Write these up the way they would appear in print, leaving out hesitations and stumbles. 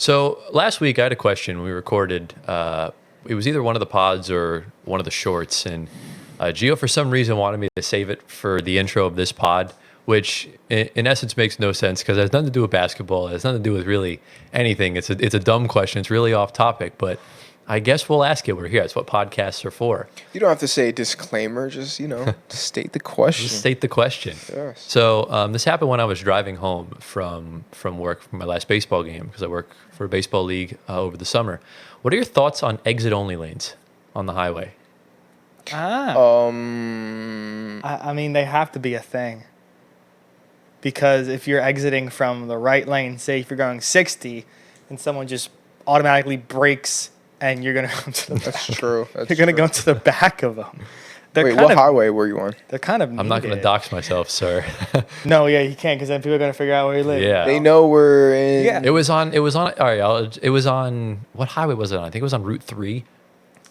So last week I had a question. We recorded. It was either one of the pods or one of the shorts, and Gio for some reason wanted me to save it for the intro of this pod, which in essence makes no sense because it has nothing to do with basketball. It has nothing to do with really anything. It's a dumb question. It's really off topic, but I guess we'll ask it. We're here. That's what podcasts are for. You don't have to say disclaimer. Just state the question. Just state the question. Yes. So this happened when I was driving home from work from my last baseball game because I work for a baseball league over the summer. What are your thoughts on exit-only lanes on the highway? I mean, they have to be a thing. Because if you're exiting from the right lane, say if you're going 60, and someone just automatically brakes and you're going to go to the back. That's true. You're going to go to the back of them. Wait, what highway were you on? They're kind of I'm not going to dox myself, sir. No, yeah, you can't because then people are going to figure out where you live. Yeah. They know we're in. Yeah. It was on. All right. It was on. What highway was it on? I think it was on Route 3.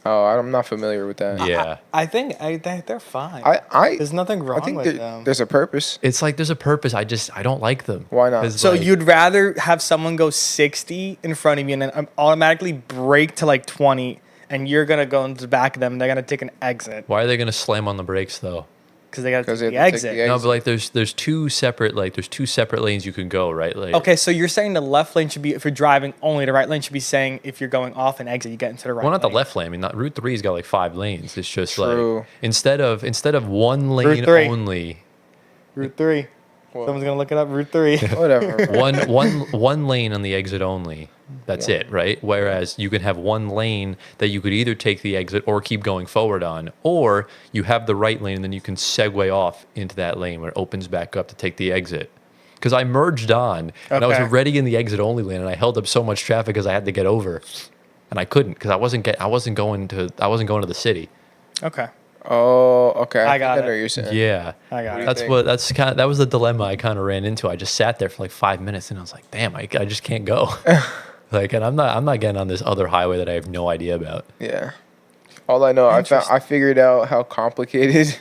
Oh, I'm not familiar with that. Yeah. I think they're fine. There's nothing wrong with them. There's a purpose. It's like there's a purpose. I don't like them. Why not? So you'd rather have someone go 60 in front of you and then automatically brake to like 20, and you're gonna go into the back of them. And they're gonna take an exit Why are they going to slam on the brakes though? because they got to take the have to exit. take the No, but like there's two separate lanes you can go, right? Like Okay, so you're saying the left lane should be if you're driving only. The right lane should be saying if you're going off an exit, you get into the right. Well, not the lane. left lane. I mean, Route 3's got like 5 lanes. It's just True. like instead of one lane 3. only, Route 3. Well, Someone's gonna look it up. Route 3. whatever. one lane on the exit only. That's it, right? Whereas you can have one lane that you could either take the exit or keep going forward on, or you have the right lane and then you can segue off into that lane where it opens back up to take the exit. Because I merged on and I was Okay. already in the exit only lane and I held up so much traffic because I had to get over, and I couldn't because I wasn't going to the city. Okay, Oh, okay. I got think know it. what you're saying. Yeah. I got it. That was the dilemma I kind of ran into. I just sat there for like 5 minutes and I was like, damn, I just can't go. Like, and I'm not getting on this other highway that I have no idea about. Yeah. All I know, I figured out how complicated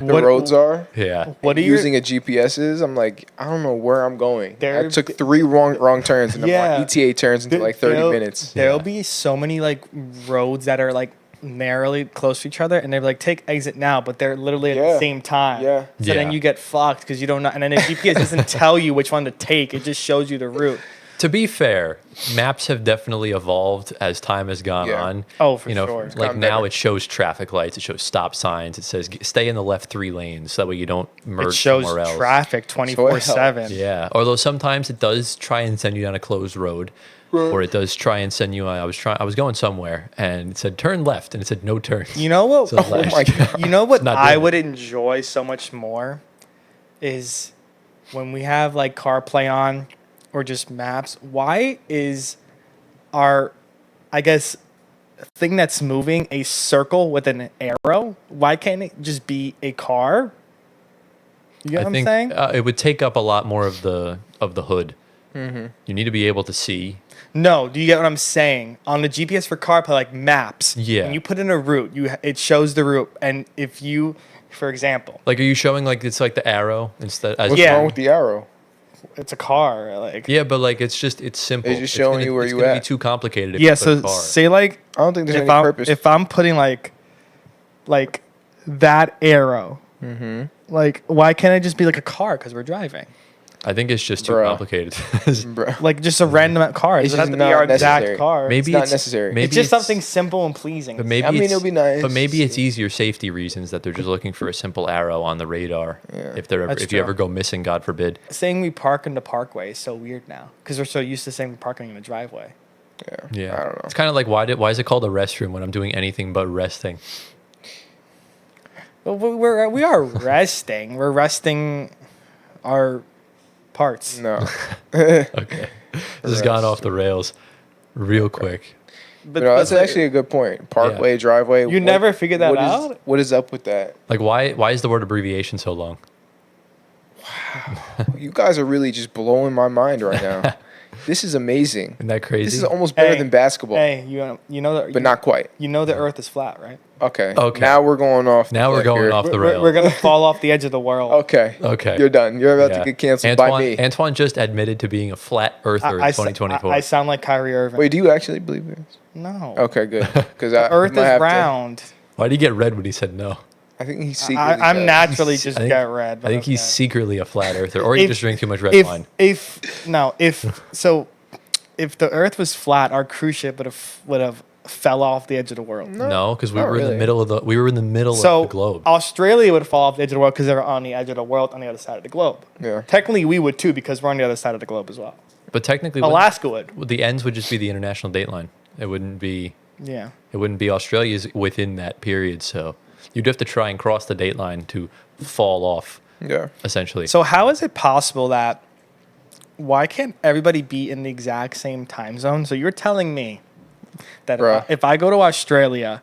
the roads are. Yeah. What are you Using a GPS is? I'm like, I don't know where I'm going. There- I took 3 wrong turns and Yeah. I'm on ETA turns into like 30 minutes. There'll Yeah. be so many like roads that are like narrowly close to each other, and they're like take exit now, but they're literally at the Yeah. same time. Yeah. So then Yeah. you get fucked because you don't know, and then the GPS doesn't tell you which one to take. It just shows you the route. To be fair, maps have definitely evolved as time has gone Yeah. on. Oh, for sure. sure. Like gotten now better. it shows traffic lights, it shows stop signs, it says stay in the left 3 lanes so that way you don't merge It shows somewhere else. traffic 24/7. Yeah. Although sometimes it does try and send you down a closed road. Or it does try and send you. I was going somewhere and it said turn left and it said no turns. You know what? So it's like- Oh my God. You know what not I doing would enjoy so much more is when we have like CarPlay on or just maps. Why is our, I guess, thing that's moving a circle with an arrow? Why can't it just be a car? You get I what think I'm saying? it would take up a lot more of the hood. Mm-hmm. You need to be able to see. No, do you get what I'm saying? On the GPS for CarPlay, like maps, Yeah. when you put in a route, it shows the route, and if you, for example, Like, are you showing like it's like the arrow instead? As What's Yeah. wrong with the arrow? it's a car, like Yeah, but like it's simple. It's just showing you where it's you gonna be at. too complicated. If yeah. you put So a car. say like I don't think there's if any I'm purpose. if I'm putting like that arrow, like why can't it just be like a car because we're driving? I think it's just too Bruh. complicated. Bruh. Like just a random car. It It's doesn't have just to be not our necessary. exact car. Maybe not it's necessary. Maybe it's just something simple and pleasing. But maybe I mean, it's- it'll be nice. But maybe it's easier safety reasons that they're just looking for a simple arrow on the radar. Yeah. If That's you true. ever go missing, God forbid. Saying we park in the parkway is so weird now because we're so used to saying we're parking in the driveway. Yeah. I don't know. It's kind of like why is it called a restroom when I'm doing anything but resting? Well, we are resting. We're resting our parts. No. Okay. This has gone off the rails real quick. But No, that's but actually a good point. Parkway, driveway. You never figured that what is- out? What is up with that? Like why is the word abbreviation so long? You guys are really just blowing my mind right now. This is amazing. Isn't that crazy? This is almost better than basketball, Hey, you know but not quite. You know the Earth is flat, right? Okay. Okay. Now we're going off. Now we're going off the rails. We're gonna fall off the edge of the world. Okay. Okay. You're done. You're about Yeah. to get canceled by me. Antoine just admitted to being a flat earther in 2024. I sound like Kyrie Irving. Wait, do you actually believe this? No. Okay, good. Because The Earth is round. Why did he get red when he said no? I think he's secretly. I'm does. naturally just get red. I think he's secretly a flat earther, or you just drink too much red wine. If the Earth was flat, our cruise ship would have fell off the edge of the world. No, because we not were in really. the middle of the globe. Australia would fall off the edge of the world because they're on the edge of the world on the other side of the globe. Yeah. Technically, we would too because we're on the other side of the globe as well. But technically, Alaska would. the ends would just be the international date line. It wouldn't be. Yeah. It wouldn't be Australia's within that period, so you'd have to try and cross the date line to fall off, Yeah. essentially. So how is it possible that why can't everybody be in the exact same time zone? So you're telling me that Bruh. if I go to Australia,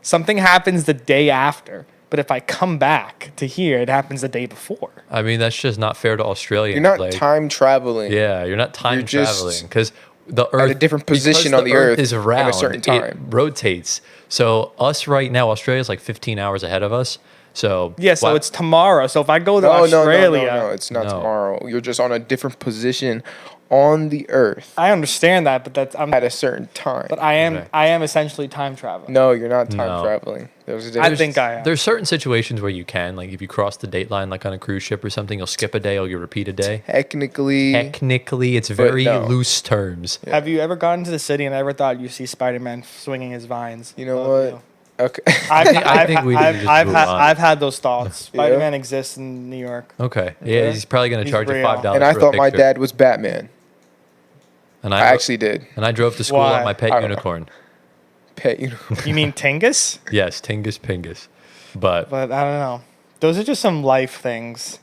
something happens the day after, but if I come back to here, it happens the day before. I mean, that's just not fair to Australia. You're not time traveling. Yeah, you're not time You're just traveling because the Earth a different position because on the Earth is at a around certain time. It rotates. So us right now, Australia's like 15 hours ahead of us. So Yeah, so it's tomorrow. So if I go to No, Australia, no, it's not No. tomorrow. You're just on a different position on the Earth I understand that, but at a certain time. but I am Okay. I am essentially time traveling. No, you're not time No. traveling. There's a I difference. think I am. There's certain situations where you can, like if you cross the date line, like on a cruise ship or something, you'll skip a day or you repeat a day. Technically, it's very no. loose terms. Have you ever gone to the city and ever thought you see Spider-Man swinging his vines? You know above what? Okay. I think we need to just move on. I've had those thoughts. Spider-Man exists in New York. Okay. Yeah, he's probably going to He's charge you real. $5 And I for a thought my picture. dad was Batman. And I I actually did. And I drove to school Why? on my pet I don't know. unicorn. Pet, you know. You mean Tingus? Yes, Tingus Pingus. But But I don't know. Those are just some life things.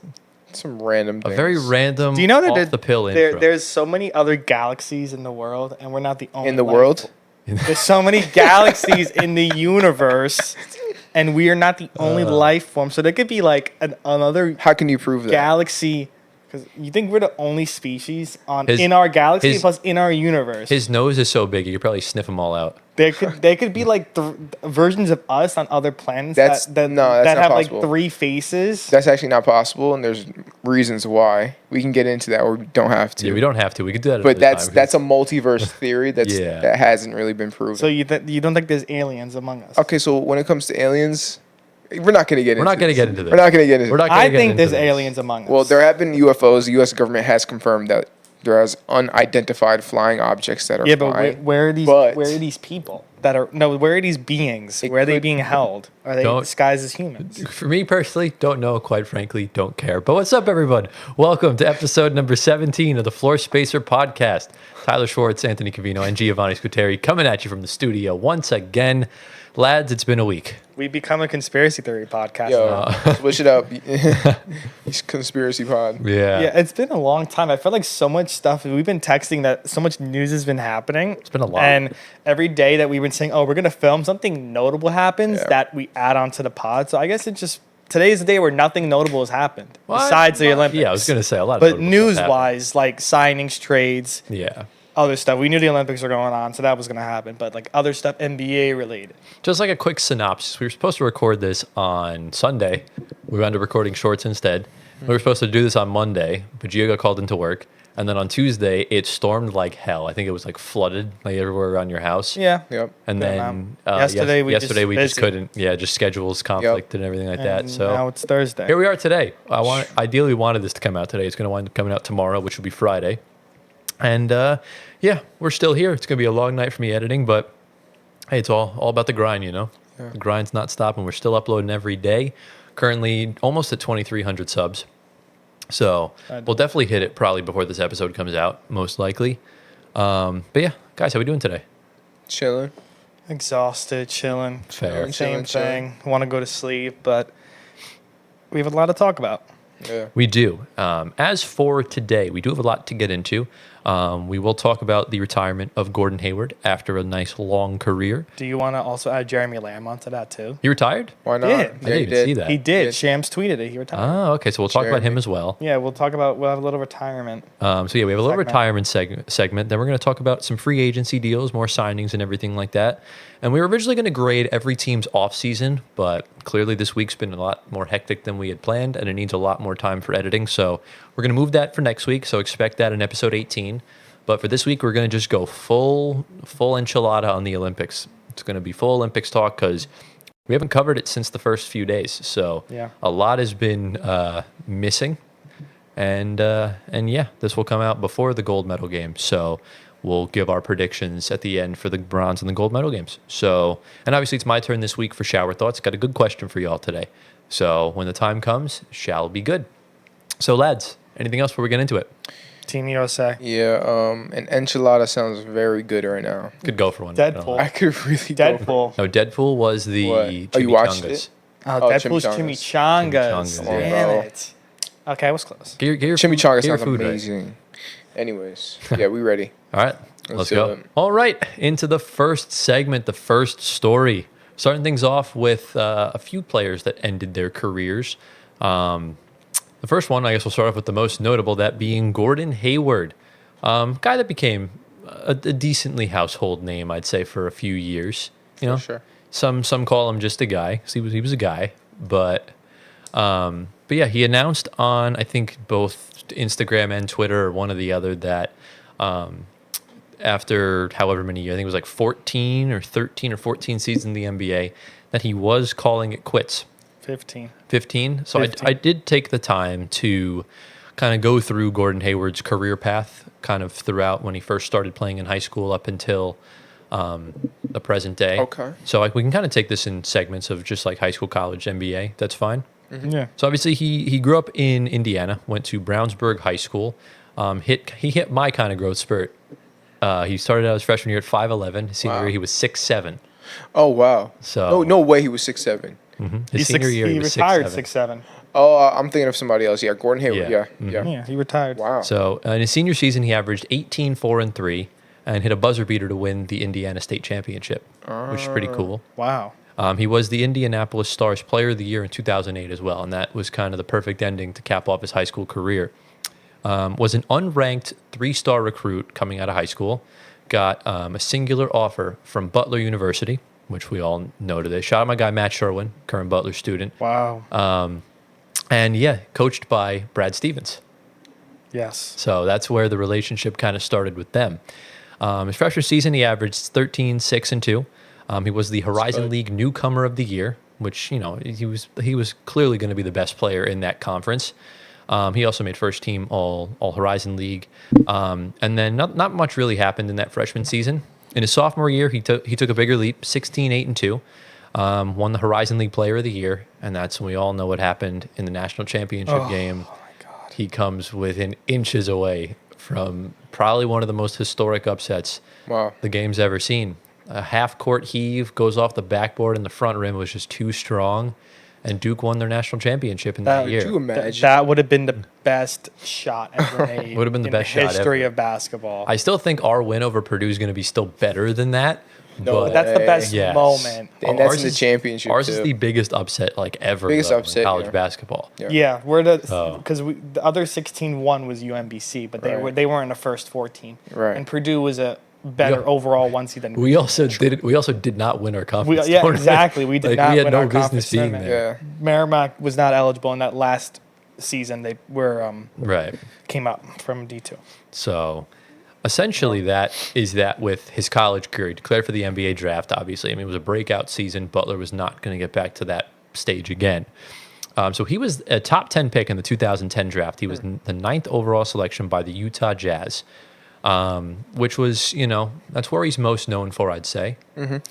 Some random a things. very random Do you know that off the pill there, intro. there's so many other galaxies in the world, and we're not the only In the life world? form. There's so many galaxies in the universe, and we are not the only life form. So there could be like another How can you prove that? galaxy. Because you think we're the only species His- in our galaxy, his- plus in our universe. His nose is so big, you could probably sniff them all out. They could be like versions of us on other planets That's- that no, that's that not have possible. like 3 faces. That's actually not possible, and there's reasons why. We can get into that, or we don't have to. Yeah, we don't have to. We could do that. But another time, that's a multiverse theory that Yeah. hasn't really been proven. So you don't think there's aliens among us? Okay, so when it comes to aliens, we're not going to get into We're not going to this. get into this. We're not going to get into We're this. not gonna I get think into there's this. aliens among us. Well, there have been UFOs. The U.S. government has confirmed that there is unidentified flying objects that are yeah, but flying. where are these? But- Where are these people that are? No, where are these beings? It Where are they could- being held? Are they Don't- disguised as humans? For me personally, don't know. Quite frankly, don't care. But what's up, everyone? Welcome to episode number 17 of the Floor Spacer podcast. Tyler Schwartz, Anthony Cavino, and Giovanni Scuteri coming at you from the studio once again. Lads, it's been a week. We become a conspiracy theory podcast. Yo, switch it up. He's conspiracy pod. Yeah. Yeah, it's been a long time. I feel like so much stuff. We've been texting that so much news has been happening. It's been a lot. And every day that we've been saying, oh, we're going to film, something notable happens Yeah. that we add onto the pod. So I guess it's just today's the day where nothing notable has happened What? besides the Olympics. Yeah, I was going to say a lot of But notable stuff news happened. wise, like signings, trades, Yeah. other stuff. We knew the Olympics were going on, so that was going to happen. But like other stuff, NBA related. Just like a quick synopsis, we were supposed to record this on Sunday. We wound up recording shorts instead. We were supposed to do this on Monday, but Gio got called into work. And then on Tuesday, it stormed like hell. I think it was like flooded like everywhere around your house. Yeah. Yep. And Yeah, then yesterday we yesterday just we just busy. couldn't. Yeah, just schedules conflict and everything like that. And So now it's Thursday. here we are today. Ideally, we wanted this to come out today. It's going to wind up coming out tomorrow, which will be Friday. And yeah, we're still here. It's going to be a long night for me editing, but hey, it's all about the grind, you know? Yeah. The grind's not stopping. We're still uploading every day. Currently almost at 2,300 subs. So we'll definitely hit it probably before this episode comes out, most likely. But yeah, guys, how we doing today? Chilling. Exhausted, chilling. Fair. Same Chilling. thing. Want to go to sleep, but we have a lot to talk about. Yeah. We do. As for today, we do have a lot to get into. We will talk about the retirement of Gordon Hayward after a nice long career. Do you want to also add Jeremy Lamb onto that too? He retired? Why not? Yeah. I didn't even see that. He did. Yeah. Shams tweeted it. He retired. Oh, okay. So we'll talk about him Jeremy. as well. Yeah, we'll have a little retirement. We have a little Segment. retirement segment. Then we're going to talk about some free agency deals, more signings, and everything like that. And we were originally going to grade every team's offseason, but clearly this week's been a lot more hectic than we had planned, and it needs a lot more time for editing. So we're going to move that for next week. So expect that in episode 18. But for this week, we're going to just go full enchilada on the Olympics. It's going to be full Olympics talk because we haven't covered it since the first few days. So Yeah. a lot has been missing. And yeah, this will come out before the gold medal game. So we'll give our predictions at the end for the bronze and the gold medal games. So, and obviously it's my turn this week for shower thoughts. Got a good question for you all today. So when the time comes, shall be good. So lads, anything else before we get into it? Team USA. Yeah, an enchilada sounds very good right now. Could go for one. Deadpool. I could really go for Deadpool. No, Deadpool was the What? Oh, you watched chimichangas. it? Oh, Oh, Deadpool's chimichangas. chimichangas. Chimichangas, Damn bro. it. Okay, I was close. Get your Chimichanga get your sounds food right. amazing. Anyways, yeah, we ready. All right, let's do go. it. All right, into the first segment, the first story. Starting things off with a few players that ended their careers. The first one, I guess we'll start off with the most notable, that being Gordon Hayward. Guy that became a decently household name, I'd say, for a few years. You know, sure. Some call him just a guy. 'Cause he was a guy, but yeah, he announced on I think both Instagram and Twitter or one or the other that after however many years, I think it was like 14 or 13 or 14 seasons in the NBA, that he was calling it quits. 15. 15. So 15. I did take the time to kind of go through Gordon Hayward's career path kind of throughout when he first started playing in high school up until the present day. Okay. So we can kind of take this in segments of just like high school, college, NBA. That's fine. Yeah. So obviously he grew up in Indiana, went to Brownsburg High School. He hit my kind of growth spurt. He started out his freshman year at 5'11". His senior Wow. year he was 6'7". Oh wow. So no way he was 6'7". his senior year he was retired 6'7". 6'7". Oh, I'm thinking of somebody else. Yeah, Gordon Hayward. Yeah. Yeah, yeah. Yeah, he retired. Wow. So in his senior season, he averaged 18, 4, and 3, and hit a buzzer beater to win the Indiana State Championship, which is pretty cool. Wow. He was the Indianapolis Stars Player of the Year in 2008 as well, and that was kind of the perfect ending to cap off his high school career. Was an unranked 3-star recruit coming out of high school, got a singular offer from Butler University, which we all know today. Shout out my guy Matt Sherwin, current Butler student. Wow. And yeah, coached by Brad Stevens. Yes. So that's where the relationship kind of started with them. His freshman season, he averaged 13, 6, and 2. He was the Horizon good. League Newcomer of the Year, which, you know, he was clearly going to be the best player in that conference. He also made first team all Horizon League. And then not much really happened in that freshman season. In his sophomore year, he took a bigger leap, 16, 8, and 2. Won the Horizon League Player of the Year, and that's when we all know what happened in the national championship game. Oh my God. He comes within inches away from probably one of the most historic upsets Wow. the game's ever seen. A half-court heave goes off the backboard, and the front rim was just too strong, and Duke won their national championship in that Could year. Could you imagine? That would have been the best shot ever made. Would have been the in best shot history ever. of basketball. I still think our win over Purdue is going to be still better than that. No, but That's the best yes. moment. And that's Ours in the is- championship, Ours is too. the biggest upset like ever Biggest though, in upset, college yeah. basketball. Yeah. Yeah, we're Oh. because the other 16-1 was UMBC, but Right. they weren't in the first 14. Right. And Purdue was a better Yeah. overall one seed than We also did not win our conference. yeah, tournament. exactly. We did not We had win no our business conference being tournament. there. Yeah. Merrimack was not eligible in that last season. They were Right. came up from D2. So essentially that with his college career. He declared for the NBA draft, obviously. I mean, it was a breakout season. Butler was not going to get back to that stage again. So he was a top 10 pick in the 2010 draft. He was the 9th overall selection by the Utah Jazz, which was, you know, that's where he's most known for, I'd say.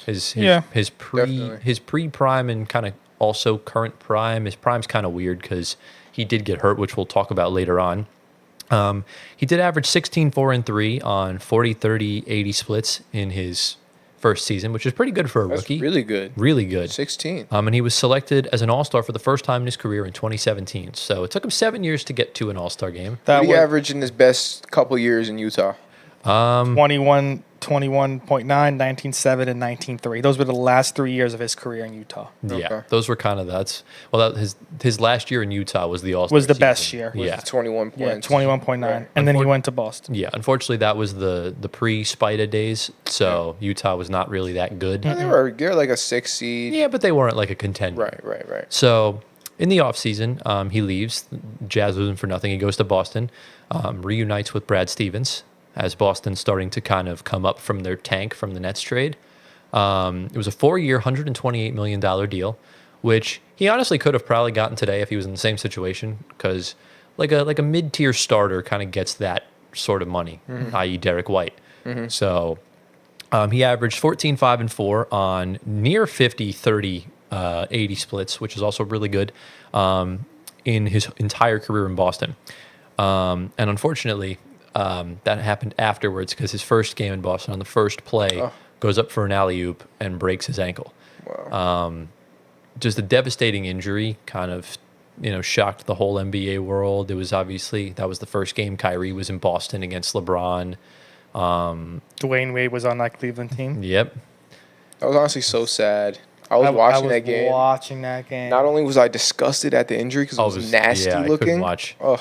His Definitely. pre-prime and kind of also current prime. His prime's kind of weird because he did get hurt, which we'll talk about later on. He did average 16, 4, and 3 on 40, 30, 80 splits in his first season, which is pretty good for a That's rookie. really good. Really good. 16. And he was selected as an All-Star for the first time in his career in 2017. So it took him 7 years to get to an All-Star game. What did he average in his best couple years in Utah? 21.9, 19.7, and 19.3. Those were the last 3 years of his career in Utah. Yeah, Okay. those were kind of his last year in Utah was the All-Star Was the season. best year. Was Yeah. 21 Yeah, points. 21.9. Right. And then he went to Boston. Yeah, unfortunately, that was the pre-Spida days, so Utah was not really that good. They were like a 6 seed. Yeah, but they weren't like a contender. Right. So in the offseason, he leaves. Jazz was in for nothing. He goes to Boston, reunites with Brad Stevens as Boston's starting to kind of come up from their tank from the Nets trade. It was a 4-year, $128 million deal, which he honestly could have probably gotten today if he was in the same situation, because like a mid-tier starter kind of gets that sort of money, i.e. Derek White. So he averaged 14, 5, and 4 on near 50, 30, 80 splits, which is also really good in his entire career in Boston. And unfortunately, that happened afterwards because his first game in Boston on the first play goes up for an alley-oop and breaks his ankle. Wow. Just a devastating injury, kind of, shocked the whole NBA world. It was obviously, that was the first game Kyrie was in Boston against LeBron. Dwayne Wade was on that Cleveland team. Yep. That was honestly so sad. I was watching that game. Watching that game. Not only was I disgusted at the injury because it was nasty I looking. couldn't watch. Ugh.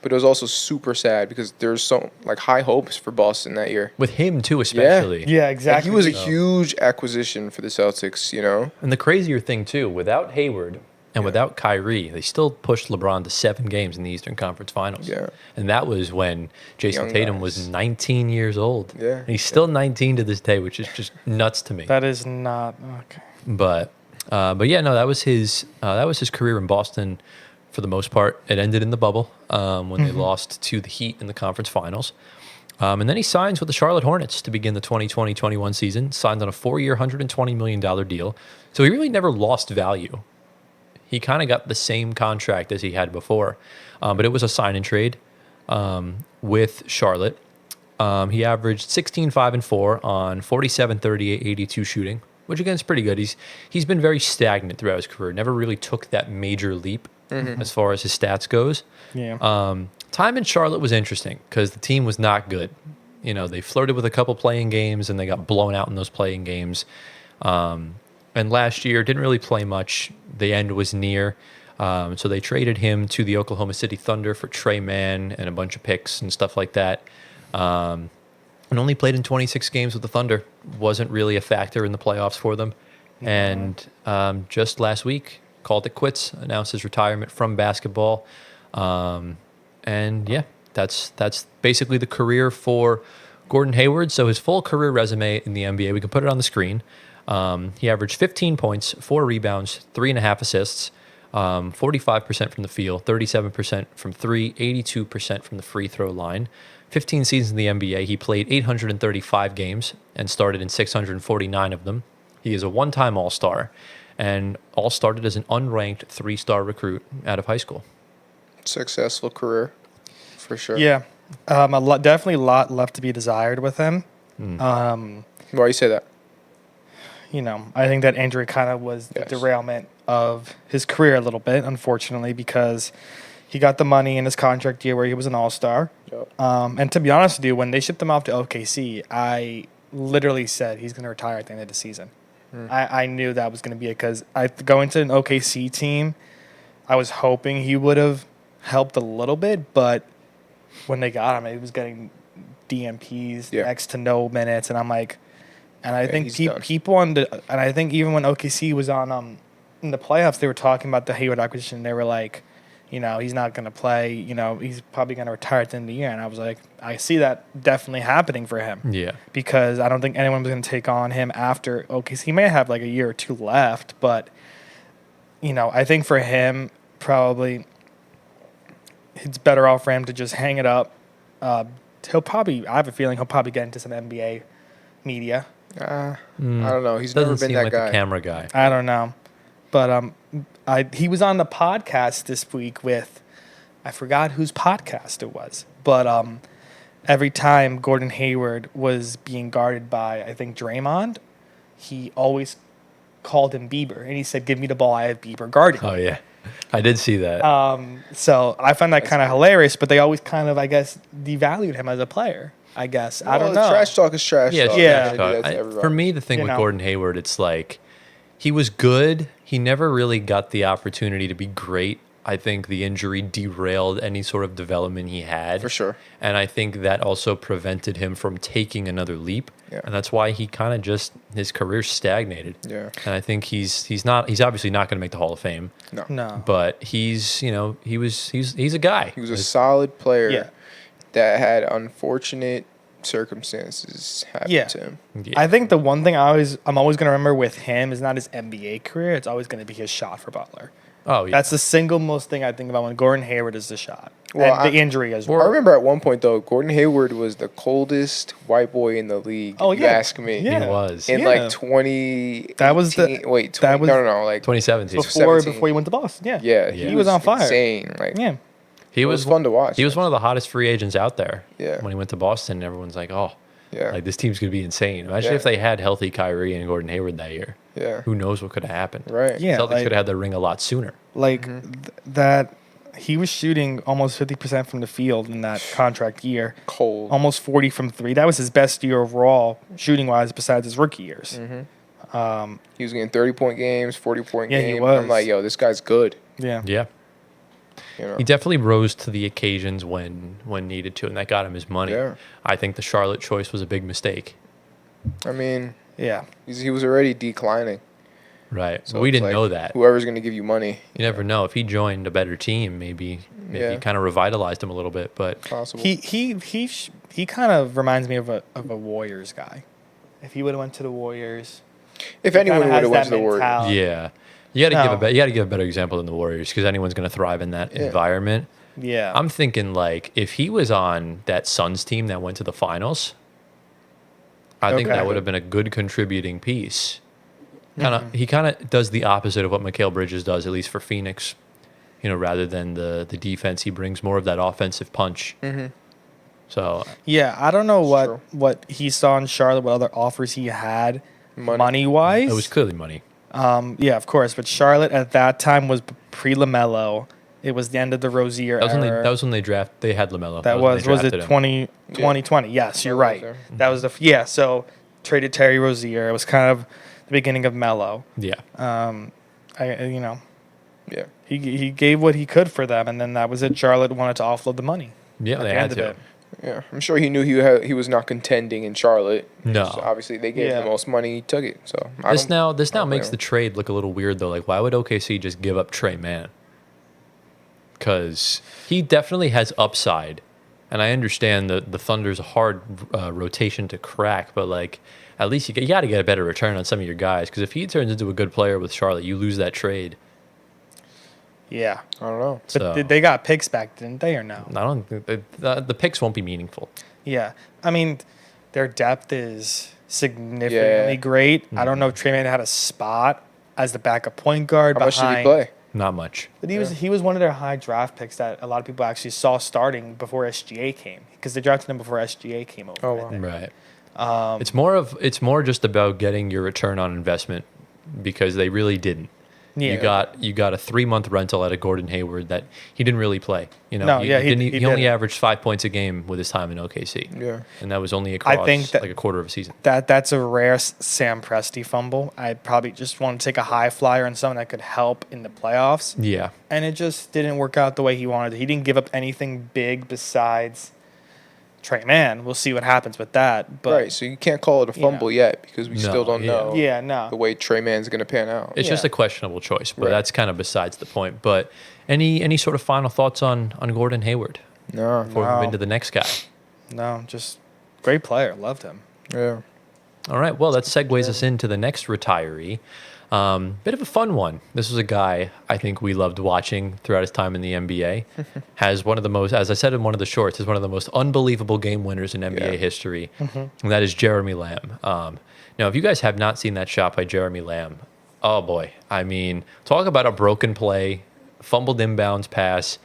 But it was also super sad because there's so high hopes for Boston that year. With him too, especially. Yeah, exactly. He was a huge acquisition for the Celtics, And the crazier thing too, without Hayward and without Kyrie, they still pushed LeBron to 7 games in the Eastern Conference Finals. Yeah. And that was when Jason Young Tatum guys. was 19 years old. Yeah. And he's still 19 to this day, which is just nuts to me. That is not okay. But yeah, no, that was his career in Boston for the most part. It ended in the bubble when they lost to the Heat in the conference finals. And then he signs with the Charlotte Hornets to begin the 2020-21 season, signed on a 4-year, $120 million deal. So he really never lost value. He kind of got the same contract as he had before, but it was a sign and trade with Charlotte. He averaged 16, 5, and 4 on 47, 38, 82 shooting, which again is pretty good. He's been very stagnant throughout his career. Never really took that major leap as far as his stats goes. Yeah. Time in Charlotte was interesting because the team was not good. They flirted with a couple playing games and they got blown out in those playing games. And last year didn't really play much. The end was near. So they traded him to the Oklahoma City Thunder for Trey Mann and a bunch of picks and stuff like that. And only played in 26 games with the Thunder. Wasn't really a factor in the playoffs for them. And just last week, called it quits, announced his retirement from basketball. And yeah, that's basically the career for Gordon Hayward. So his full career resume in the NBA, we can put it on the screen. He averaged 15 points, 4 rebounds, 3.5 assists, 45% from the field, 37% from 3, 82% from the free throw line. 15 seasons in the NBA, he played 835 games and started in 649 of them. He is a one-time All-Star and all started as an unranked 3-star recruit out of high school. Successful career, for sure. Yeah. Definitely a lot left to be desired with him. Why you say that? I think that injury kind of was the derailment of his career a little bit, unfortunately, because he got the money in his contract year where he was an all-star. Yep. And to be honest with you, when they shipped him off to OKC, I literally said he's going to retire at the end of the season. I knew that was going to be it because going to an OKC team, I was hoping he would have helped a little bit, but when they got him, he was getting DMPs, next to no minutes, and I'm like, and I think people and I think even when OKC was on in the playoffs, they were talking about the Hayward acquisition. They were like, he's not going to play. He's probably going to retire at the end of the year. And I was like, I see that definitely happening for him. Yeah. Because I don't think anyone was going to take on him after OKC. He may have like a year or two left, but I think for him probably it's better off for him to just hang it up. I have a feeling he'll probably get into some NBA media. I don't know. He's never been that like guy. A camera guy. I don't know, but he was on the podcast this week with, I forgot whose podcast it was, but every time Gordon Hayward was being guarded by, I think, Draymond, he always called him Bieber, and he said, "Give me the ball, I have Bieber guarding." Oh yeah, I did see that. So I find that kind of hilarious, but they always kind of, I guess, devalued him as a player. I guess I don't know. Trash talk is trash Yeah, talk. yeah. You're gonna do that to everybody. For me, the thing You with know. Gordon Hayward, it's like he was good. He never really got the opportunity to be great. I think the injury derailed any sort of development he had. For sure. And I think that also prevented him from taking another leap. Yeah. And that's why he kind of just, his career stagnated. Yeah. And I think he's obviously not going to make the Hall of Fame. No. But he's a guy. He was a solid player Yeah. that had unfortunate circumstances happen Yeah. to him. Yeah. I think the one thing I'm always going to remember with him is not his NBA career. It's always going to be his shot for Butler. Oh, yeah. That's the single most thing I think about when Gordon Hayward is the shot. Well, And the injury as I well. remember at one point though, Gordon Hayward was the coldest white boy in the league. Oh, if you yeah. ask me. Yeah. He was. In Yeah. like 20. That was the- wait. 20, that was- no, like 2017. before 17. he went to Boston. Yeah. Yeah, He was on fire. Insane. Like Yeah. He it was fun to watch. He was one of the hottest free agents out there. Yeah. When he went to Boston, everyone's like, oh, Yeah. like this team's going to be insane. Imagine Yeah. if they had healthy Kyrie and Gordon Hayward that year. Yeah. Who knows what could have happened? Right. Yeah. Celtics like- could have had their ring a lot sooner. Like Mm-hmm. that, he was shooting almost 50% from the field in that contract year, Cold. almost 40 from three. That was his best year overall, shooting wise, besides his rookie years. He was getting 30-point games, 40-point Yeah, he games. was. I'm like, yo, this guy's good. Yeah. Yeah. You know. He definitely rose to the occasions when needed to, and that got him his money. Yeah. I think the Charlotte choice was a big mistake. I mean, Yeah. he was already declining. Right. So we it's didn't like, know that. Whoever's going to give you money, You never know. If he joined a better team, maybe Yeah. it kind of revitalized him a little bit. But possible. He kind of reminds me of a Warriors guy. If he would have went to the Warriors, if he anyone kinda would has have went that to the Warriors. mentality. yeah, you got to No. give a better example than the Warriors because anyone's going to thrive in that Yeah. environment. Yeah. I'm thinking like if he was on that Suns team that went to the finals, I think Okay. that would have been a good contributing piece. He kind of does the opposite of what Mikal Bridges does, at least for Phoenix. You know, rather than the defense, he brings more of that offensive punch. Mm-hmm. So Yeah, I don't know true. what he saw in Charlotte, what other offers he had, Money. money wise. it was clearly money. Yeah, of course. But Charlotte at that time was pre LaMelo. It was the end of the Rozier era. That was when they had LaMelo. That when was they it drafted him. 2020? Yes, you're right. there. That was yeah. So traded Terry Rozier. It was kind of the beginning of Melo. Yeah. Yeah. He gave what he could for them, and then that was it. Charlotte wanted to offload the money. Yeah, at they the had end of to. it. Yeah. I'm sure he knew he was not contending in Charlotte. No. So obviously, they gave Yeah. him the most money. He took it. So This now makes blame the him. trade look a little weird though. Like, why would OKC just give up Trey Mann? Because he definitely has upside, and I understand that the Thunder's a hard rotation to crack, but like at least you got to get a better return on some of your guys. Because if he turns into a good player with Charlotte, you lose that trade. Yeah, I don't know. but So- they got picks back, didn't they, or no? I don't think the picks won't be meaningful. Yeah, I mean, their depth is significantly Yeah. great. I don't know if Trey Mann had a spot as the backup point guard How much did he behind. play? Not much. But he was one of their high draft picks that a lot of people actually saw starting before SGA came because they drafted him before SGA came over. Oh, I wow. think. Right. It's more just about getting your return on investment because they really didn't. Yeah. You got a 3-month rental out of Gordon Hayward that he didn't really play. You know, No, yeah, he he only didn't. averaged 5 points a game with his time in OKC. Yeah. And that was only across think that- like a quarter of a season. That's a rare Sam Presti fumble. I probably just want to take a high flyer on someone that could help in the playoffs. Yeah. And it just didn't work out the way he wanted. He didn't give up anything big besides Trey Mann. We'll see what happens with that. But Right. So you can't call it a fumble yet because we No, still don't yeah. know yeah, no. the way Trey Man's going to pan out. It's just Yeah. a questionable choice, but Right. that's kind of besides the point. But any sort of final thoughts on Gordon Hayward No. before we No. move into the next guy? No, just great player. Loved him. Yeah. All right. Well, that segues us into the next retiree. Bit of a fun one. This was a guy I think we loved watching throughout his time in the NBA. Has one of the most, as I said in one of the shorts, is one of the most unbelievable game winners in NBA Yeah. history, and that is Jeremy Lamb. Now, if you guys have not seen that shot by Jeremy Lamb, oh boy, I mean, talk about a broken play, fumbled inbounds pass.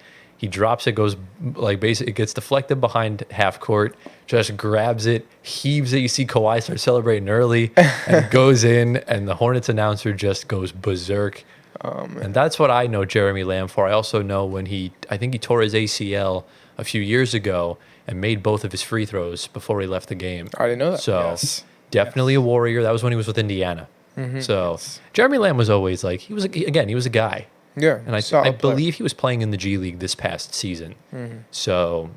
He drops it, goes like basically it gets deflected behind half court, just grabs it, heaves it. You see Kawhi start celebrating early and goes in, and the Hornets announcer just goes berserk. And that's what I know Jeremy Lamb for. I also know when I think he tore his ACL a few years ago and made both of his free throws before he left the game. I didn't know that. So definitely a warrior. That was when he was with Indiana. So Jeremy Lamb was always like, he was a guy. Yeah. And I believe he was playing in the G League this past season. So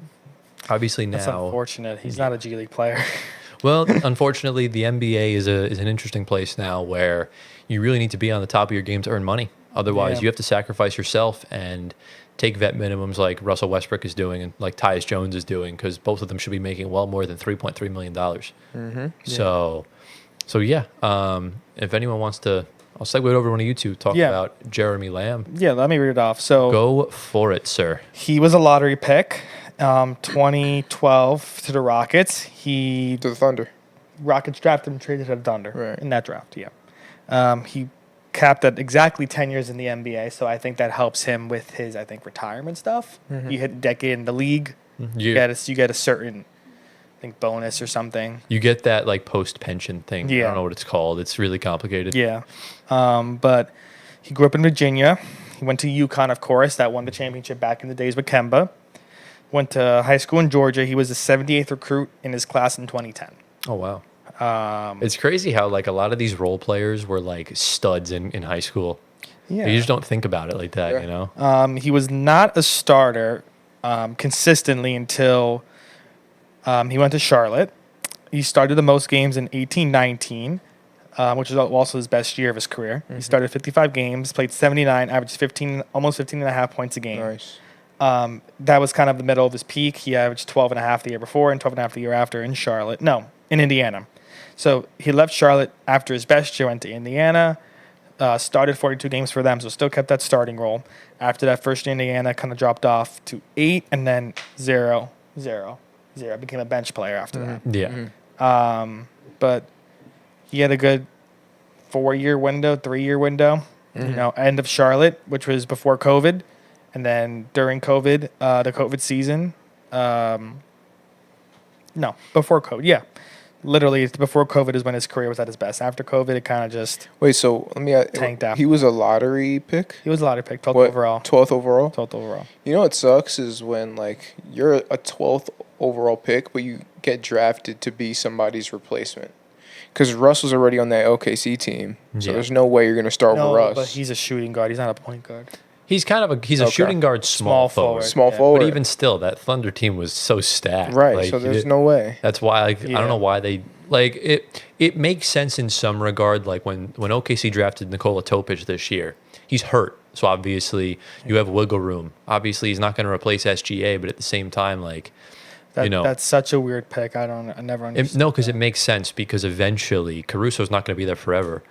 obviously now. That's unfortunate. He's not a G League player. Well, unfortunately, the NBA is an interesting place now where you really need to be on the top of your game to earn money. Otherwise, you have to sacrifice yourself and take vet minimums like Russell Westbrook is doing and like Tyus Jones is doing, because both of them should be making well more than $3.3 million. So yeah, if anyone wants to, I'll segue it over to one of you two, talk about Jeremy Lamb. Yeah, let me read it off. So go for it, sir. He was a lottery pick, 2012 to the Rockets. To the Thunder. Rockets drafted him and traded to the Thunder in that draft, he capped at exactly 10 years in the NBA, so I think that helps him with his, retirement stuff. You hit a decade in the league, you get a certain, bonus or something. You get that, like, post-pension thing. Yeah. I don't know what it's called. It's really complicated. Yeah. But he grew up in Virginia. He went to UConn, of course. That won the championship back in the days with Kemba. Went to high school in Georgia. He was the 78th recruit in his class in 2010. Oh, wow. It's crazy how, like, a lot of these role players were, like, studs in high school. Yeah. You just don't think about it like that, you know? He was not a starter consistently until he went to Charlotte. He started the most games in 18-19, which was also his best year of his career. He started 55 games, played 79, averaged almost 15 and a half points a game. Nice. That was kind of the middle of his peak. He averaged 12 and a half the year before and 12 and a half the year after in Charlotte. No, in Indiana. So he left Charlotte after his best year, went to Indiana, started 42 games for them, so still kept that starting role. After that first year in Indiana, kind of dropped off to 8 and then 0, 0, 0. Became a bench player after that. Yeah. But he had a good 4-year window, 3-year window. You know, end of Charlotte, which was before COVID. And then during COVID, the COVID season, before COVID, literally before COVID is when his career was at his best. After COVID, it kind of just so let me tanked out. He was a lottery pick? He was a lottery pick, 12th overall. 12th overall? 12th overall. You know what sucks is when, like, you're a 12th overall pick, but you get drafted to be somebody's replacement. Because Russ was already on that OKC team, so there's no way you're going to start with Russ. But he's a shooting guard. He's not a point guard. He's kind of a shooting guard, small forward. Small forward. But even still, that Thunder team was so stacked. Right, like, so there's no way. That's why I don't know why they like it. It makes sense in some regard. Like when OKC drafted Nikola Topic this year, he's hurt, so obviously you have wiggle room. Obviously, he's not going to replace SGA, but at the same time, like that's such a weird pick. I never understood. No, because it makes sense because eventually Caruso's not going to be there forever.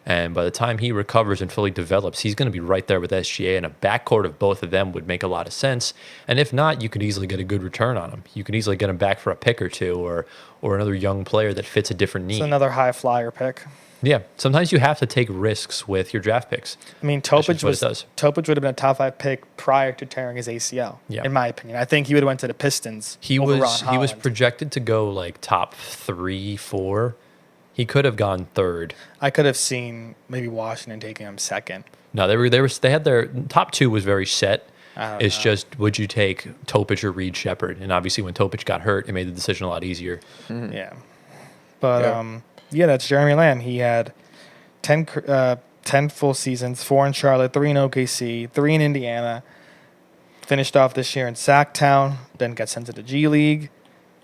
And by the time he recovers and fully develops, he's going to be right there with SGA, and a backcourt of both of them would make a lot of sense. And if not, you could easily get a good return on him. You could easily get him back for a pick or two, or another young player that fits a different need. It's another high flyer pick. Yeah, sometimes you have to take risks with your draft picks. I mean, Topic would have been a top 5 pick prior to tearing his ACL. Yeah. In my opinion, I think he would have went to the Pistons. He was projected to go like top 3, 4. He could have gone 3rd. I could have seen maybe Washington taking him 2nd. No, they had their top 2 was very set. It's just, would you take Topic or Reed Shepherd? And obviously, when Topic got hurt, it made the decision a lot easier. Yeah, but that's Jeremy Lamb. He had 10 full seasons, 4 in Charlotte, 3 in OKC, 3 in Indiana. Finished off this year in Sacktown, then got sent to the G League.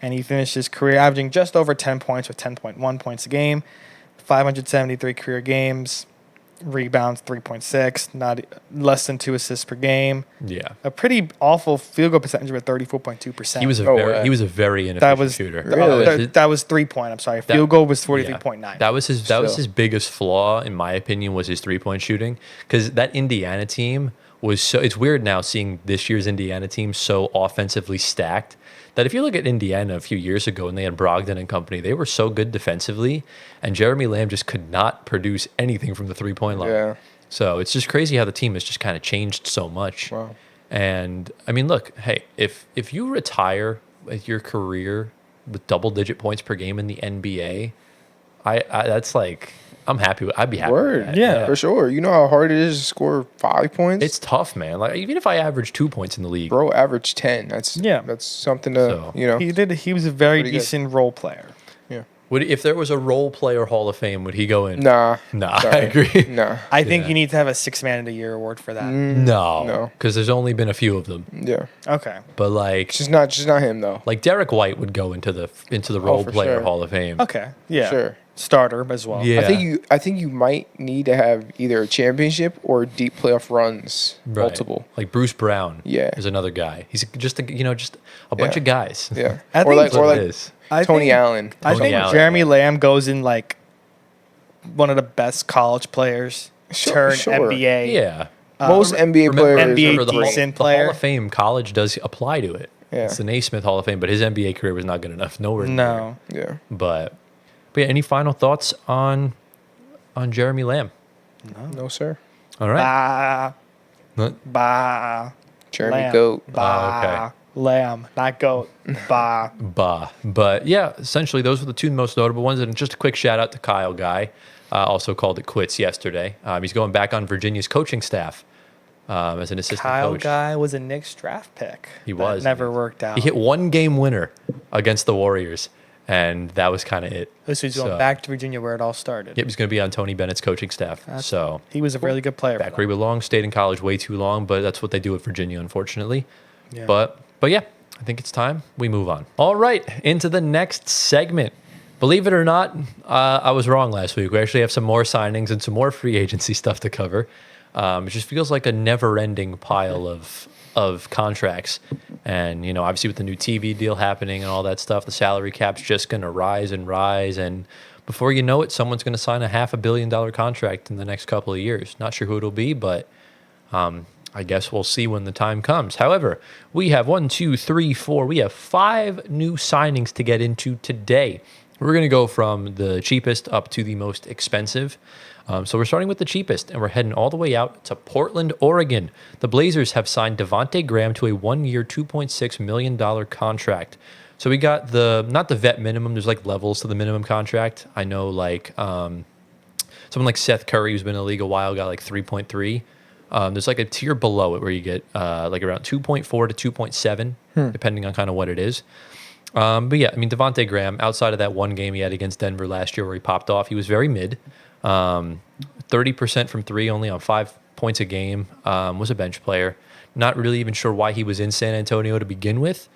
And he finished his career averaging just over 10 points with 10.1 points a game, 573 career games, rebounds 3.6, not less than 2 assists per game. Yeah, a pretty awful field goal percentage of 34.2%. He was a very inefficient shooter. That was 3-point. I'm sorry, field goal was 43.9. That was his biggest flaw, in my opinion, was his 3-point shooting. Because that Indiana team was so. It's weird now seeing this year's Indiana team so offensively stacked. That if you look at Indiana a few years ago and they had Brogdon and company, they were so good defensively, and Jeremy Lamb just could not produce anything from the 3-point line. Yeah. So it's just crazy how the team has just kind of changed so much. Wow. And I mean, look, hey, if you retire with your career with double-digit points per game in the NBA, I that's like I'm happy. I'd be happy. Word. With that. Yeah. For sure. You know how hard it is to score 5 points? It's tough, man. Like even if I average 2 points in the league, Bro, average 10. That's something to, So- you know. He was a very Pretty good. decent role player. Yeah. if there was a role player Hall of Fame, would he go in? Nah. Nah, I Sorry. agree. Nah. I think Yeah. you need to have a 6-man of the year award for that. No, No. because there's only been a few of them. Yeah. Okay. But like Just not him though. Derek White would go into the role for player sure. Hall of Fame. Okay. Yeah. Sure. Starter as well. Yeah. I think you might need to have either a championship or deep playoff runs, Right. multiple. Like Bruce Brown. Yeah. is another guy. He's just a bunch Yeah. of guys. Yeah. I or think like That's what it Tony is. think, Allen. I Tony think Allen, Jeremy yeah. Lamb goes in like one of the best college players. Turn Sure. NBA. Yeah. Most NBA Remember- players. NBA remember the Hall- decent the player. Hall of Fame college does apply to it. Yeah. It's the Naismith Hall of Fame, but his NBA career was not good enough. Nowhere near. No. Yeah. But yeah, any final thoughts on Jeremy Lamb? No, sir. All right. Bah. What? Bah. Jeremy Lamb. Goat. Bah. Lamb. Not goat. Bah. But yeah, essentially those were the two most notable ones. And just a quick shout out to Kyle Guy, also called it quits yesterday. He's going back on Virginia's coaching staff as an assistant Kyle coach. Guy was a Knicks draft pick. He that was. Never worked out. He hit one game winner against the Warriors, and that was kind of it. So he's going So- back to Virginia where it all started. Yep, he's going to be on Tony Bennett's coaching staff. So He was a really good player. back For where he them. belongs. Stayed in college way too long, but that's what they do at Virginia, unfortunately. Yeah. But yeah, I think it's time we move on. All right, into the next segment. Believe it or not, I was wrong last week. We actually have some more signings and some more free agency stuff to cover. It just feels like a never-ending pile of contracts. And, obviously with the new TV deal happening and all that stuff, the salary cap's just going to rise and rise. And before you know it, someone's going to sign a $500 million contract in the next couple of years. Not sure who it'll be, but I guess we'll see when the time comes. However, we have 1, 2, 3, 4. We have 5 new signings to get into today. We're going to go from the cheapest up to the most expensive. So we're starting with the cheapest, and we're heading all the way out to Portland, Oregon. The Blazers have signed Devonte Graham to a 1-year, $2.6 million contract. So we got not the vet minimum. There's like levels to the minimum contract. I know like someone like Seth Curry, who's been in the league a while, got like 3.3. There's like a tier below it where you get like around 2.4 to 2.7, depending on kind of what it is. But yeah, I mean, Devonte Graham, outside of that one game he had against Denver last year where he popped off, he was very mid. 30% from three, only on 5 points a game, was a bench player. Not really even sure why he was in San Antonio to begin with.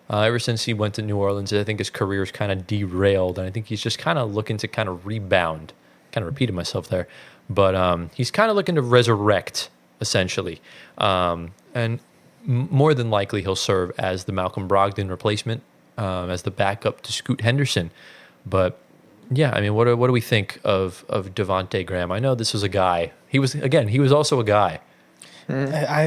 Ever since he went to New Orleans, I think his career's kind of derailed, and I think he's just kind of looking to kind of rebound. Kind of repeated myself there. But he's kind of looking to resurrect, essentially. And more than likely, he'll serve as the Malcolm Brogdon replacement, as the backup to Scoot Henderson. But yeah, I mean, what do we think of Devonte Graham? I know this was a guy. He was also a guy.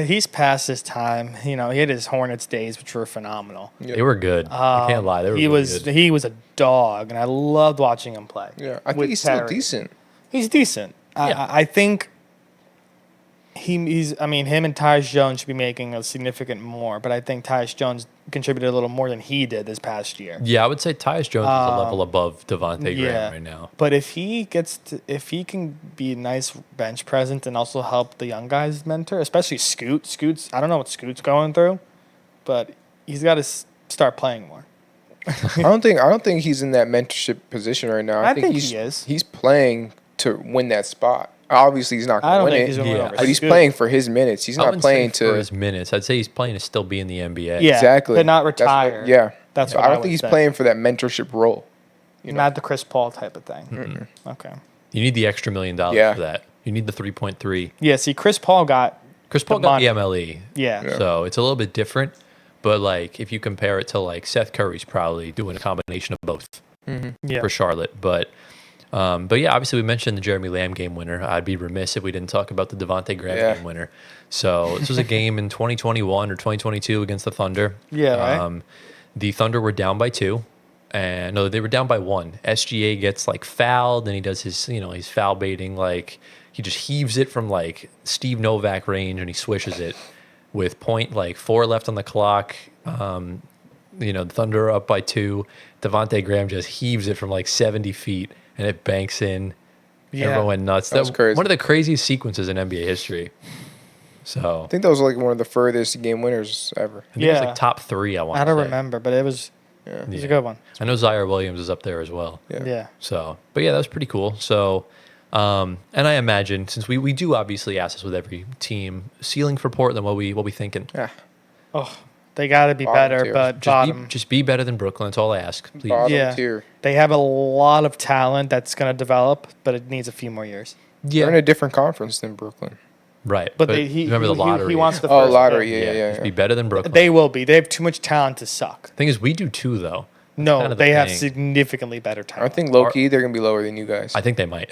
He's past his time. He had his Hornets days, which were phenomenal. They were good. I can't lie. They were He really was good. He was a dog, and I loved watching him play. Yeah. I with think he's still Terry. decent. He's decent. Yeah. I think he's. I mean, him and Tyus Jones should be making a significant more, but I think Tyus Jones contributed a little more than he did this past year. Yeah, I would say Tyus Jones is a level above Devonte Graham right now. But if he can be a nice bench presence and also help the young guys mentor, especially Scoots. I don't know what Scoot's going through, but he's got to start playing more. I don't think he's in that mentorship position right now. I think he's, he is. He's playing to win that spot. Obviously, he's not I going don't to think win he's it, going to Yeah. win over but he's Scoot. playing for his minutes. He's I not wouldn't playing say for to his minutes. I'd say he's playing to still be in the NBA. Yeah, exactly, but not That's what- retire. yeah, That's So what I I don't would think he's say. playing for that mentorship role. Not the Chris Paul type of thing. Okay. You need the extra $1 million Yeah. for that. You need the 3.3. Yeah. See, Chris Paul got. Chris Paul The got the money. MLE. Yeah. So it's a little bit different. But like if you compare it to like Seth Curry's probably doing a combination of both Yeah. for Charlotte. But yeah, obviously we mentioned the Jeremy Lamb game winner. I'd be remiss if we didn't talk about the Devonte Graham Yeah. game winner. So this was a game in 2021 or 2022 against the Thunder. Yeah, right. The Thunder were down by 2. And no, they were down by 1. SGA gets like fouled, and he does his, he's foul baiting. Like he just heaves it from like Steve Novak range, and he swishes it. with .4 left on the clock. The Thunder are up by 2. Devonte Graham just heaves it from 70 feet, and it banks in. Yeah. Everyone went nuts. That was crazy. One of the craziest sequences in NBA history. So I think that was one of the furthest game winners ever. I think it was top 3. I don't remember, but it was a good one. I know Zaire Williams is up there as well. Yeah. So, but yeah, that was pretty cool. So, and I imagine since we do obviously ask this with every team, ceiling for Portland, what we thinking? Yeah. Oh, they got to be Bottom better, tier. but Just be better than Brooklyn. That's all I ask, please. Bottom tier. They have a lot of talent that's going to develop, but it needs a few more years. They're in a different conference than Brooklyn. Right. But remember the lottery. He wants the first lottery. pick. Yeah. Just be better than Brooklyn. They will be. They have too much talent to suck. Thing is, we do too, though. No, kind of the they have thing. significantly better I talent. think low key they're gonna be lower than you guys. I think they might.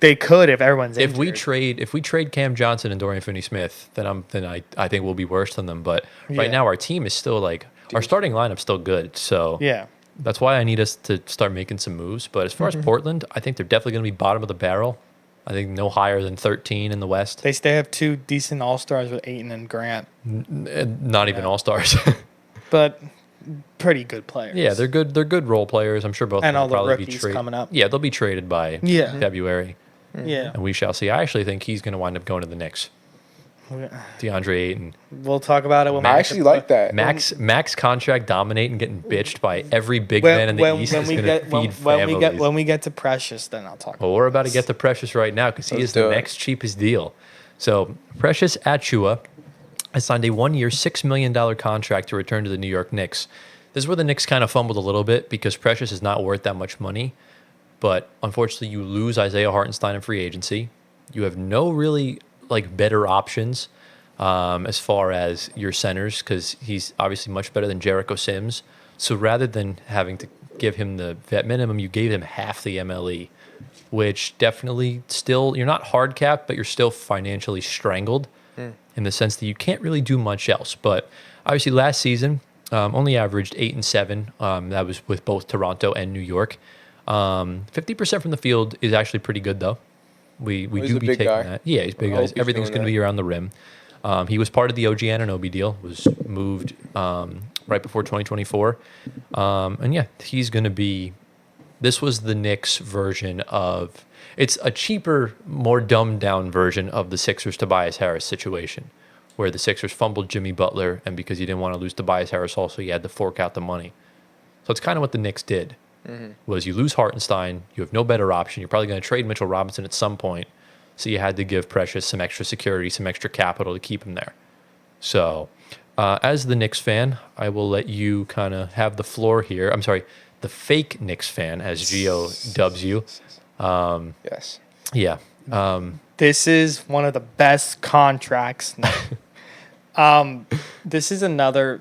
They could if everyone's if we injured. trade Cam Johnson and Dorian Finney-Smith, then I think we'll be worse than them. But Yeah. right now our team is still our starting lineup's still good. So Yeah. that's why I need us to start making some moves. But as far as Portland, I think they're definitely going to be bottom of the barrel. I think no higher than 13 in the West. They still have 2 decent all-stars with Ayton and Grant, Not even all-stars. but pretty good players. Yeah, they're good. They're good role players. I'm sure both And of them all will the probably be rookies traded. coming up. Yeah, they'll be traded by Yeah. February, Yeah. and we shall see. I actually think he's going to wind up going to the Knicks. DeAndre Ayton. We'll talk about it when we I get actually to- like that. Max contract dominating, getting bitched by every big when, man in the when, East when is we going to get feed when families. we get to Precious, then I'll talk. Well, we're about to get to Precious right now because he Let's is the do it. next cheapest deal. So Precious Achiuwa has signed a 1-year, $6 million contract to return to the New York Knicks. This is where the Knicks kind of fumbled a little bit because Precious is not worth that much money. But unfortunately, you lose Isaiah Hartenstein in free agency. You have no really better options as far as your centers because he's obviously much better than Jericho Sims. So rather than having to give him the vet minimum, you gave him half the MLE, which definitely still, you're not hard capped, but you're still financially strangled in the sense that you can't really do much else. But obviously last season, only averaged 8 and 7. That was with both Toronto and New York. 50% from the field is actually pretty good, though. We He's do a be big taking guy. that. Yeah, he's big I hope guys. he's Everything's doing going to be around the rim. He was part of the OG Anunoby deal. Was moved right before 2024, and yeah, he's going to be. This was the Knicks version of. It's a cheaper, more dumbed down version of the Sixers Tobias Harris situation, where the Sixers fumbled Jimmy Butler, and because you didn't want to lose Tobias Harris, also you had to fork out the money. So it's kind of what the Knicks did. Was you lose Hartenstein, you have no better option. You're probably going to trade Mitchell Robinson at some point, so you had to give Precious some extra security, some extra capital to keep him there. So, as the Knicks fan, I will let you kind of have the floor here. I'm sorry, the fake Knicks fan, as Gio dubs you. Yes. Yeah. This is one of the best contracts. This is another,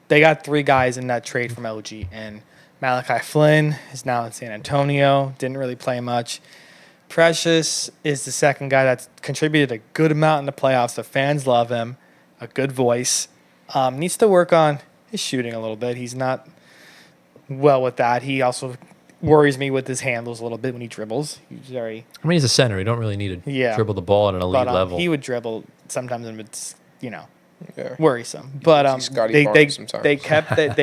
they got 3 guys in that trade from LG, and Malachi Flynn is now in San Antonio, didn't really play much. Precious is the second guy that's contributed a good amount in the playoffs. The fans love him, a good voice. Needs to work on his shooting a little bit. He's not well with that. He also worries me with his handles a little bit when he dribbles. He's very... I mean, he's a center. You don't really need to dribble the ball at an elite level. He would dribble sometimes, and it's Yeah. worrisome. But See Scotty Barnes sometimes. they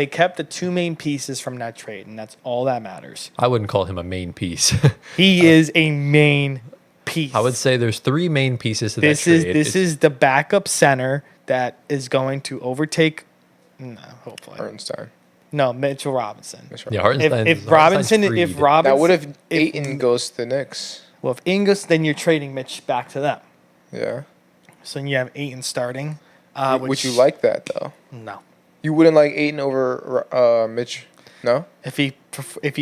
kept the 2 main pieces from that trade, and that's all that matters. I wouldn't call him a main piece. He is a main piece. I would say there's 3 main pieces to that trade. This is the backup center that is going to overtake. No, hopefully. Hartenstein. No, Mitchell Robinson. Yeah, Hartenstein. If Robinson, Now, what if Ayton goes to the Knicks? Well, if Ingles, then you're trading Mitch back to them. Yeah. So then you have Ayton starting. Would you like that, though? No. You wouldn't like Ayton over Mitch? No? If he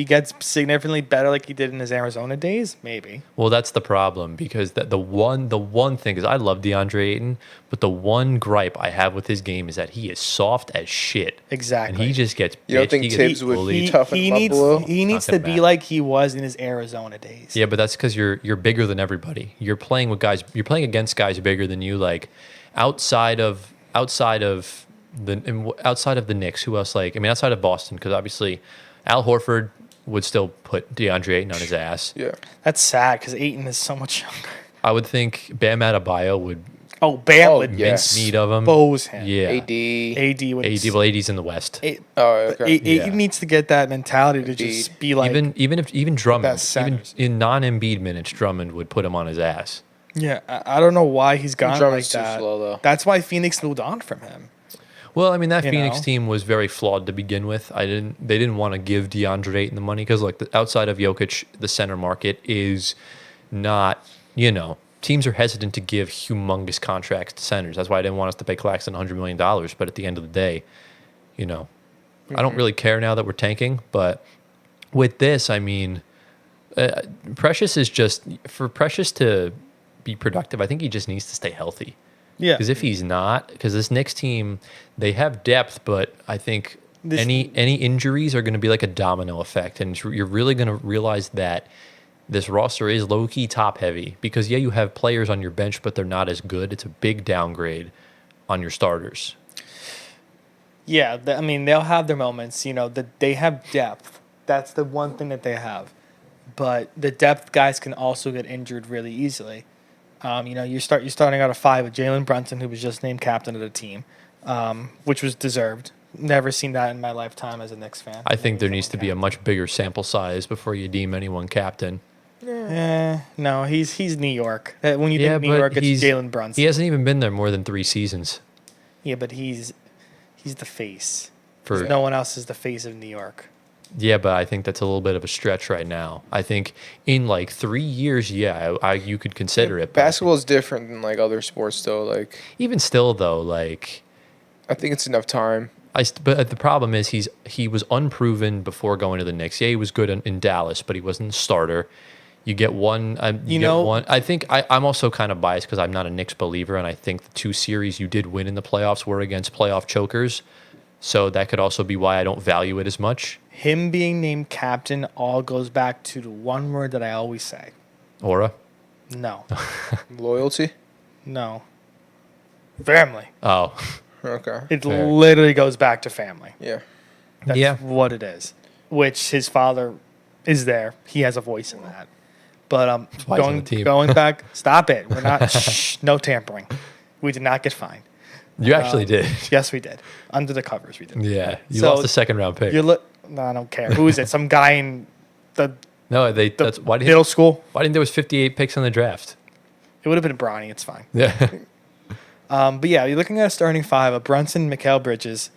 gets significantly better like he did in his Arizona days, maybe. Well, that's the problem because the one thing is I love DeAndre Ayton, but the one gripe I have with his game is that he is soft as shit. Exactly. And he just gets. You don't think Tibbs would toughen him up a little? He needs to be like he was in his Arizona days. Yeah, but that's because you're bigger than everybody. You're playing with guys. You're playing against guys bigger than you. Like outside of the Knicks, who else? Outside of Boston, because obviously Al Horford would still put DeAndre Ayton on his ass. Yeah. That's sad because Ayton is so much younger. I would think Bam Adebayo would Oh, Bam Oh, would yes. Mince meat of him. expose him. Yeah. AD. AD would. Well, AD's in the West. Okay. Yeah. AD needs to get that mentality to just be like. even Drummond, best even centers. in non-Embiid minutes, Drummond would put him on his ass. Yeah, I don't know why he's gone Drummond's like too that. slow, though. That's why Phoenix moved on from him. Well, I mean that You Phoenix know? team was very flawed to begin with. They didn't want to give DeAndre Ayton the money because outside of Jokic, the center market is not, teams are hesitant to give humongous contracts to centers. That's why I didn't want us to pay Claxton $100 million. But at the end of the day, I don't really care now that we're tanking. But with this, I mean, Precious is just, for Precious to be productive, I think he just needs to stay healthy. Yeah, Because if he's not, because this Knicks team, they have depth, but I think This- any injuries are going to be like a domino effect, and you're really going to realize that this roster is low key top heavy. Because you have players on your bench, but they're not as good. It's a big downgrade on your starters. yeah. I mean, they'll have their moments. That they have depth. That's the one thing that they have. But the depth guys can also get injured really easily. You're starting out a 5 with Jalen Brunson, who was just named captain of the team, which was deserved. Never seen that in my lifetime as a Knicks fan. I think there needs to be a much bigger sample size before you deem anyone captain. No, he's New York. When you Yeah, think New but York, it's he's- Jalen Brunson. He hasn't even been there more than 3 seasons. Yeah, but he's the face. For No one else is the face of New York. Yeah, but I think that's a little bit of a stretch right now. I think in 3 years, you could consider it. but Basketball is different than other sports, though. even still, though, I think it's enough time. but the problem is he was unproven before going to the Knicks. Yeah, he was good in Dallas, but he wasn't a starter. You get one. One. I think I'm also kind of biased because I'm not a Knicks believer, and I think the 2 series you did win in the playoffs were against playoff chokers. So that could also be why I don't value it as much. Him being named captain all goes back to the one word that I always say. Aura. No. Loyalty? No. Family. Oh, Okay. It Fair. literally goes back to family. Yeah. That's Yeah. what it is. Which his father is there. He has a voice in that. But why he's on the team. going back, stop it. We're not, no tampering. We did not get fined. you actually did. Yes, we did. Under the covers, we did. Yeah, you So, lost a 2nd-round pick. No, I don't care. Who is it? Some guy in the No, that's why didn't middle school? there was 58 picks in the draft. It would have been Bronny. It's fine. Yeah. But yeah, you're looking at a starting 5 of Brunson, Mikal Bridges,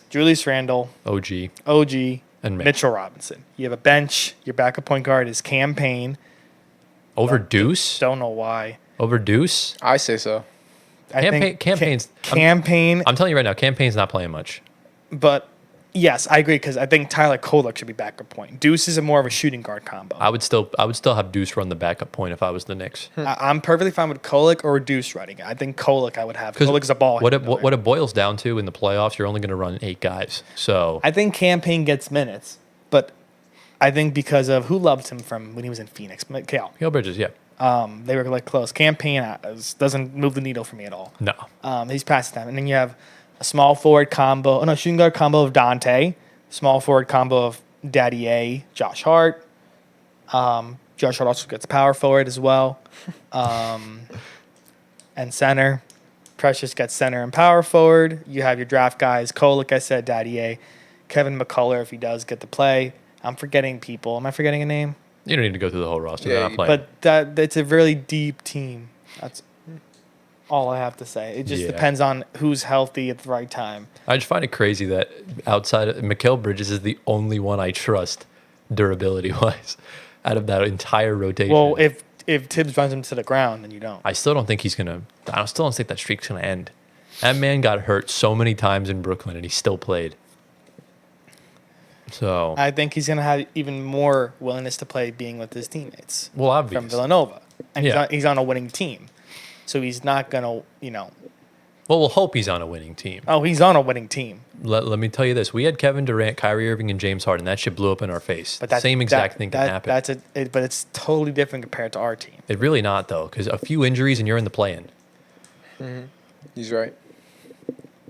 Julius Randle, OG OG, and Mitchell Robinson. You have a bench. Your backup point guard is Campaign. Over Deuce. Don't know why. Over Deuce. I say so. I think Campaign's. Campaign. I'm telling you right now, Campaign's not playing much. But yes, I agree because I think Tyler Kolek should be backup point. Deuce is more of a shooting guard combo. I would still have Deuce run the backup point if I was the Knicks. I'm perfectly fine with Kolek or Deuce running it. I think Kolek I would have. Kolek is a ball. What handler. it boils down to in the playoffs, you're only going to run 8 guys. So I think Campaign gets minutes, but I think because of who loved him from when he was in Phoenix, Mikal. Mikal Bridges, yeah. They were close. Campaign doesn't move the needle for me at all. No. He's past them. And then you have a small forward combo, shooting guard combo of Dante, small forward combo of Daddy A, Josh Hart. Josh Hart also gets power forward as well. And center. Precious gets center and power forward. You have your draft guys, Cole, like I said, Daddy A, Kevin McCullough if he does get to play. I'm forgetting people. Am I forgetting a name? You don't need to go through the whole roster. Yeah, They're not playing. But that's a really deep team. That's all I have to say. It just Yeah. depends on who's healthy at the right time. I just find it crazy that outside of Mikal Bridges is the only one I trust durability wise out of that entire rotation. Well, if Tibbs runs him to the ground, then you don't. I still don't think he's gonna. I still don't think that streak's gonna end. That man got hurt so many times in Brooklyn, and he still played. So I think he's going to have even more willingness to play being with his teammates well, from obviously. Villanova. And Yeah. he's on a winning team. So he's not going to, Well, we'll hope he's on a winning team. he's on a winning team. Let me tell you this: we had Kevin Durant, Kyrie Irving, and James Harden. That shit blew up in our face. But The same exact thing can happen. But it's totally different compared to our team. It really not though, because a few injuries and you're in the play-in. He's right.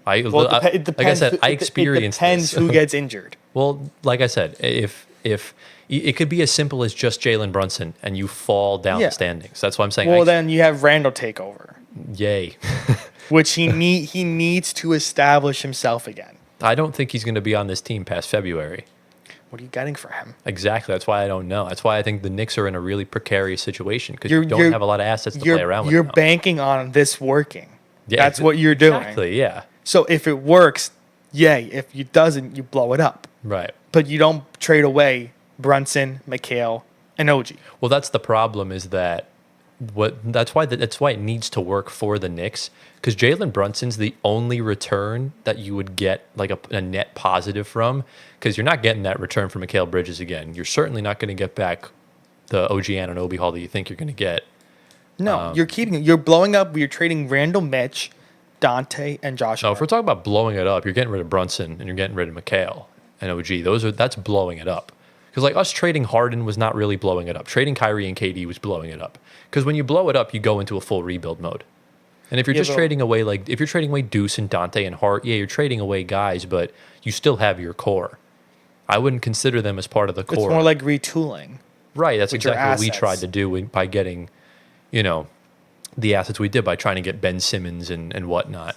Well, it like I depends. said, I experienced It depends this. who gets injured. Well, like I said, if if it could be as simple as just Jalen Brunson and you fall down the standings. That's what I'm saying. Well, then you have Randall take over. Yay. Which he needs to establish himself again. I don't think he's going to be on this team past February. What are you getting for him? Exactly. That's why I don't know. That's why I think the Knicks are in a really precarious situation because you don't have a lot of assets to play around with. You're banking on this working. Yeah, that's what you're doing. Exactly, yeah. So if it works, yay. If it doesn't, you blow it up. Right. But you don't trade away Brunson, McHale, and OG. Well, that's the problem is that that's why it needs to work for the Knicks because Jalen Brunson's the only return that you would get like a net positive from because you're not getting that return from Mikal Bridges again. You're certainly not going to get back the OG Anunoby haul that you think you're going to get. No, you're blowing up. You're trading Randall, Mitch, Dante, and Josh. No, if we're talking about blowing it up, you're getting rid of Brunson and you're getting rid of McHale and OG. That's blowing it up. Because like us trading Harden was not really blowing it up. Trading Kyrie and KD was blowing it up. Because when you blow it up, you go into a full rebuild mode. And if you're trading away if you're trading away Deuce and Dante and Hart, yeah, you're trading away guys, but you still have your core. I wouldn't consider them as part of the core. It's more like retooling. Right, that's exactly what we tried to do by getting, the assets we did by trying to get Ben Simmons and whatnot.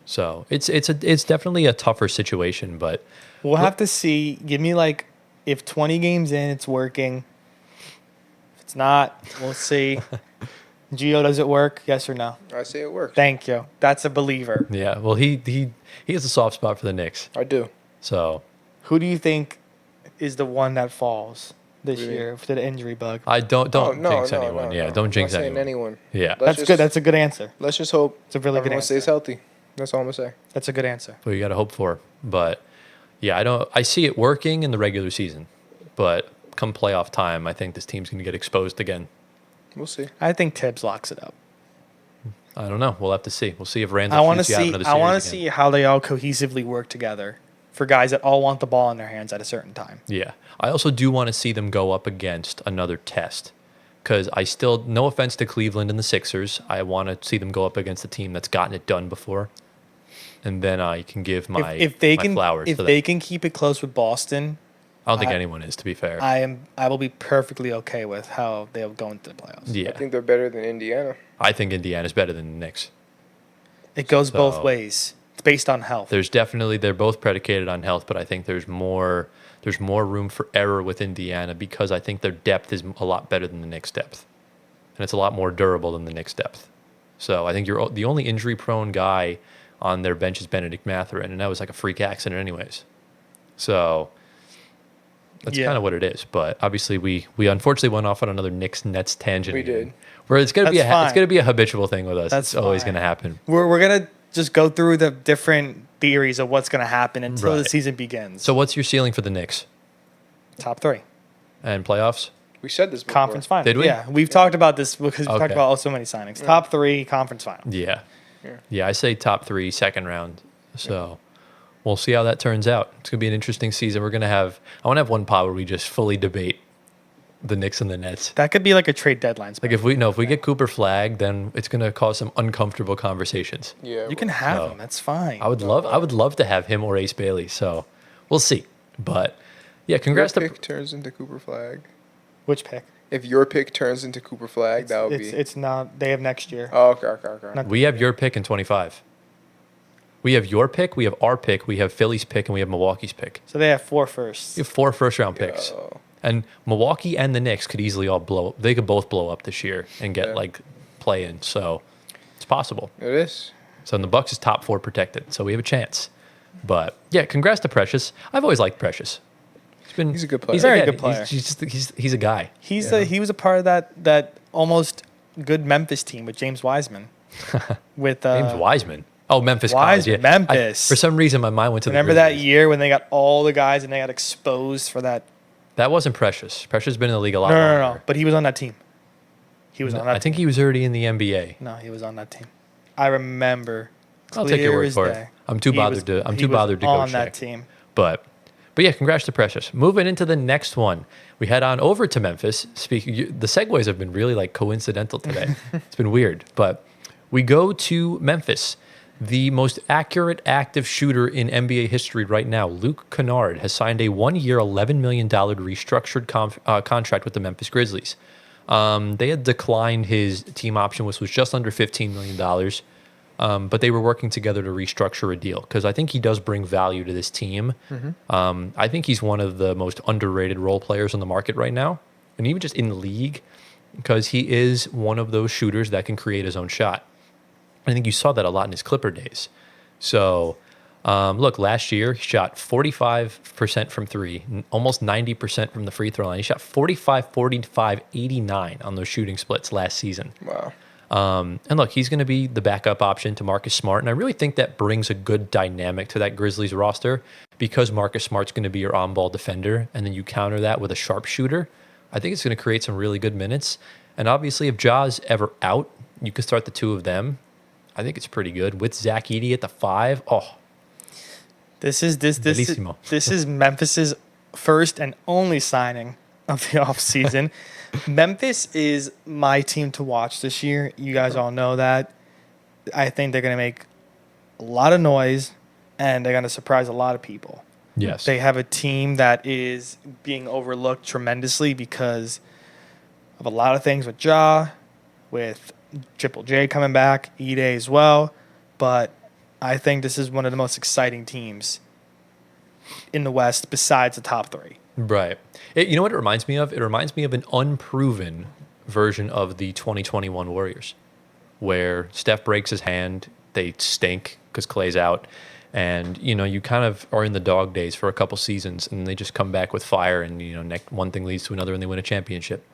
So it's definitely a tougher situation, but we'll have to see. Give me if 20 games in, it's working. If it's not, we'll see. Gio, does it work? Yes or no? I say it works. Thank you. That's a believer. Yeah, well, he has a soft spot for the Knicks. I do. So, who do you think is the one that falls this year to the injury bug? I don't jinx anyone. Yeah, don't jinx anyone. Yeah, that's good. That's a good answer. Let's just hope it's a really good answer. Stays healthy. That's all I'm gonna say. That's a good answer. Well, you got to hope for, but yeah, I see it working in the regular season, but come playoff time, I think this team's going to get exposed again. We'll see. I think Tibbs locks it up. I don't know. We'll have to see. We'll see if Randall. I want to see how they all cohesively work together for guys that all want the ball in their hands at a certain time. Yeah, I also do want to see them go up against another test. Because I still, no offense to Cleveland and the Sixers, I want to see them go up against a team that's gotten it done before. And then I can give my flowers to them. If they can keep it close with Boston, I don't think anyone is, to be fair. I will be perfectly okay with how they'll go into the playoffs. Yeah. I think they're better than Indiana. I think Indiana's better than the Knicks. It goes both ways. It's based on health. They're both predicated on health, but I think there's more room for error with Indiana because I think their depth is a lot better than the Knicks' depth. And it's a lot more durable than the Knicks' depth. So I think the only injury-prone guy on their bench is Benedict Mathurin, and that was like a freak accident anyways. So that's kind of what it is. But obviously we unfortunately went off on another Knicks-Nets tangent. We did. Where it's going to be a habitual thing with us. That's always going to happen. We're going to just go through the different theories of what's going to happen until the season begins. So what's your ceiling for the Knicks? Top 3. And playoffs? We said this before. Conference final. Did we? Yeah, we've talked about this because we've talked about so many signings. Top 3, conference final. Yeah, I say top 3, second round. So we'll see how that turns out. It's going to be an interesting season. I want to have one pod where we just fully debate the Knicks and the Nets. That could be like a trade deadline. Like if we get Cooper flagged, then it's going to cause some uncomfortable conversations. Yeah, you can have him. That's fine. I would love to have him or Ace Bailey. So we'll see. But yeah, congrats. Your pick turns into Cooper Flag. Which pick? If your pick turns into Cooper Flag, that would be. It's not. They have next year. Oh, okay. We have your pick in 25. We have your pick, we have our pick, we have Philly's pick, and we have Milwaukee's pick. So they have 4 firsts. You have 4 first-round picks. And Milwaukee and the Knicks could easily all blow up. They could both blow up this year and get, play-in. So it's possible. It is. So the Bucks is top 4 protected. So we have a chance. But, yeah, congrats to Precious. I've always liked Precious. He's a good player. He's a very good player. He's a guy. He was a part of that almost good Memphis team with James Wiseman. James Wiseman? Oh, Memphis. Wiseman, College, yeah. Memphis. For some reason, my mind went to Remember the that year when they got all the guys and they got exposed for that? That wasn't Precious. Precious has been in the league a lot longer. No. But he was on that team. He was on that I think he was already in the NBA. No, he was on that team. I remember. I'll take your word for it. I'm too bothered to go on check. that team. But yeah, congrats to Precious. Moving into the next one, we head on over to Memphis. The segues have been really coincidental today. It's been weird, but we go to Memphis. The most accurate active shooter in NBA history right now, Luke Kennard, has signed a 1-year, $11 million restructured contract with the Memphis Grizzlies. They had declined his team option, which was just under $15 million, but they were working together to restructure a deal because I think he does bring value to this team. I think he's one of the most underrated role players on the market right now, and even just in the league, because he is one of those shooters that can create his own shot. I think you saw that a lot in his Clipper days. So, look, last year he shot 45% from three, almost 90% from the free throw line. He shot 45, 45, 89 on those shooting splits last season. Wow. And look, he's going to be the backup option to Marcus Smart. And I really think that brings a good dynamic to that Grizzlies roster because Marcus Smart's going to be your on-ball defender. And then you counter that with a sharp shooter. I think it's going to create some really good minutes. And obviously, if Ja's ever out, you could start the two of them. I think it's pretty good with Zach Edey at the 5. Oh, This is Memphis's first and only signing of the offseason. Memphis is my team to watch this year. You guys all know that. I think they're going to make a lot of noise, and they're going to surprise a lot of people. yes. They have a team that is being overlooked tremendously because of a lot of things with Ja, with Triple J coming back, Ide as well. But I think this is one of the most exciting teams in the West besides the top 3. Right. You know what it reminds me of? It reminds me of an unproven version of the 2021 Warriors, where Steph breaks his hand, they stink because Klay's out, and you kind of are in the dog days for a couple seasons, and they just come back with fire, and one thing leads to another, and they win a championship.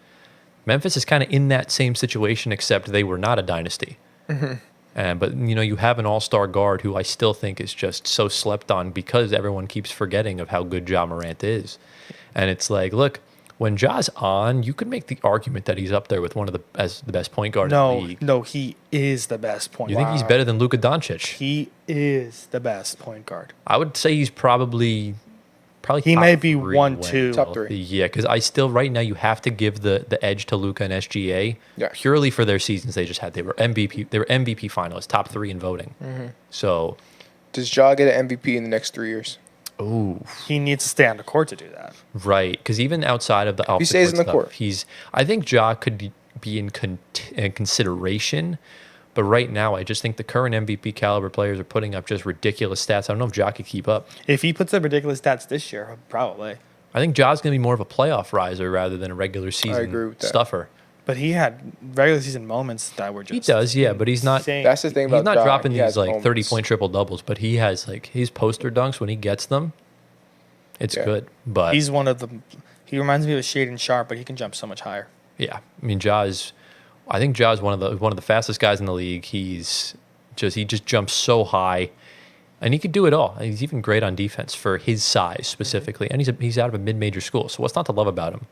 Memphis is kind of in that same situation, except they were not a dynasty. But you have an all-star guard who I still think is just so slept on because everyone keeps forgetting of how good Ja Morant is. And it's like, look, when Ja's on, you could make the argument that he's up there with one of the best point guard in the league. No, he is the best point You guard. think he's better than Luka Doncic? He is the best point guard. I would say he's probably He top may be 3 1, when 2. Top 3. Yeah, because I still right now you have to give the edge to Luka and SGA purely for their seasons they just had. They were MVP finalists, top 3 in voting. So Does Ja get an MVP in the next 3 years? He needs to stay on the court to do that. right, because even outside of the He stays in the court. I think Ja could be in consideration. But right now, I just think the current MVP caliber players are putting up just ridiculous stats. I don't know if Ja could keep up. If he puts up ridiculous stats this year, probably. I think Ja's going to be more of a playoff riser rather than a regular season agree with that. stuffer. But he had regular season moments that were just. He does, yeah, but he's not. insane. That's the thing about He's not Ja. dropping He these has like moments. 30-point triple doubles, but he has like his poster dunks when he gets them. It's Yeah. good, but He's one of the. He reminds me of Shaden Sharp, but he can jump so much higher. yeah, I mean I think Ja's one of the fastest guys in the league. He just jumps so high, and he could do it all. He's even great on defense for his size specifically, and he's out of a mid-major school. So what's not to love about him?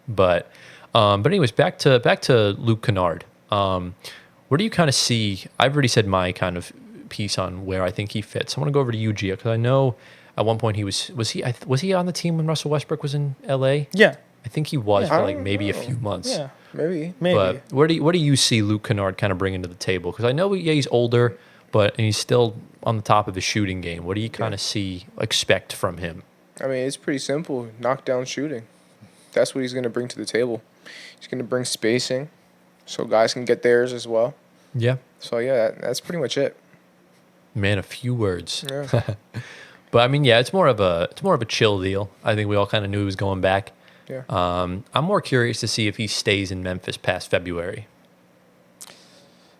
But anyways, back to Luke Kennard. Where do you kind of see? I've already said my kind of piece on where I think he fits. I want to go over to you, Gia, because I know at one point was he on the team when Russell Westbrook was in L.A.? Yeah. I think he was Yeah. for like maybe a few months. Yeah. Maybe. But what do you see Luke Kennard kind of bringing to the table? Because I know he's older, but he's still on the top of his shooting game. What do you kind of expect from him? I mean, it's pretty simple. Knockdown shooting. That's what he's going to bring to the table. He's going to bring spacing so guys can get theirs as well. Yeah, So, yeah, that's pretty much it. man, a few words. Yeah. But I mean, yeah, it's more of a chill deal. I think we all kind of knew he was going back. Yeah. I'm more curious to see if he stays in Memphis past February.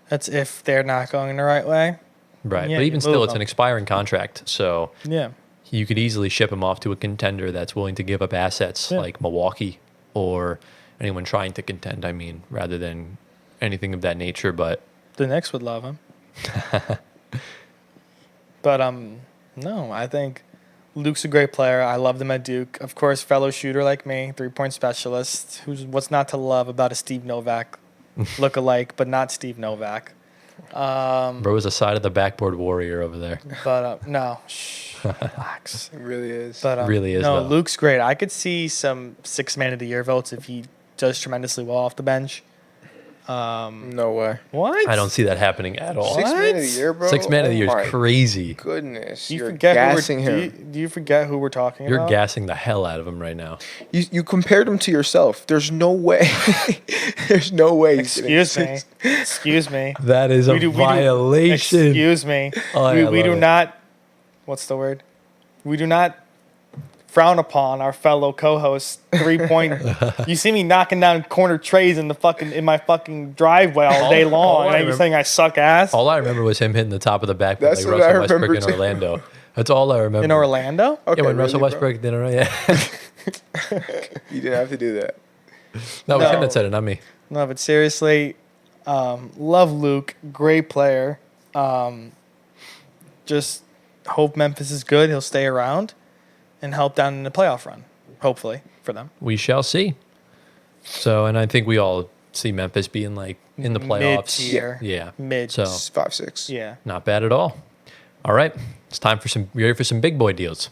That's if they're not going the right way. Right, Yeah, but even you still, move it's him. an expiring contract, so Yeah. you could easily ship him off to a contender that's willing to give up assets Yeah. like Milwaukee or anyone trying to contend. I mean, rather than anything of that nature. But The Knicks would love him. But no, I think Luke's a great player. I loved him at Duke. Of course, fellow shooter like me, 3-point specialist. What's not to love about a Steve Novak look-alike, but not Steve Novak. bro is a side of the backboard warrior over there. But no, relax. It really is. But Really is, no, though. Luke's great. I could see some 6 man of the year votes if he does tremendously well off the bench. No way. What? I don't see that happening at all. Sixth man of the year, bro. Sixth man of the year my is crazy. Goodness, Do you you're forget gassing who we're, him. do you forget who we're talking You're about? gassing the hell out of him right now. You compared him to yourself. There's no way. There's no way. he's getting Excuse me. six. Excuse me. That is a violation. Excuse me. Oh, yeah, I we do love it. not. What's the word? We do not frown upon our fellow co-hosts 3-point. You see me knocking down corner trays in my fucking driveway all day long, all I and you're remember- saying I suck ass All I remember was him hitting the top of the backboard That's like what I Russell remember Westbrook in too. Orlando. That's all I remember. in Orlando. Okay, Yeah, when really, Russell bro? Westbrook did it, yeah. You didn't have to do that. No, it was him No. that said it, not me. No, but seriously, love Luke, great player. Just hope Memphis is good. He'll stay around and help down in the playoff run, hopefully for them. We shall see. So, and I think we all see Memphis being like in the playoffs. Mid-tier. Yeah. Mid. So, It's 5-6. Yeah. not bad at all. All right. It's time for some, you ready for some big boy deals?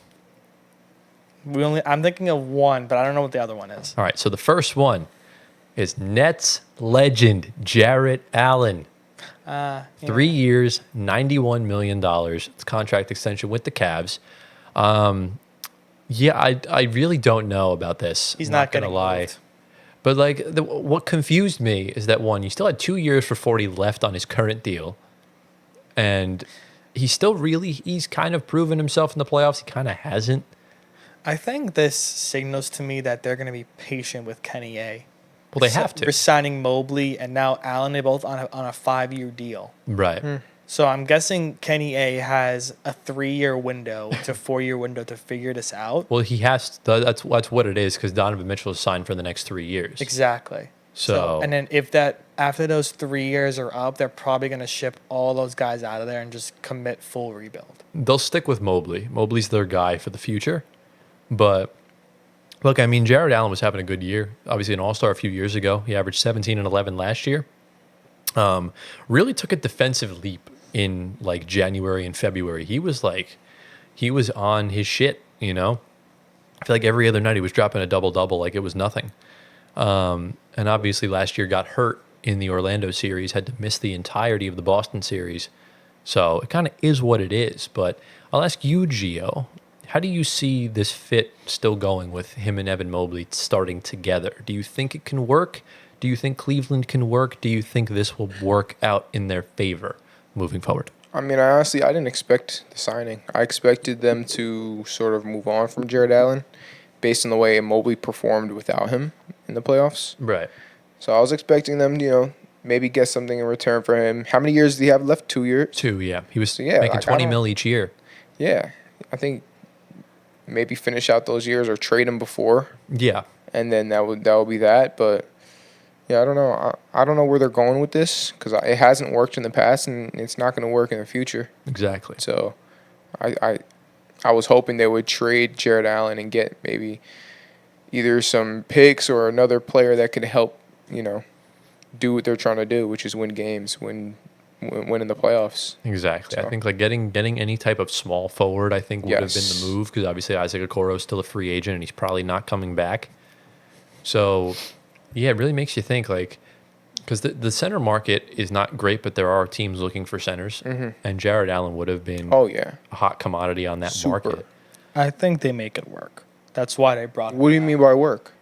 I'm thinking of one, but I don't know what the other one is. All right. So the first one is Nets legend Jarrett Allen. 3 years, $91 million. It's contract extension with the Cavs. Yeah, I really don't know about this. He's I'm not gonna getting lie. moved. But like, what confused me is that one, you still had 2 years for 40 left on his current deal, and he's kind of proven himself in the playoffs. He kind of hasn't. I think this signals to me that they're going to be patient with Kenny A. Well, they have to. Resigning Mobley and now Allen, they both on a 5-year deal. Right. So I'm guessing Kenny A has a 3-year window to 4-year window to figure this out. Well, he has. That's what it is because Donovan Mitchell is signed for the next 3 years. Exactly. So- and then after those 3 years are up, they're probably going to ship all those guys out of there and just commit full rebuild. They'll stick with Mobley. Mobley's their guy for the future. But look, I mean, Jarrett Allen was having a good year. Obviously, an All-Star a few years ago. He averaged 17 and 11 last year. Really took a defensive leap in like January and February. He was on his shit, you know? I feel like every other night he was dropping a double-double like it was nothing. And obviously last year got hurt in the Orlando series, had to miss the entirety of the Boston series. So it kind of is what it is. But I'll ask you, Gio, how do you see this fit still going with him and Evan Mobley starting together? Do you think it can work? Do you think Cleveland can work? Do you think this will work out in their favor moving forward? I mean, I didn't expect the signing. I expected them to sort of move on from Jarrett Allen based on the way Mobley performed without him in the playoffs. Right. So I was expecting them to, maybe get something in return for him. How many years do you have left? 2 years? 2, yeah. He was yeah, making like, 20 I don't- mil each year. Yeah. I think maybe finish out those years or trade him before, Yeah. and then that would be that. But yeah, I don't know. I don't know where they're going with this because it hasn't worked in the past, and it's not going to work in the future. Exactly. So I was hoping they would trade Jarrett Allen and get maybe either some picks or another player that could help, do what they're trying to do, which is win games, win in the playoffs. Exactly. So- I think like getting any type of small forward, I think would have been Yes. the move because obviously Isaac Okoro is still a free agent and he's probably not coming back. So, yeah, it really makes you think like because the center market is not great, but there are teams looking for centers, and Jarrett Allen would have been Oh yeah. a hot commodity on that Super. market. I think they make it work. That's why they brought him What do you back. mean by work?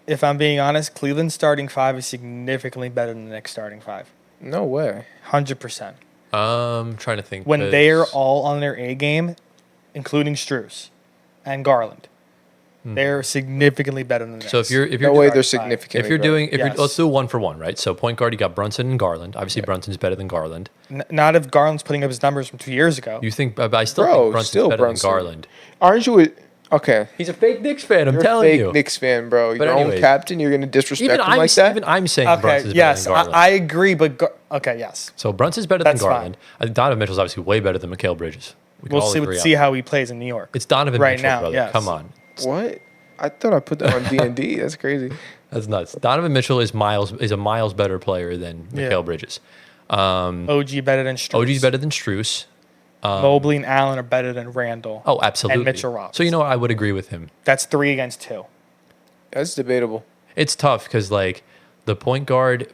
If I'm being honest, Cleveland's starting 5 is significantly better than the Knicks starting 5. No way. 100%. Trying to think When 'cause- they're all on their A game, including Strus and Garland, they're significantly better than the Knicks. So if you're No way they're starting five. significantly if you're better. doing Yes. let's do 1 for 1, right? So point guard, you got Brunson and Garland. Obviously, Brunson's better than Garland. Not if Garland's putting up his numbers from 2 years ago. You think? But I still Bro, think Brunson's still better Brunson. than Garland. Aren't you okay? He's a fake Knicks fan. I'm You're telling a fake you. Knicks fan, bro. But Your own anyways, captain, you're gonna disrespect Even him like that? even I'm saying Okay, Brunson's yes, better than Garland. I agree, but okay, yes. So Brunson's better That's than Garland. I think Donovan Mitchell's obviously way better than Mikal Bridges. We can We'll all agree see on how he plays in New York. It's Donovan right Mitchell, now, brother. yes. Come on. What? I thought I put that on D&D. That's crazy. That's nuts. Donovan Mitchell is a miles better player than Yeah. Mikal Bridges. OG better than Strus. OG's better than Strus. Mobley and Allen are better than Randall. Oh, absolutely. And Mitchell Robinson. So you know what? I would agree with him. That's 3 against 2. That's debatable. It's tough because like The point guard,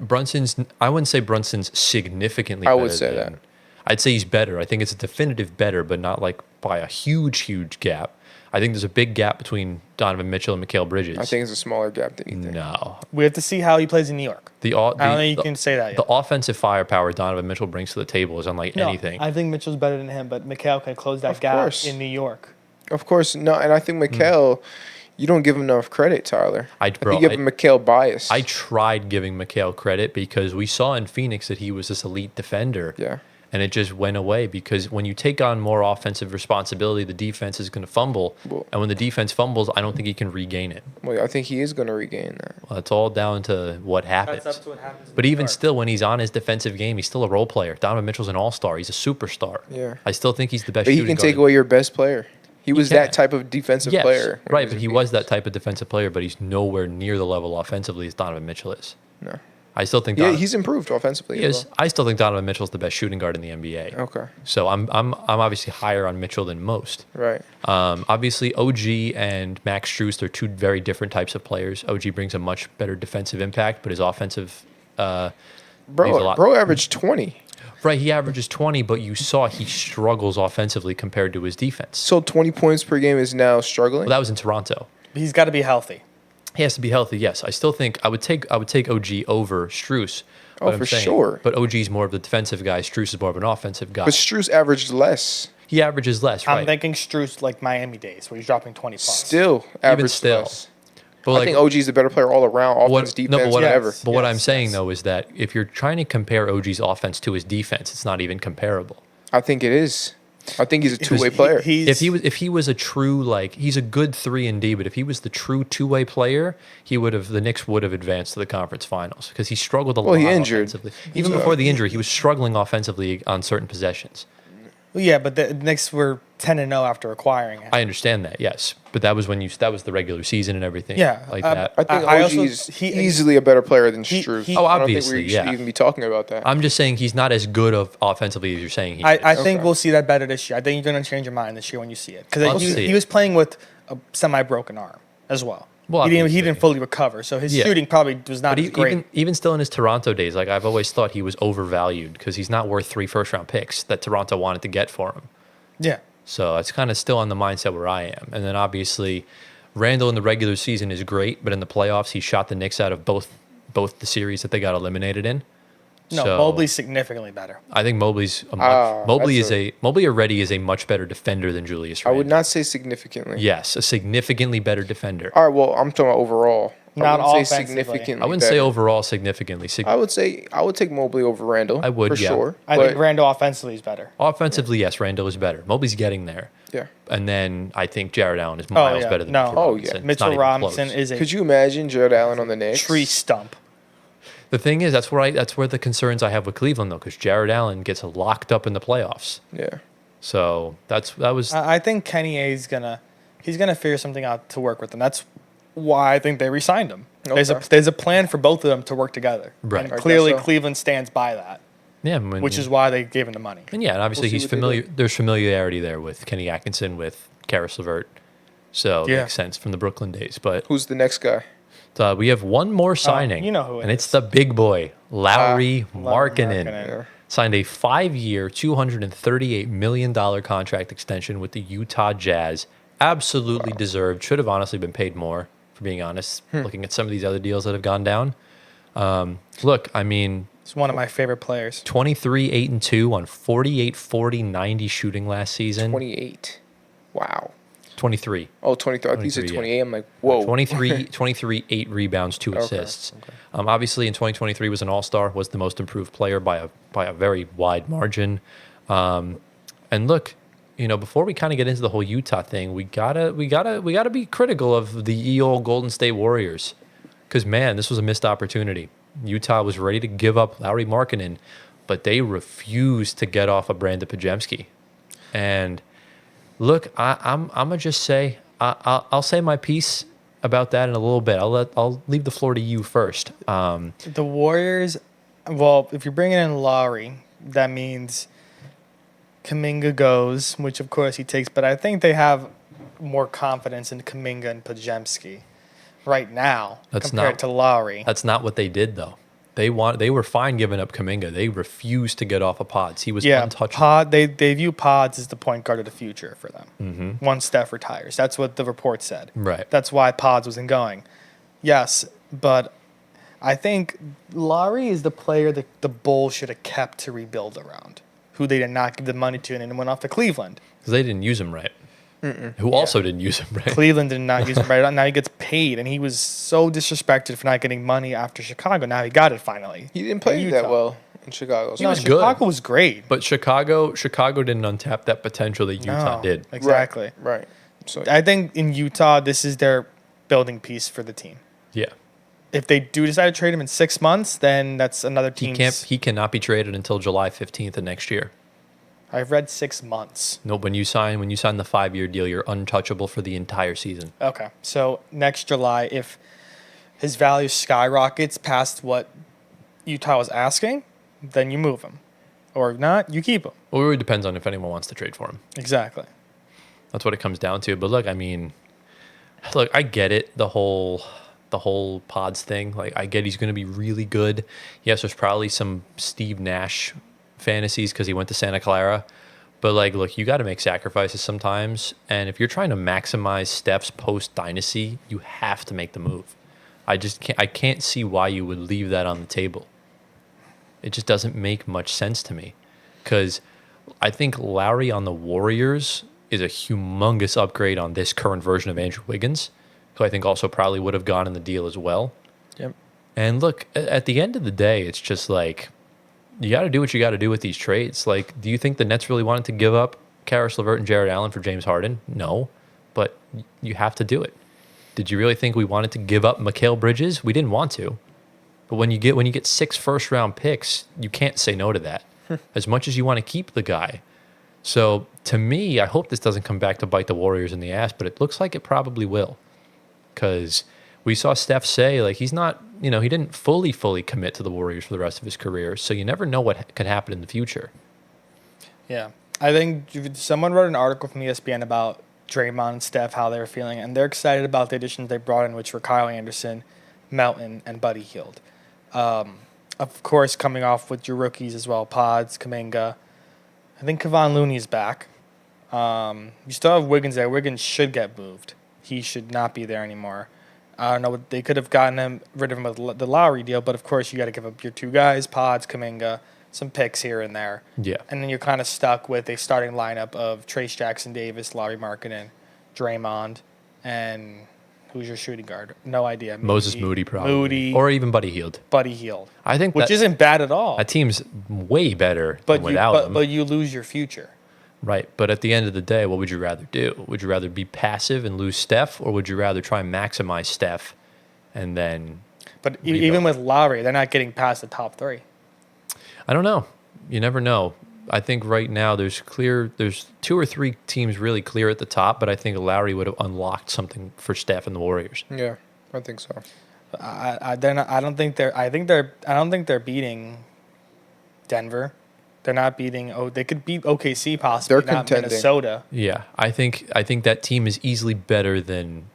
I wouldn't say Brunson's significantly I better. would say that. I'd say he's better. I think it's a definitive better, but not like by a huge, huge gap. I think there's a big gap between Donovan Mitchell and Mikal Bridges. I think it's a smaller gap than you think. No. We have to see how he plays in New York. I don't think you can say that yet. The offensive firepower Donovan Mitchell brings to the table is unlike anything. I think Mitchell's better than him, but Mikal can close that gap in New York. Of course, no, and I think Mikal, you don't give him enough credit, Tyler. I think you give Mikal bias. I tried giving Mikal credit because we saw in Phoenix that he was this elite defender. Yeah. And it just went away because when you take on more offensive responsibility, the defense is going to fumble. And when the defense fumbles, I don't think he can regain it. Well, I think he is going to regain that. Well, it's all down to what happens. That's up to what happens. But even still, when he's on his defensive game, he's still a role player. Donovan Mitchell's an all-star. He's a superstar. Yeah. I still think he's the best But he shooting can take guard. away your best player. He was that type of defensive player. Right, but he was that type of defensive player, but he's nowhere near the level offensively as Donovan Mitchell is. No. I still think he's improved offensively. Yes, I still think Donovan Mitchell's the best shooting guard in the NBA. Okay. So I'm obviously higher on Mitchell than most. Right. Obviously, OG and Max Strus are two very different types of players. OG brings a much better defensive impact, but his offensive bro averaged 20. Right, he averages 20, but you saw he struggles offensively compared to his defense. So 20 points per game is now struggling? Well, that was in Toronto. He's got to be healthy. He has to be healthy, yes. I still think I would take OG over Strus. Oh, for sure. But OG's more of the defensive guy. Strus is more of an offensive guy. But Strus averaged less. He averages less, right? I'm thinking Strus like Miami days, where he's dropping 20 plus. Still averaged less. But I think OG's the better player all around, offense, defense, whatever. But what I'm saying, though, is that if you're trying to compare OG's offense to his defense, it's not even comparable. I think it is. I think he's a two-way player. If he was a true, he's a good 3-and-D, but if he was the true two-way player, the Knicks would have advanced to the conference finals because he struggled a lot offensively. Even before the injury, he was struggling offensively on certain possessions. Well, yeah, but the Knicks were 10-0 after acquiring him. I understand that, yes, but that was that was the regular season and everything. Yeah, like that. I think OG's easily a better player than Strus. Obviously, I don't think we should even be talking about that. I'm just saying he's not as good offensively as you're saying he is. I think we'll see that better this year. I think you're going to change your mind this year when you see it because he was playing with a semi-broken arm as well. Well, he didn't fully recover, so his shooting probably was not as great. Even still in his Toronto days, I've always thought he was overvalued because he's not worth 3 first-round picks that Toronto wanted to get for him. Yeah. So it's kind of still on the mindset where I am. And then obviously, Randall in the regular season is great, but in the playoffs, he shot the Knicks out of both the series that they got eliminated in. No, Mobley's significantly better. I think Mobley's Mobley already is a much better defender than Julius Randle. I would not say significantly. Yes, a significantly better defender. All right, well, I'm talking about overall. Not I wouldn't say overall significantly. I would take Mobley over Randall. I would, for sure. I think Randall offensively is better. Offensively, yes, Randall is better. Mobley's getting there. Yeah. And then I think Jarrett Allen is miles better than Mitchell Robinson. Mitchell Robinson is a Could you imagine Jarrett Allen on the Knicks? tree stump. The thing is, that's where the concerns I have with Cleveland, though, because Jarrett Allen gets locked up in the playoffs. Yeah. So that was. I think Kenny A is gonna figure something out to work with them. That's why I think they re-signed him. Okay. There's a plan for both of them to work together. Right. And clearly Cleveland stands by that. Yeah. Which is why they gave him the money. And and obviously he's familiar. There's familiarity there with Kenny Atkinson, with Karis LeVert. So it makes sense from the Brooklyn days. But who's the next guy? We have one more signing. You know who it and is. it's the big boy, Lauri Markkanen. Yeah. Signed a 5-year, $238 million contract extension with the Utah Jazz. Absolutely deserved. Should have honestly been paid more, for being honest, looking at some of these other deals that have gone down. Look, I mean... He's one of my favorite players. 23, 8-2 on 48, 40, 90 shooting last season. 28. Wow. 23. Oh, 23. I think you said 28. Yeah. I'm like, whoa. 23, 8 rebounds, 2 assists. Okay. Obviously, in 2023, was an all-star, was the most improved player by a very wide margin. And look, before we kind of get into the whole Utah thing, we gotta be critical of the old Golden State Warriors, because man, this was a missed opportunity. Utah was ready to give up Lauri Markkanen, but they refused to get off of Brandon Podziemski. And look, I'm gonna just say I'll say my piece about that in a little bit. I'll leave the floor to you first. The Warriors, well, if you're bringing in Lauri, that means Kuminga goes, which of course he takes, but I think they have more confidence in Kuminga and Podziemski right now That's compared not- to Lauri. That's not what they did, though. They were fine giving up Kuminga. They refused to get off of Pods. He was untouchable. They view Pods as the point guard of the future for them. Once Steph retires. That's what the report said. Right. That's why Pods wasn't going. Yes, but I think Lauri is the player that the Bulls should have kept to rebuild around, who they did not give the money to and then went off to Cleveland. Because they didn't use him right. Who also didn't use him right. Cleveland did not use him right. Now he gets paid, and he was so disrespected for not getting money after Chicago. Now he got it finally. He didn't play that well in Chicago. He was Chicago good. was great. But Chicago didn't untap that potential that Utah did. Exactly. Right. So I think in Utah, this is their building piece for the team. Yeah. If they do decide to trade him in 6 months, then that's another team. He cannot be traded until July 15th of next year. I've read 6 months. No, when you sign the 5-year deal, you're untouchable for the entire season. Okay. So next July, if his value skyrockets past what Utah was asking, then you move him. Or if not, you keep him. Well, it really depends on if anyone wants to trade for him. Exactly. That's what it comes down to. But look, I mean, I get it. The whole Pods thing. Like, I get he's going to be really good. Yes, there's probably some Steve Nash fantasies because he went to Santa Clara. But, like, look, you got to make sacrifices sometimes. And if you're trying to maximize Steph's post-dynasty, you have to make the move. I can't see why you would leave that on the table. It just doesn't make much sense to me. Because I think Lauri on the Warriors is a humongous upgrade on this current version of Andrew Wiggins, who I think also probably would have gone in the deal as well. Yep. And look, at the end of the day, it's just like, you got to do what you got to do with these trades. Like, do you think the Nets really wanted to give up Karis LeVert and Jarrett Allen for James Harden? No, but you have to do it. Did you really think we wanted to give up Mikal Bridges? We didn't want to. But when you get 6 first-round picks, you can't say no to that. As much as you want to keep the guy. So, to me, I hope this doesn't come back to bite the Warriors in the ass, but it looks like it probably will. Because we saw Steph say, like, he's not, he didn't fully commit to the Warriors for the rest of his career. So you never know what could happen in the future. Yeah. I think someone wrote an article from ESPN about Draymond and Steph, how they were feeling, and they're excited about the additions they brought in, which were Kyle Anderson, Melton, and Buddy Hield. Of course, coming off with your rookies as well, Pods, Kuminga. I think Kevon Looney's back. You still have Wiggins there. Wiggins should get moved. He should not be there anymore. I don't know. They could have gotten rid of him with the Lauri deal, but of course you got to give up your 2 guys, Pods, Kuminga, some picks here and there. Yeah. And then you're kind of stuck with a starting lineup of Trace Jackson Davis, Lauri Markkanen, Draymond, and who's your shooting guard? No idea. Moses Moody probably. Moody. Or even Buddy Hield. Buddy Hield. I think Which isn't bad at all. That team's way better than without him. But you lose your future. Right. But at the end of the day, what would you rather do? Would you rather be passive and lose Steph, or would you rather try and maximize Steph and then... But even with Lauri, they're not getting past the top 3. I don't know. You never know. I think right now there's 2 or 3 teams really clear at the top, but I think Lauri would have unlocked something for Steph and the Warriors. Yeah, I think so. I don't think they're beating Denver. They're not beating. They could beat OKC possibly. They're not contending. Minnesota. Yeah, I think that team is easily better than.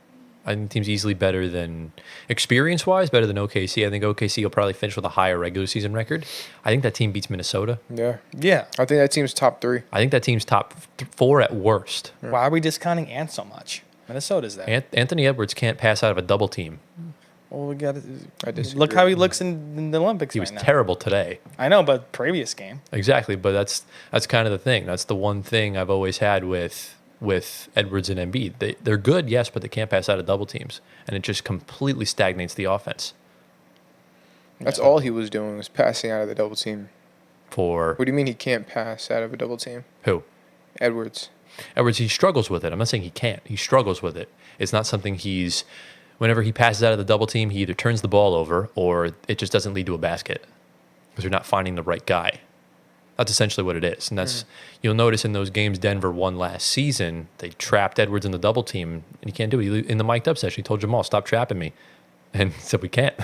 I think the team's easily better than experience-wise, better than OKC. I think OKC will probably finish with a higher regular season record. I think that team beats Minnesota. Yeah. Yeah. I think that team's top 3. I think that team's top 4 at worst. Why are we discounting Ant so much? Minnesota's there. Anthony Edwards can't pass out of a double team. Well, we got I disagree. look how he looks in the Olympics He was right now. terrible today. I know, but previous game. Exactly, but that's kind of the thing. That's the one thing I've always had with Edwards and Embiid. They're good, yes, but they can't pass out of double teams, and it just completely stagnates the offense. That's all he was doing was passing out of the double team. For What do you mean he can't pass out of a double team? who? Edwards. Edwards, he struggles with it. I'm not saying he can't. He struggles with it. It's not something whenever he passes out of the double team, he either turns the ball over or it just doesn't lead to a basket because you're not finding the right guy. That's essentially what it is. And that's, you'll notice in those games Denver won last season, they trapped Edwards in the double team, and he can't do it. In the mic'd up session, he told Jamal, stop trapping me. And he said, we can't.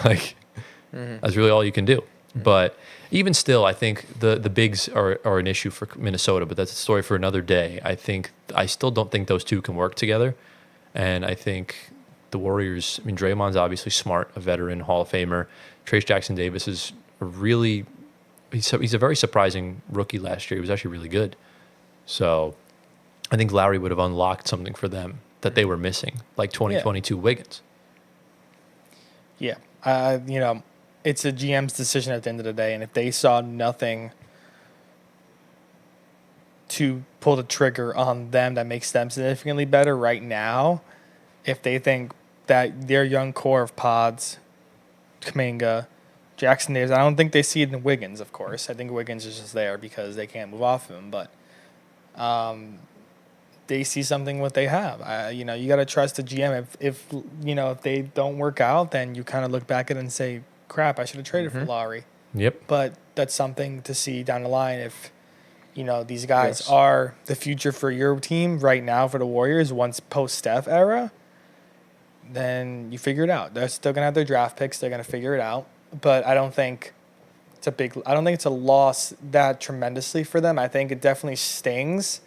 That's really all you can do. But even still, I think the bigs are an issue for Minnesota, but that's a story for another day. I still don't think those two can work together. And I think the Warriors, I mean, Draymond's obviously smart, a veteran, Hall of Famer. Trace Jackson Davis is he's a very surprising rookie last year. He was actually really good. So I think Lauri would have unlocked something for them that they were missing, like 2022 Wiggins. Yeah. It's a GM's decision at the end of the day. And if they saw nothing to pull the trigger on them that makes them significantly better right now, if they think that their young core of Pods, Kuminga, Jackson Davis, I don't think they see it in Wiggins, of course. I think Wiggins is just there because they can't move off of him. But they see something what they have. You got to trust the GM. If they don't work out, then you kind of look back at it and say, crap, I should have traded for Lauri. Yep. But that's something to see down the line if these guys are the future for your team right now for the Warriors once post-Steph era, then you figure it out. They're still going to have their draft picks. They're going to figure it out. But I don't think it's a loss that tremendously for them. I think it definitely stings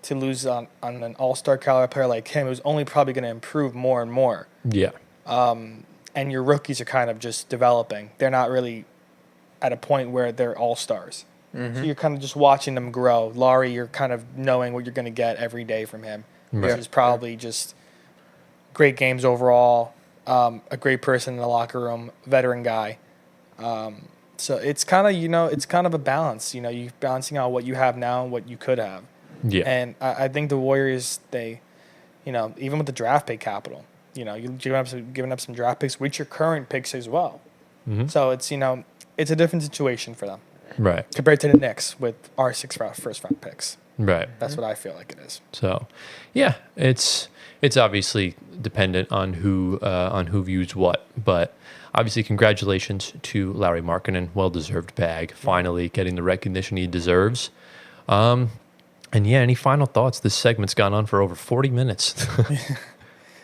to lose on an all-star caliber player like him who's only probably going to improve more and more. Yeah. And your rookies are kind of just developing. They're not really at a point where they're all-stars. Mm-hmm. So you're kind of just watching them grow. Lauri, you're kind of knowing what you're going to get every day from him, which is probably just great games overall, a great person in the locker room, veteran guy. So it's kind of a balance. You're balancing out what you have now and what you could have. Yeah. And I think the Warriors, they, even with the draft pick capital, you're giving up some draft picks with your current picks as well. Mm-hmm. So it's a different situation for them. Right. Compared to the Knicks with our first round picks. Right. That's what I feel like it is. So, yeah, it's obviously dependent on who views what, but obviously congratulations to Lauri Markkanen, well-deserved bag, finally getting the recognition he deserves. And yeah, any final thoughts? This segment's gone on for over 40 minutes.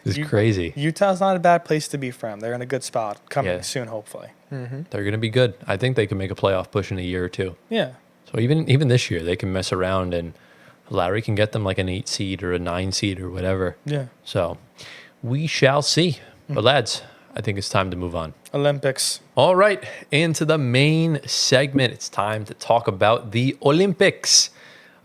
It's crazy. Utah's not a bad place to be from. They're in a good spot coming soon, hopefully. Mm-hmm. They're going to be good. I think they can make a playoff push in a year or two. Yeah. So even this year, they can mess around and Lauri can get them like an 8 seed or a 9 seed or whatever. Yeah. So we shall see. But lads, I think it's time to move on. Olympics. All right, into the main segment. It's time to talk about the Olympics.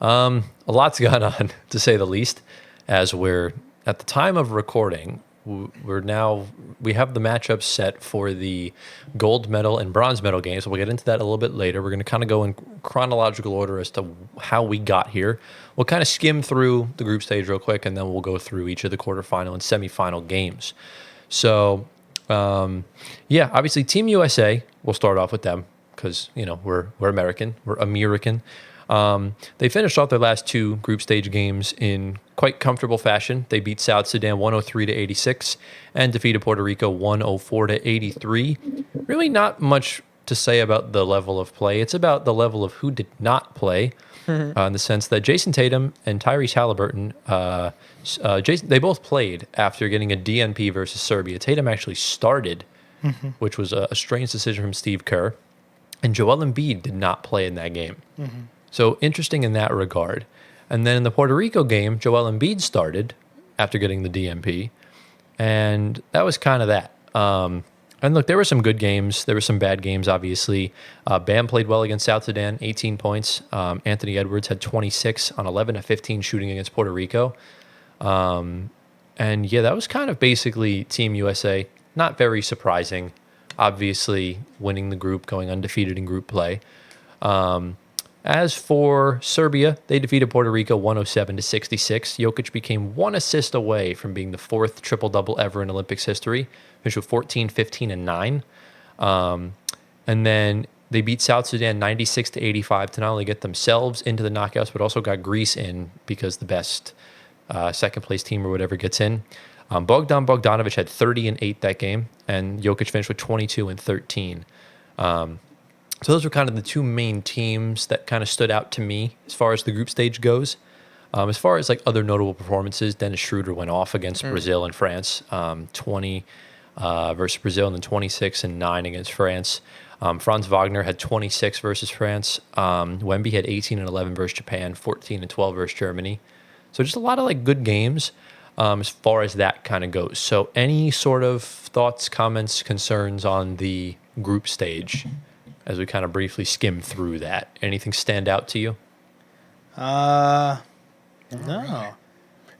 A lot's gone on, to say the least, as we're at the time of recording. We have the matchups set for the gold medal and bronze medal games. We'll get into that a little bit later. We're going to kind of go in chronological order as to how we got here. We'll kind of skim through the group stage real quick, and then we'll go through each of the quarterfinal and semifinal games. So, obviously Team USA, we'll start off with them because, we're American. We're American. They finished off their last 2 group stage games in quite comfortable fashion. They beat South Sudan 103-86 and defeated Puerto Rico 104-83. Really not much to say about the level of play. It's about the level of who did not play, in the sense that Jason Tatum and Tyrese Halliburton, they both played after getting a DNP versus Serbia. Tatum actually started, which was a strange decision from Steve Kerr, and Joel Embiid did not play in that game. Mm-hmm. So interesting in that regard. And then in the Puerto Rico game, Joel Embiid started after getting the DNP, and that was kind of that. And look, there were some good games. There were some bad games, obviously. Bam played well against South Sudan, 18 points. Anthony Edwards had 26 on 11 of 15 shooting against Puerto Rico. And that was kind of basically Team USA. Not very surprising. Obviously, winning the group, going undefeated in group play. As for Serbia, they defeated Puerto Rico 107-66. Jokic became 1 assist away from being the 4th triple-double ever in Olympics history, finished with 14, 15, and 9. And then they beat South Sudan 96-85 to not only get themselves into the knockouts, but also got Greece in because the best second-place team or whatever gets in. Bogdan Bogdanovic had 30 and 8 that game, and Jokic finished with 22 and 13. So those were kind of the 2 main teams that kind of stood out to me as far as the group stage goes. As far as like other notable performances, Dennis Schroeder went off against Brazil and France, 20 versus Brazil, and then 26 and 9 against France. Franz Wagner had 26 versus France. Wemby had 18 and 11 versus Japan, 14 and 12 versus Germany. So just a lot of like good games. as far as that kind of goes. So any sort of thoughts, comments, concerns on the group stage as we kind of briefly skim through that? Anything stand out to you? No.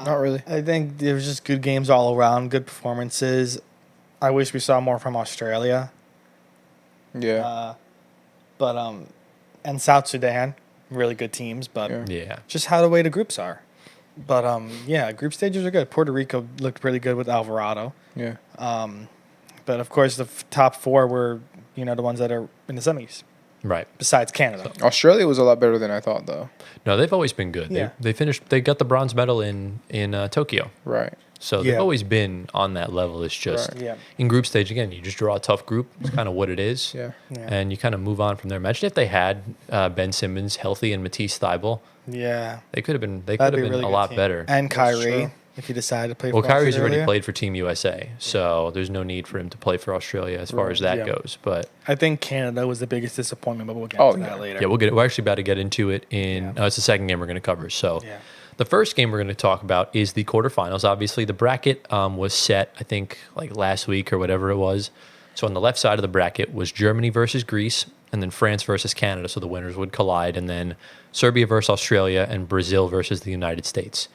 Not really. I think there was just good games all around, good performances. I wish we saw more from Australia. Yeah. And South Sudan, really good teams, but Yeah. just how the way the groups are. But group stages are good. Puerto Rico looked really good with Alvarado. Yeah. But of course, the top 4 were the ones that are in the semis. Right. Besides Canada. Australia was a lot better than I thought, though. No, they've always been good. Yeah. They got the bronze medal in Tokyo. Right. So they've always been on that level. It's just Right. Yeah. in group stage, again, you just draw a tough group. It's kind of what it is. Yeah. And you kind of move on from there. Imagine if they had Ben Simmons healthy and Matisse Thybulle. Yeah. They could have been That'd be a really a good lot team. better. And Kyrie, true. if he decided to play Well, for Kyrie's Australia. already played for Team USA, so there's no need for him to play for Australia as far as that Yeah. goes. But I think Canada was the biggest disappointment, but we'll get Oh, to that yeah. later. yeah, we're actually about to get into it in it's the second game we're going to cover. So Yeah. the first game we're going to talk about is the quarterfinals. Obviously, the bracket was set, I think, like last week or whatever it was. So on the left side of the bracket was Germany versus Greece, and then France versus Canada. So the winners would collide, and then Serbia versus Australia, and Brazil versus the United States.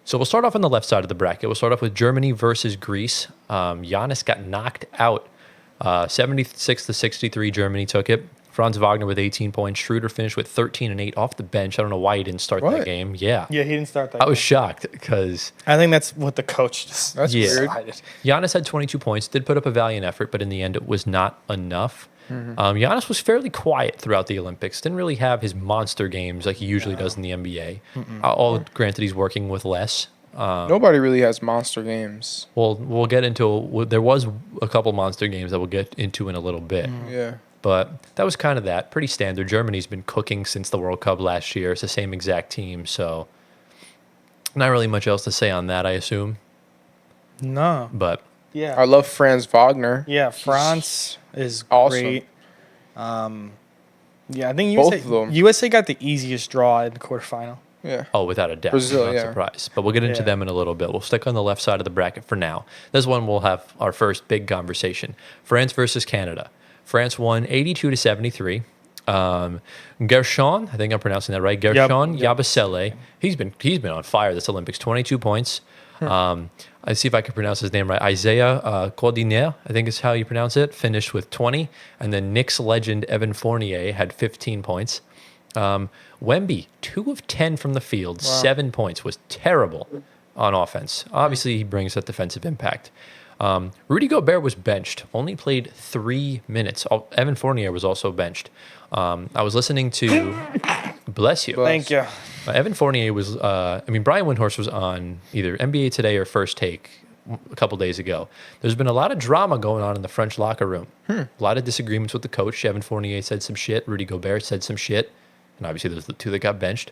So we'll start off on the left side of the bracket. We'll start off with Germany versus Greece. Giannis got knocked out, 76-63. Germany took it. Franz Wagner with 18 points. Schroeder finished with 13 and 8 off the bench. I don't know why he didn't start that What? game. Yeah. Yeah, he didn't start that. I was shocked because I think that's what the coach just That's Yeah. weird. decided. Giannis had 22 points, did put up a valiant effort, but in the end, it was not enough. Giannis was fairly quiet throughout the Olympics. Didn't really have his monster games like he usually does in the NBA. All granted, he's working with less. Nobody really has monster games. We'll get into. There was a couple monster games that we'll get into in a little bit. Yeah. But that was kind of that. Pretty standard. Germany's been cooking since the World Cup last year. It's the same exact team, so not really much else to say on that, I assume. No. But Yeah. I love Franz Wagner. Yeah, France is awesome. great. Yeah, I think Both USA, of them. USA got the easiest draw in the quarterfinal. Yeah. oh, without a doubt, Brazil, I'm not yeah. surprised. But we'll get into Yeah. them in a little bit. We'll stick on the left side of the bracket for now. This one we'll have our first big conversation. France versus Canada. France won 82-73. Gershon, I think I'm pronouncing that right. Gershon Yep. Yabusele. He's been on fire this Olympics. 22 points. I see if I can pronounce his name right. Isaiah Cordinier, I think is how you pronounce it, finished with 20. And then Knicks legend Evan Fournier had 15 points. Wemby, 2 of 10 from the field, 7 points, was terrible on offense. Obviously, he brings that defensive impact. Rudy Gobert was benched, only played 3 minutes. Evan Fournier was also benched. I was listening to, bless you. Thank you. Evan Fournier was, Brian Windhorst was on either NBA Today or First Take a couple days ago. There's been a lot of drama going on in the French locker room. A lot of disagreements with the coach. Evan Fournier said some shit. Rudy Gobert said some shit. And obviously, those are the two that got benched.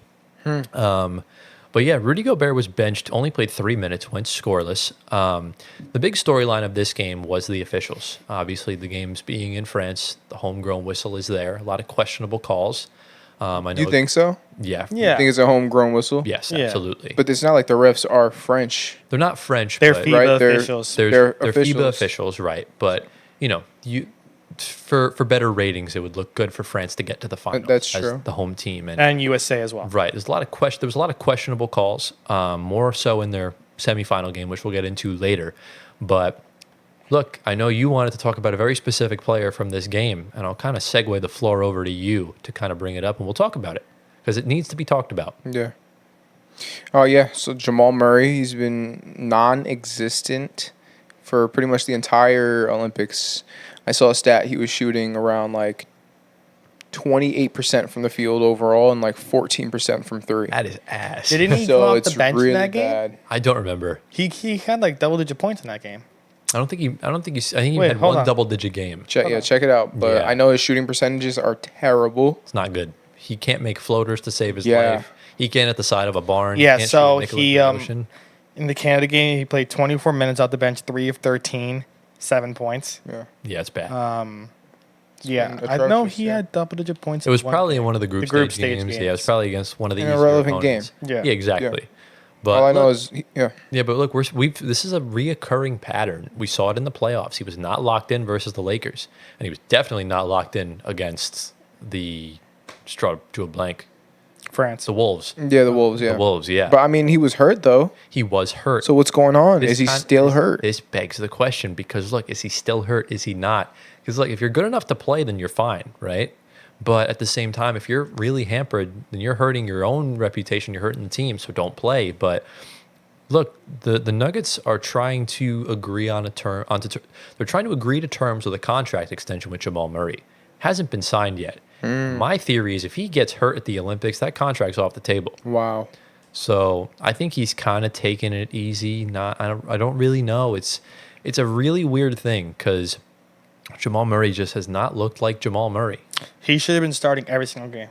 But yeah, Rudy Gobert was benched, only played 3 minutes, went scoreless. The big storyline of this game was the officials. Obviously, the games being in France, the homegrown whistle is there. A lot of questionable calls. I know. Do you think so? Yeah. Yeah. I think it's a homegrown whistle. Yes, Yeah. absolutely. But it's not like the refs are French. They're not French, They're but FIBA right, they're- officials. they're they're FIBA officials. officials, right? But for better ratings, it would look good for France to get to the finals. That's as true. the home team, and USA as well. right. There was a lot of questionable calls, more so in their semifinal game, which we'll get into later. But look, I know you wanted to talk about a very specific player from this game, and I'll kind of segue the floor over to you to kind of bring it up, and we'll talk about it because it needs to be talked about. Yeah. Oh, yeah. So Jamal Murray, he's been non-existent for pretty much the entire Olympics. I saw a stat. He was shooting around like 28% from the field overall and like 14% from three. That is ass. Didn't he So go off it's the bench really in that game? bad. I don't remember. He had like double-digit points in that game. I think he. I think he Wait, had hold one on. double-digit game. Check it out. But Yeah. I know his shooting percentages are terrible. It's not good. He can't make floaters to save his Yeah. life. He can't at the side of a barn. Yeah, He can't so shoot a nickel he, into the ocean. In the Canada game, he played 24 minutes off the bench, 3 of 13, 7 points. Yeah. Yeah, it's bad. Yeah, been I know atrocious, he yeah. had double-digit points. It was in one probably game. in one of the group, group stage stage games. Yeah, it was games. probably against one of the An easier irrelevant opponents. game. Yeah. exactly. But All I know look, is, yeah. yeah, but look, this is a reoccurring pattern. We saw it in the playoffs. He was not locked in versus the Lakers, and he was definitely not locked in against the straw to a blank. France. The Wolves. Yeah, the Wolves, yeah. The Wolves, yeah. But, I mean, he was hurt, though. He was hurt. So what's going on? This Is he con- still this- hurt? This begs the question because look, is he still hurt? Is he not? Because look, if you're good enough to play, then you're fine, right? But at the same time, if you're really hampered, then you're hurting your own reputation. You're hurting the team, so don't play. But look, the Nuggets are trying to agree on a term. They're trying to agree to terms with a contract extension with Jamal Murray. Hasn't been signed yet. My theory is if he gets hurt at the Olympics, that contract's off the table. Wow. So I think he's kind of taking it easy. I don't really know. It's a really weird thing because Jamal Murray just has not looked like Jamal Murray. He should have been starting every single game,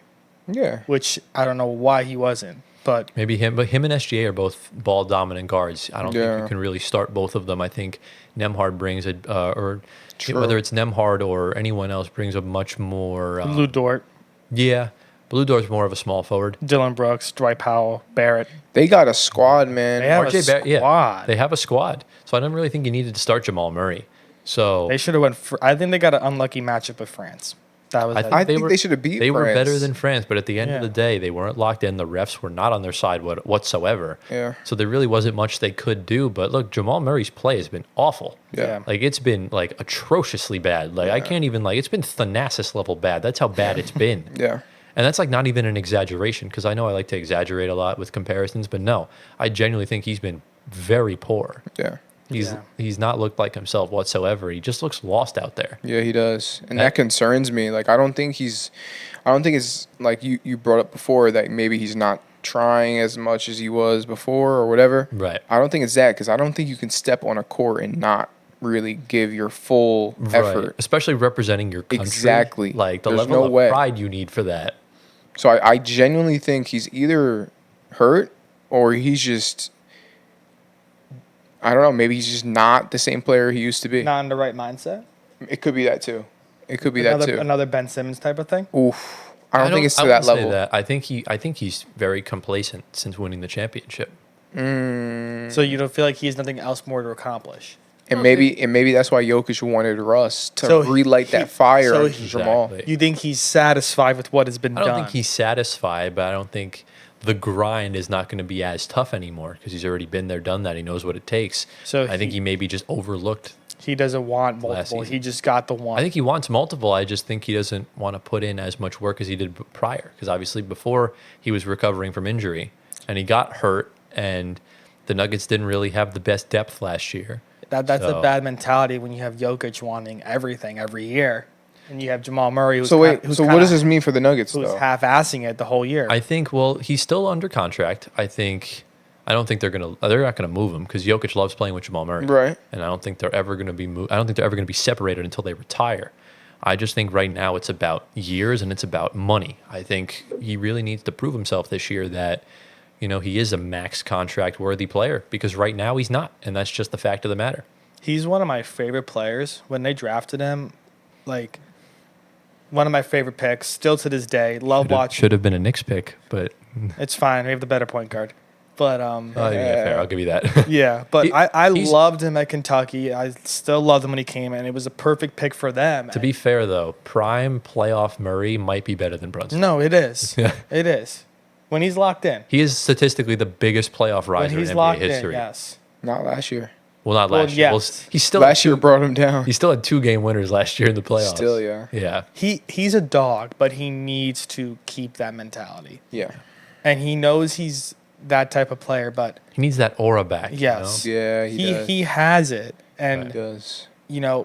Yeah. which I don't know why he wasn't. But Maybe him, but him and SGA are both ball dominant guards. I don't think Yeah. you can really start both of them. I think Nemhard brings or True. whether it's Nemhard or anyone else brings a much more. Lou Dort, Yeah, Blue Dort's more of a small forward. Dylan Brooks, Dwight Powell, Barrett. They got a squad, man. They have a Barrett, yeah, squad. they have a squad. So I don't really think you needed to start Jamal Murray. So They should have went. I think they got an unlucky matchup with France. That was. I I think they should have beat They were France. better than France, but at the end of Yeah. the day, they weren't locked in. The refs were not on their side whatsoever. Yeah. So there really wasn't much they could do. But look, Jamal Murray's play has been awful. Yeah. Like it's been like atrociously bad. Like I can't even it's been Thanasis level bad. That's how bad it's been. Yeah. And that's like not even an exaggeration because I know I like to exaggerate a lot with comparisons, but no, I genuinely think he's been very poor. Yeah. He's not looked like himself whatsoever. He just looks lost out there. Yeah, he does. And that concerns me. Like I don't think it's like you brought up before that maybe he's not trying as much as he was before or whatever. Right. I don't think it's that because I don't think you can step on a court and not really give your full effort. Especially representing your country. Exactly. Like the There's level no of way. pride you need for that. So I genuinely think he's either hurt or he's just, I don't know, maybe he's just not the same player he used to be. not in the right mindset. It could be that too. It could be Another, that too. another Ben Simmons type of thing. Oof. I don't think it's to I that wouldn't say level. that. I think he's very complacent since winning the championship. So you don't feel like he has nothing else more to accomplish. And maybe that's why Jokic wanted Russ to So relight he- that fire so on he- Jamal. Exactly. You think he's satisfied with what has been I don't done? think he's satisfied, but I don't think the grind is not going to be as tough anymore because he's already been there, done that. He knows what it takes. So I think he maybe just overlooked. He doesn't want Last multiple. season. He just got the one. I think he wants multiple. I just think he doesn't want to put in as much work as he did prior because obviously before he was recovering from injury and he got hurt and the Nuggets didn't really have the best depth last year. that's so- a bad mentality when you have Jokic wanting everything every year, and you have Jamal Murray. Who's So wait, who's so what kinda- does this mean for the Nuggets Who's though? half-assing it the whole year? I think, well, he's still under contract. I don't think they're not gonna move him because Jokic loves playing with Jamal Murray, Right. And I don't think they're ever gonna be I don't think they're ever gonna be separated until they retire. I just think right now it's about years and it's about money. I think he really needs to prove himself this year that he is a max contract worthy player because right now he's not, and that's just the fact of the matter. He's one of my favorite players. When they drafted him, like one of my favorite picks. Still to this day, love watching. Should have been a Knicks pick, but It's fine. We have the better point guard. But yeah, fair. I'll give you that. yeah, but He- I he's- loved him at Kentucky. I still loved him when he came in. It was a perfect pick for them. To be fair, though, prime playoff Murray might be better than Brunson. No, it is. It is. When he's locked in. He is statistically the biggest playoff When riser in he's NBA locked history. in, yes. Not last year. Well, not Well, last year. Well, yes. he's still Last year brought him down. He still had 2-game winners last year in the playoffs. Still, yeah. Yeah. He's a dog, but he needs to keep that mentality. Yeah. And he knows he's that type of player, but He needs that aura back. yes. Yeah, he does. He has it. And He does.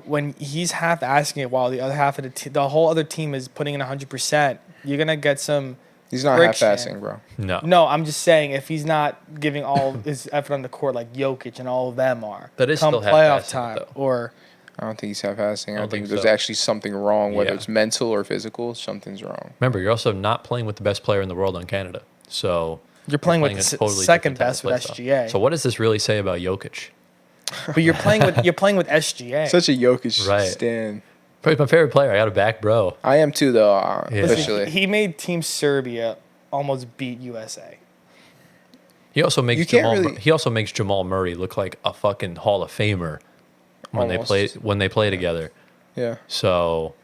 when he's half asking it while the other half of the whole other team is putting in 100%, you're going to get some He's not friction. half-assing, bro. No. No, I'm just saying if he's not giving all his effort on the court like Jokic and all of them are, That is come still playoff half-assing, time though. or I don't think he's half-assing. I don't think think there's so. actually something wrong, whether Yeah. it's mental or physical. Something's wrong. Remember, you're also not playing with the best player in the world on Canada. So you're playing with a the totally second different best type with of play SGA. style. So what does this really say about Jokic? but you're playing with SGA. Such a Jokic Right. stand. Probably my favorite player. I got a back, bro. I am too, though. Yeah. Listen, Especially. he made Team Serbia almost beat USA. He also makes You can't really- He also makes Jamal Murray look like a fucking Hall of Famer when Almost. they play together. Yeah. So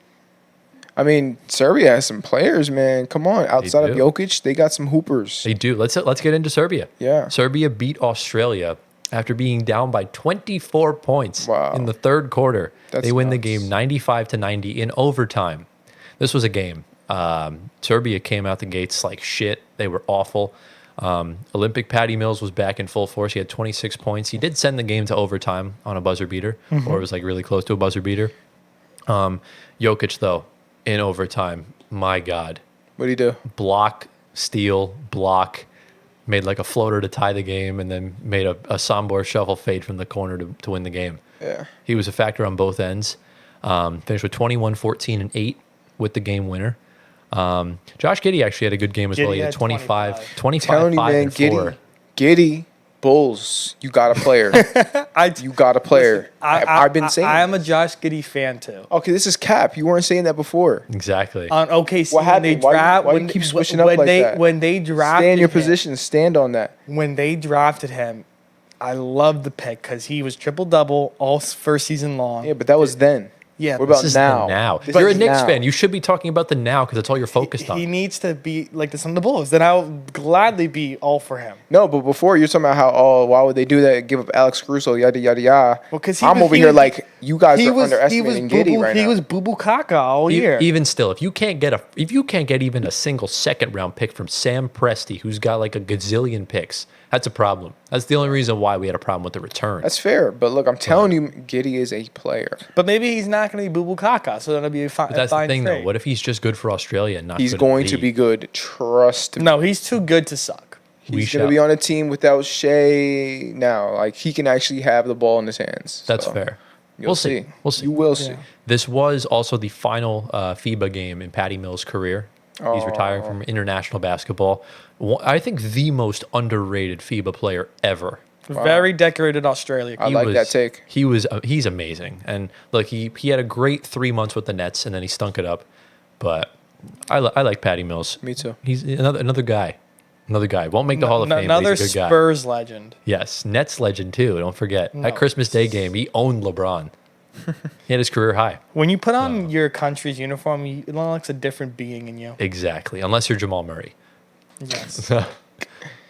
I mean, Serbia has some players, man. Come on. Outside of do. Jokic, they got some hoopers. they do. Let's get into Serbia. Yeah. Serbia beat Australia after being down by 24 points Wow. in the third quarter. That's They win the nuts. game 95-90 in overtime. This was a game. Serbia came out the gates like shit. They were awful. Olympic Patty Mills was back in full force. He had 26 points. He did send the game to overtime on a buzzer beater, or it was like really close to a buzzer beater. Jokic, though, in overtime, my God. What do you do? Block, steal, block, made like a floater to tie the game, and then made a Sombor shuffle fade from the corner to win the game. Yeah. He was a factor on both ends. Finished with 21, 14, and 8 with the game winner. Josh Giddey actually had a good game as well. Giddey He had had 25, 25. 5, Telling you, man, and 4. Giddy, Bulls, you got a player. You got a player. I've been saying. I am a Josh Giddey fan too. Okay, this is cap. You weren't saying that before. Exactly. On OKC, What when they happened? Why you- draft, why you when, keep when- switching up when like they that? when they drafted Stay in your him- position. Stand on that. When they drafted him, I loved the pick because he was triple double all first season long. Yeah, but that was then. Yeah, What but about This is now? the now. This You're a is Knicks now. fan. You should be talking about the now because that's all you're focused he on. needs to be like this on the Bulls. Then I'll gladly be all for him. No, but before you're talking about how why would they do that? Give up Alex Caruso, yada yada yada. Well, 'cause I'm over here like you guys are underestimating Giddy right he now. was boo boo caca all year. Even still, if you can't get even a single second round pick from Sam Presti, who's got like a gazillion picks, that's a problem. That's the only reason why we had a problem with the return. That's fair, but look, I'm telling you, Giddy is a player. But maybe he's not going to be boo boo caca, so that'll be a fine. But that's the fine thing, trade. though. What if he's just good for Australia and not? He's good going in to the be league? good. Trust me. No, he's too good to suck. We He's going to be shall- on a team without Shea now. Like he can actually have the ball in his hands. That's So, fair. You'll We'll see. We'll see. You will see. Yeah. This was also the final FIBA game in Patty Mills' career. He's retiring from international basketball. I think the most underrated FIBA player ever. Very decorated Australia. I like that take. He's amazing. And look, he had a great 3 months with the Nets, and then he stunk it up. But I like Patty Mills. Me too. He's another guy. Another guy. Won't make the Hall of Fame, but Another he's a good guy. Spurs legend. Yes, Nets legend too. Don't forget. No. That Christmas Day game, he owned LeBron. He had his career high. When you put on your country's uniform, it looks a different being in you. Exactly. Unless you're Jamal Murray. Yes.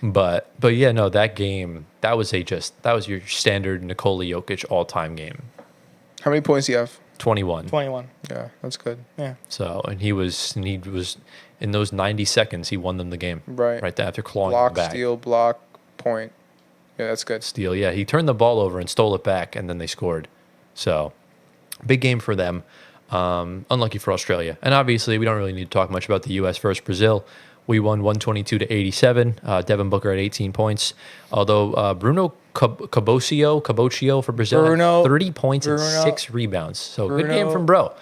But yeah, no, that game, that was your standard Nikola Jokic all-time game. How many points do you have? 21. 21. Yeah, that's good. Yeah. So, and he was in those 90 seconds, he won them the game. Right. Right after clawing Block, it back. steal, block, point. Yeah, that's good. Steal, yeah. He turned the ball over and stole it back, and then they scored. So, big game for them. Unlucky for Australia. And obviously, we don't really need to talk much about the U.S. versus Brazil. We won 122-87. Devin Booker had 18 points. Although Bruno Caboccio for Brazil had 30 points and 6 rebounds. So, good game from bro.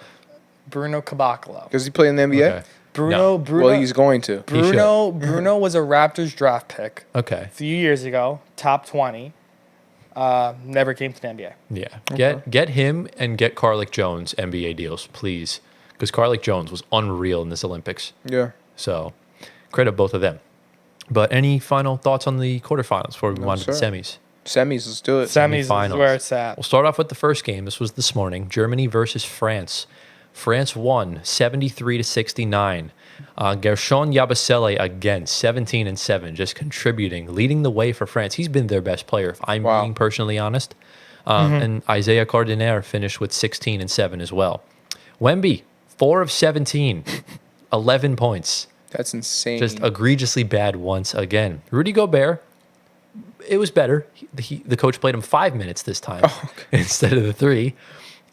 Bruno Caboclo. Does he play in the NBA? Okay. Bruno. Well, he's going to. Bruno was a Raptors draft pick Okay. a few years ago, top 20. Never came to the NBA. Yeah. Get him and get Carlick Jones NBA deals, please. Because Carlick Jones was unreal in this Olympics. Yeah. So credit both of them. But any final thoughts on the quarterfinals before we move on to the sir. semis? Semis, let's do it. Semis is Semifinals. where it's at. We'll start off with the first game. This was this morning. Germany versus France. France won 73-69. Gershon Yabusele again, 17-7, just contributing, leading the way for France. He's been their best player, if I'm being personally honest. And Isaiah Cardinere finished with 16-7 as well. Wemby, 4 of 17, 11 points. That's insane. Just egregiously bad once again. Rudy Gobert, it was better. The coach played him 5 minutes this time instead of the 3.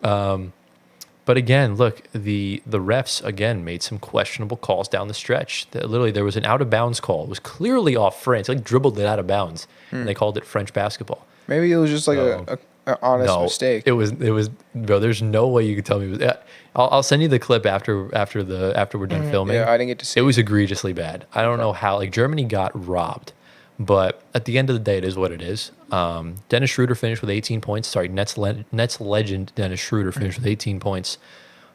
But again, look, the refs again made some questionable calls down the stretch. Literally, there was an out of bounds call. It was clearly off France. Like dribbled it out of bounds, and they called it French basketball. Maybe it was just like an honest mistake. It was, bro. There's no way you could tell me. It was, I'll send you the clip after we're done filming. Yeah, I didn't get to see it. Was egregiously bad. I don't know how. Like Germany got robbed, but at the end of the day, it is what it is. Dennis Schroeder finished with 18 points. Sorry, Nets legend Dennis Schroeder finished with 18 points.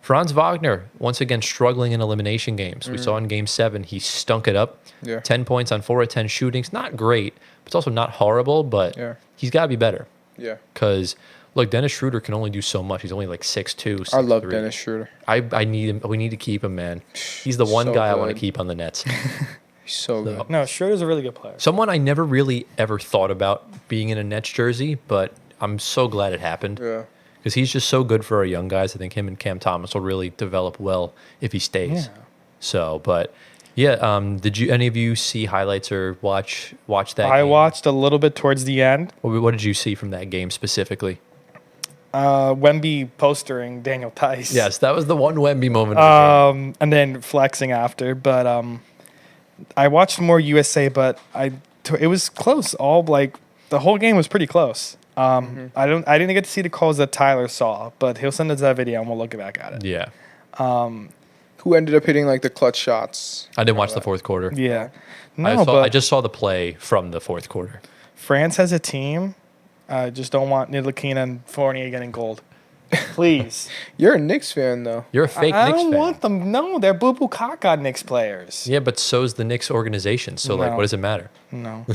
Franz Wagner once again struggling in elimination games. We saw in Game 7 he stunk it up. Yeah. 10 points on 4 of 10 shootings. Not great, It's also not horrible, but he's got to be better. Yeah. Because, look, Dennis Schroeder can only do so much. He's only like 6'2", 6'3". I love Dennis Schroeder. I need him. We need to keep him, man. He's the one So guy I want to good. keep on the Nets. He's so good. No, Schroeder's a really good player. Someone I never really ever thought about being in a Nets jersey, but I'm so glad it happened. Yeah. Because he's just so good for our young guys. I think him and Cam Thomas will really develop well if he stays. Yeah. So, but yeah, did any of you see highlights or watch that? I game? watched a little bit towards the end. What did you see from that game specifically? Wemby postering Daniel Tice. Yes, that was the one Wemby moment. Of the game. And then flexing after. But I watched more USA, but it was close. The whole game was pretty close. I didn't get to see the calls that Tyler saw, but he'll send us that video and we'll look back at it. Yeah, Who ended up hitting like the clutch shots? I didn't watch the fourth quarter. Yeah. I just saw the play from the fourth quarter. France has a team. I just don't want Ntilikina and Fournier getting gold. Please. You're a Knicks fan though. You're a fake I Knicks don't fan. want them. No, they're boo-boo caca Knicks players. Yeah, but so's the Knicks organization. So, like, No. what does it matter? No.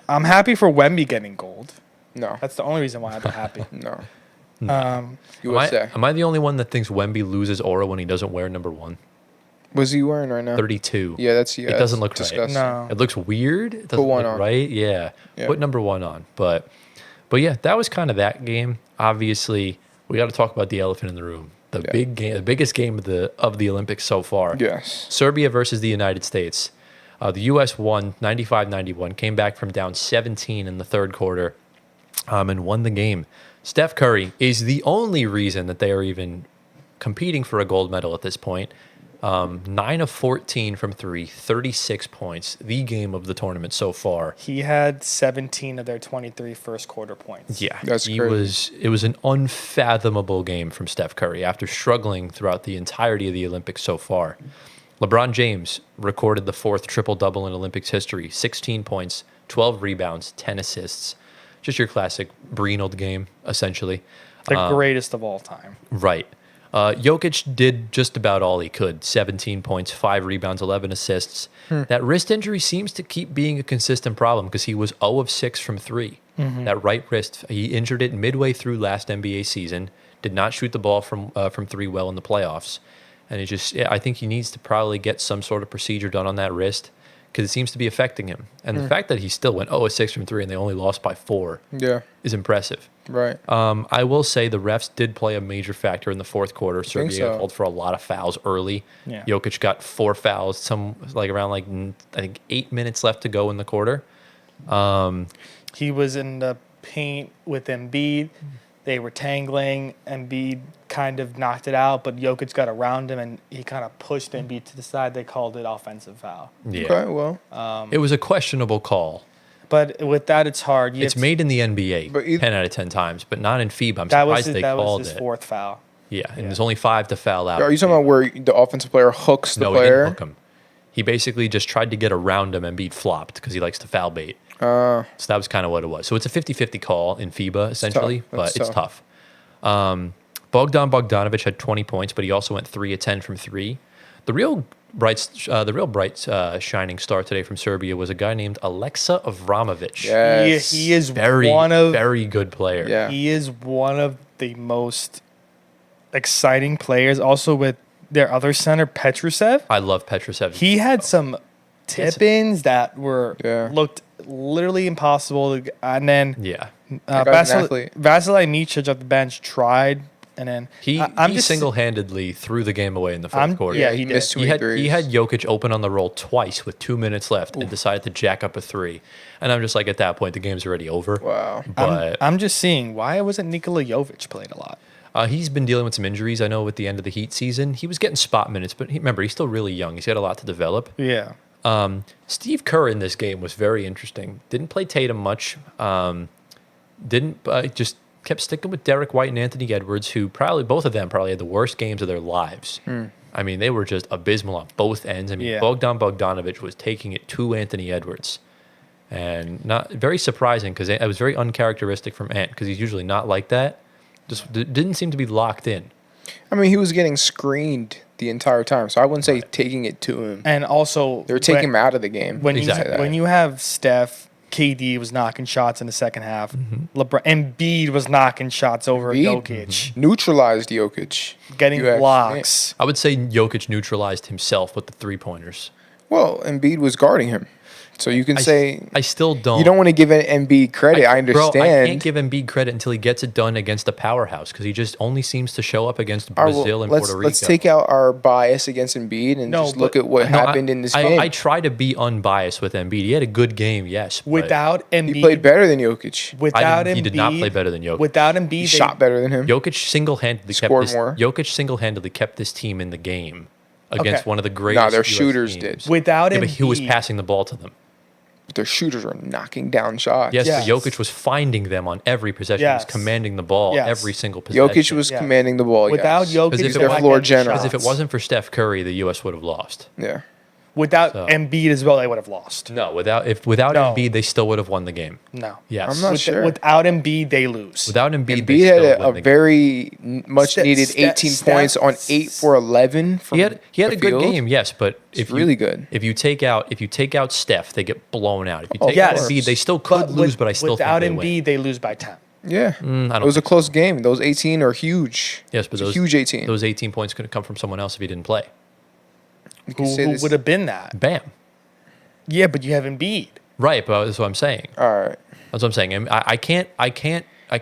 I'm happy for Wemby getting gold. No. That's the only reason why I'm happy. No. Am USA. I the only one that thinks Wemby loses aura when he doesn't wear number 1? Was he wearing right now? 32. Yeah, it doesn't look right. disgusting. No. It looks weird. It doesn't one look on. right. Yeah. Yeah. Put number 1 on. But yeah, that was kind of that game. Obviously, we got to talk about the elephant in the room. The big game, the biggest game of the Olympics so far. Yes. Serbia versus the United States. The U.S. won 95-91, came back from down 17 in the third quarter, and won the game. Steph Curry is the only reason that they are even competing for a gold medal at this point. 9 of 14 from 3, 36 points, the game of the tournament so far. He had 17 of their 23 first quarter points. Yeah, That's crazy. It was an unfathomable game from Steph Curry after struggling throughout the entirety of the Olympics so far. LeBron James recorded the 4th triple-double in Olympics history, 16 points, 12 rebounds, 10 assists. Just your classic Breenald game, essentially. The greatest of all time. Right. Jokic did just about all he could. 17 points, 5 rebounds, 11 assists. That wrist injury seems to keep being a consistent problem because he was 0 of 6 from 3. That right wrist, he injured it midway through last NBA season, did not shoot the ball from 3 well in the playoffs. And I think he needs to probably get some sort of procedure done on that wrist because it seems to be affecting him. And the fact that he still went 0 of 6 from 3 and they only lost by 4 is impressive. Right. I will say the refs did play a major factor in the fourth quarter. Serbia so. called for a lot of fouls early. Yeah. Jokic got 4 fouls, around I think 8 minutes left to go in the quarter. He was in the paint with Embiid. They were tangling. Embiid kind of knocked it out, but Jokic got around him and he kind of pushed Embiid to the side. They called it offensive foul. Yeah. Okay, well. It was a questionable call. But with that, it's hard. It's made in the NBA But 10 out of 10 times, but not in FIBA. I'm that was surprised his, they that called was his it. 4th foul. Yeah, and there's only 5 to foul out. Are you talking about where the offensive player hooks the No, he player? didn't hook him. He basically just tried to get around him and Embiid flopped because he likes to foul bait. Uh, So that was kind of what it was. So it's a 50-50 call in FIBA, essentially, tough. but That's it's tough. Bogdan Bogdanovic had 20 points, but he also went 3 of 10 from 3. The real bright shining star today from Serbia was a guy named Aleksa Avramovic. yes. He is Very good player. Yeah. He is one of the most exciting players. Also with their other center, Petrusev. I love Petrusev. He had some tip-ins that looked literally impossible. And then yeah. That guy's an athlete. Vasily Micic at the bench tried, and then He single-handedly threw the game away in the fourth quarter. Yeah, he he did. missed too He many had threes. he had Jokic open on the roll twice with 2 minutes left and decided to jack up a 3. And I'm just like, at that point, the game's already over. Wow. But I'm just seeing why wasn't Nikola Jovic playing a lot? he's been dealing with some injuries. I know at the end of the Heat season, he was getting spot minutes, but remember, he's still really young. He's got a lot to develop. Yeah. Steve Kerr in this game was very interesting. Didn't play Tatum much. Just kept sticking with Derek White and Anthony Edwards, who both of them probably had the worst games of their lives. I mean, they were just abysmal on both ends. I mean, Yeah. Bogdan Bogdanovic was taking it to Anthony Edwards. And not very surprising because it was very uncharacteristic from Ant because he's usually not like that. Just didn't seem to be locked in. I mean, he was getting screened the entire time, so I wouldn't say taking it to him. And also They were taking him out of the game. when Exactly. when you have Steph, KD was knocking shots in the second half. LeBron, Embiid was knocking shots over Embiid Jokic, neutralized Jokic. getting You ask me. blocks. I would say Jokic neutralized himself with the 3-pointers. Well, Embiid was guarding him. So you can say I still don't. you don't want to give Embiid credit. I understand. Bro, I can't give Embiid credit until he gets it done against a powerhouse because he just only seems to show up against Brazil and Puerto Rico. Let's take out our bias against Embiid and just look at what happened in this game. I try to be unbiased with Embiid. He had a good game, yes. Without Embiid, he played better than Jokic. Without Embiid, he did not play better than Jokic. Without Embiid, He shot better than him. Jokic single-handedly Scored more. kept this team in the game against one of the greatest. No, their US shooters teams. did. Without Yeah, Embiid, but he was passing the ball to them. But their shooters were knocking down shots. Yes, Yes. but Jokic was finding them on every possession. Yes. He was commanding the ball Yes. every single possession. Jokic was Yes. commanding the ball. Without yes. Jokic, Because if they're it not floor getting general. shots. Because if it wasn't for Steph Curry, the U.S. would have lost. Yeah. Without So- Embiid as well, they would have lost. No, without No. Embiid, they still would have won the game. No. Yes. I'm not sure. Without Embiid, they lose. Without Embiid, they Embiid had still a win the game. very much needed Steph- 18 Steph- points on 8 for 11. From He had the a good field. game, yes, but if you, really good. If you take out Steph, they get blown out. If you Oh, take yes. out Embiid, they still could lose, but I still without think they Embiid, win. they lose by 10. Yeah. I don't It was a think close game. Those 18 are huge. Yes, but It's a those huge 18. Those 18 points could have come from someone else if he didn't play. You can Who say this- would have been that? Bam. Yeah, but you have Embiid. Uh, Right, but that's what I'm saying. All right. That's what I'm saying. I can't.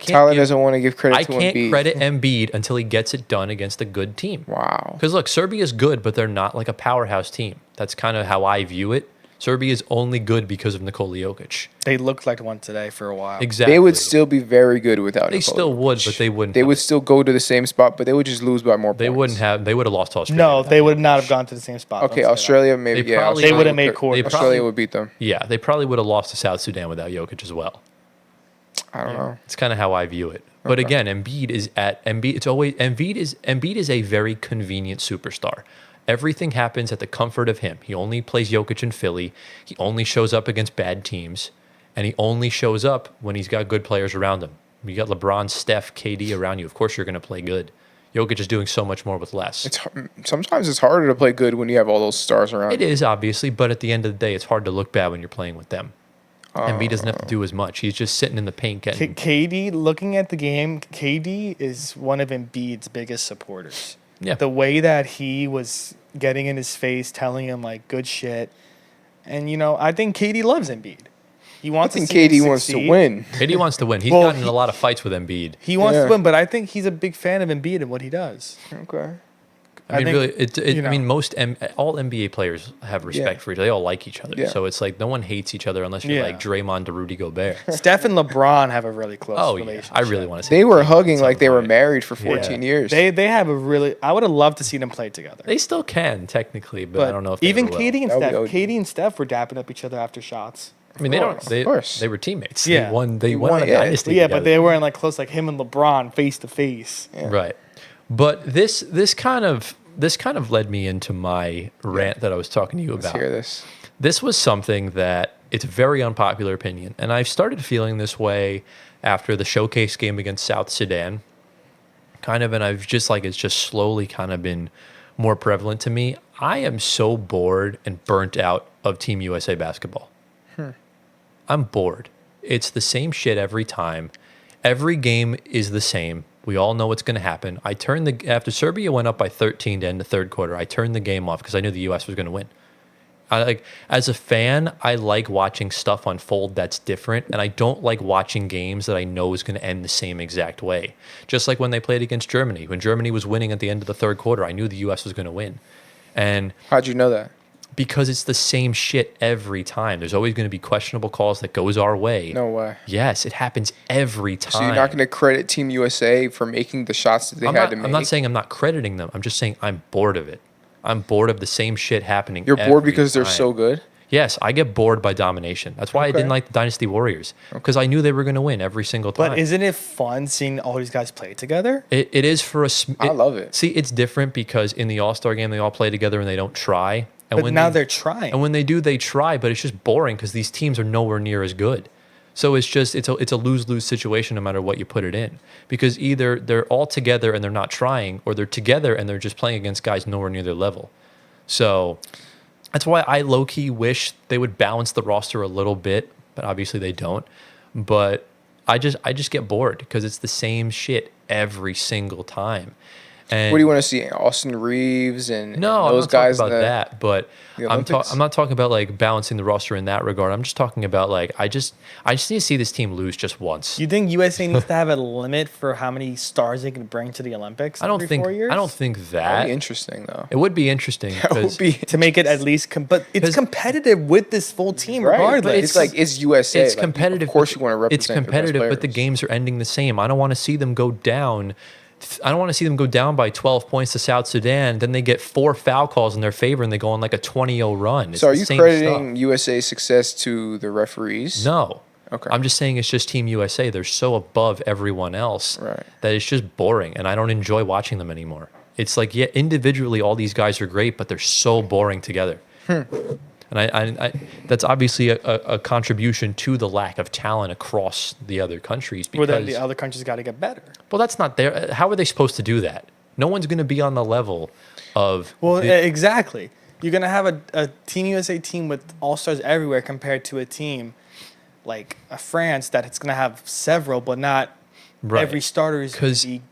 Tyler doesn't want to give credit I to can't Embiid. credit Embiid until he gets it done against a good team. Wow. Because look, Serbia's good, but they're not like a powerhouse team. That's kind of how I view it. Serbia is only good because of Nikola Jokic. They looked like one today for a while. Exactly. They would still be very good without They Nikola still would, Jokic. but they wouldn't. They have would it. still go to the same spot, but they would just lose by more They points. wouldn't have. They would have lost to Australia. No, without they would Jokic. not have gone to the same spot. Okay, Don't say that. Australia maybe. They Yeah, probably- Australia They would have made could- quarters. They probably- Australia would beat them. Yeah, they probably would have lost to South Sudan without Jokic as well. I don't know. It's kind of how I view it. But Okay. again, Embiid is a very convenient superstar. Everything happens at the comfort of him. He only plays Jokic in Philly. He only shows up against bad teams, and he only shows up when he's got good players around him. You got LeBron, Steph, KD around you. Of course, you're going to play good. Jokic is doing so much more with less. Sometimes it's harder to play good when you have all those stars around. It is, obviously, but at the end of the day, it's hard to look bad when you're playing with them. Embiid doesn't have to do as much. He's just sitting in the paint getting. KD, looking at the game, KD is one of Embiid's biggest supporters. Yeah. The way that he was getting in his face, telling him like good shit, and I think KD loves Embiid. He I wants. think to see him KD wants to succeed. win. KD wants to win. He's Well, gotten in a lot of fights with Embiid. He wants Yeah. to win, but I think he's a big fan of Embiid and what he does. Okay. I mean, think, really, you know. I mean, all NBA players have respect for each other. They all like each other. Yeah. So it's like no one hates each other unless you're Yeah. like Draymond to Rudy Gobert. Steph and LeBron have a really close Oh, yeah. relationship. I really want to see They were them hugging at like some they were point. married for 14 years. They have a really. I would have loved to see them play together. They still can, technically, but I don't know if they even ever will. KD and That would be Steph. OG. KD and Steph were dapping up each other after shots. I mean, they don't. Of They, course. they were teammates. Yeah. They won. They They won won, a yeah. dynasty. Yeah, together. but they weren't like close, like him and LeBron face to face. Right. But this kind of led me into my rant that I was talking to you Let's about. hear this. This was something that it's a very unpopular opinion, and I've started feeling this way after the showcase game against South Sudan. And I've just it's just slowly kind of been more prevalent to me. I am so bored and burnt out of Team USA basketball. I'm bored. It's the same shit every time. Every game is the same. We all know what's going to happen. After Serbia went up by 13 to end the third quarter, I turned the game off because I knew the U.S. was going to win. As a fan, I like watching stuff unfold that's different, and I don't like watching games that I know is going to end the same exact way. Just like when they played against Germany. When Germany was winning at the end of the third quarter, I knew the U.S. was going to win. And How'd you know that? because it's the same shit every time. There's always going to be questionable calls that goes our way. No way. Yes, it happens every time. So you're not going to credit Team USA for making the shots that they had to make? I'm not saying I'm not crediting them. I'm just saying I'm bored of it. I'm bored of the same shit happening. You're bored every because they're time. so good? Yes, I get bored by domination. That's why I didn't Okay. like the Dynasty Warriors, because I knew they were going to win every single time. But isn't it fun seeing all these guys play together? It is for us. I love it. See, it's different because in the All-Star game, they all play together and they don't try. And But now they're trying. And when they do, they try, but it's just boring because these teams are nowhere near as good. So it's a lose-lose situation no matter what you put it in. Because either they're all together and they're not trying, or they're together and they're just playing against guys nowhere near their level. So that's why I low-key wish they would balance the roster a little bit. but obviously they don't. But I just get bored because it's the same shit every single time. And What do you want to see? Austin Reeves and no, those I'm not guys talking about that, but the I'm Olympics? not talking about like balancing the roster in that regard. I'm just talking about like I just need to see this team lose just once. Do you think USA needs to have a limit for how many stars they can bring to the Olympics? I don't every think 4 years? I don't think That'd that be interesting, though. it would be interesting That would because be to make it at least, but it's 'Cause- competitive with this full team right. regardless. But it's like it's USA. it's Like, competitive. Of course, but you want to represent. It's your best competitive, but the players. games are ending the same. I don't want to see them go down. I don't want to see them go down by 12 points to South Sudan. Then they get 4 foul calls in their favor and they go on like a 20-0 run. It's So are the you same crediting stuff. USA's success to the referees? No. Okay. I'm just saying it's just Team USA. They're so above everyone else Right. that it's just boring, and I don't enjoy watching them anymore. It's like, yeah, individually, all these guys are great, but they're so boring together. And I that's obviously a contribution to the lack of talent across the other countries. well, Because, then the other countries got to get better. well, that's not there. How are they supposed to do that? No one's going to be on the level of. Well, the- exactly. You're gonna have a Team USA team with all stars everywhere compared to a team like France that it's gonna have several, but not Right. every starter is gonna Because be.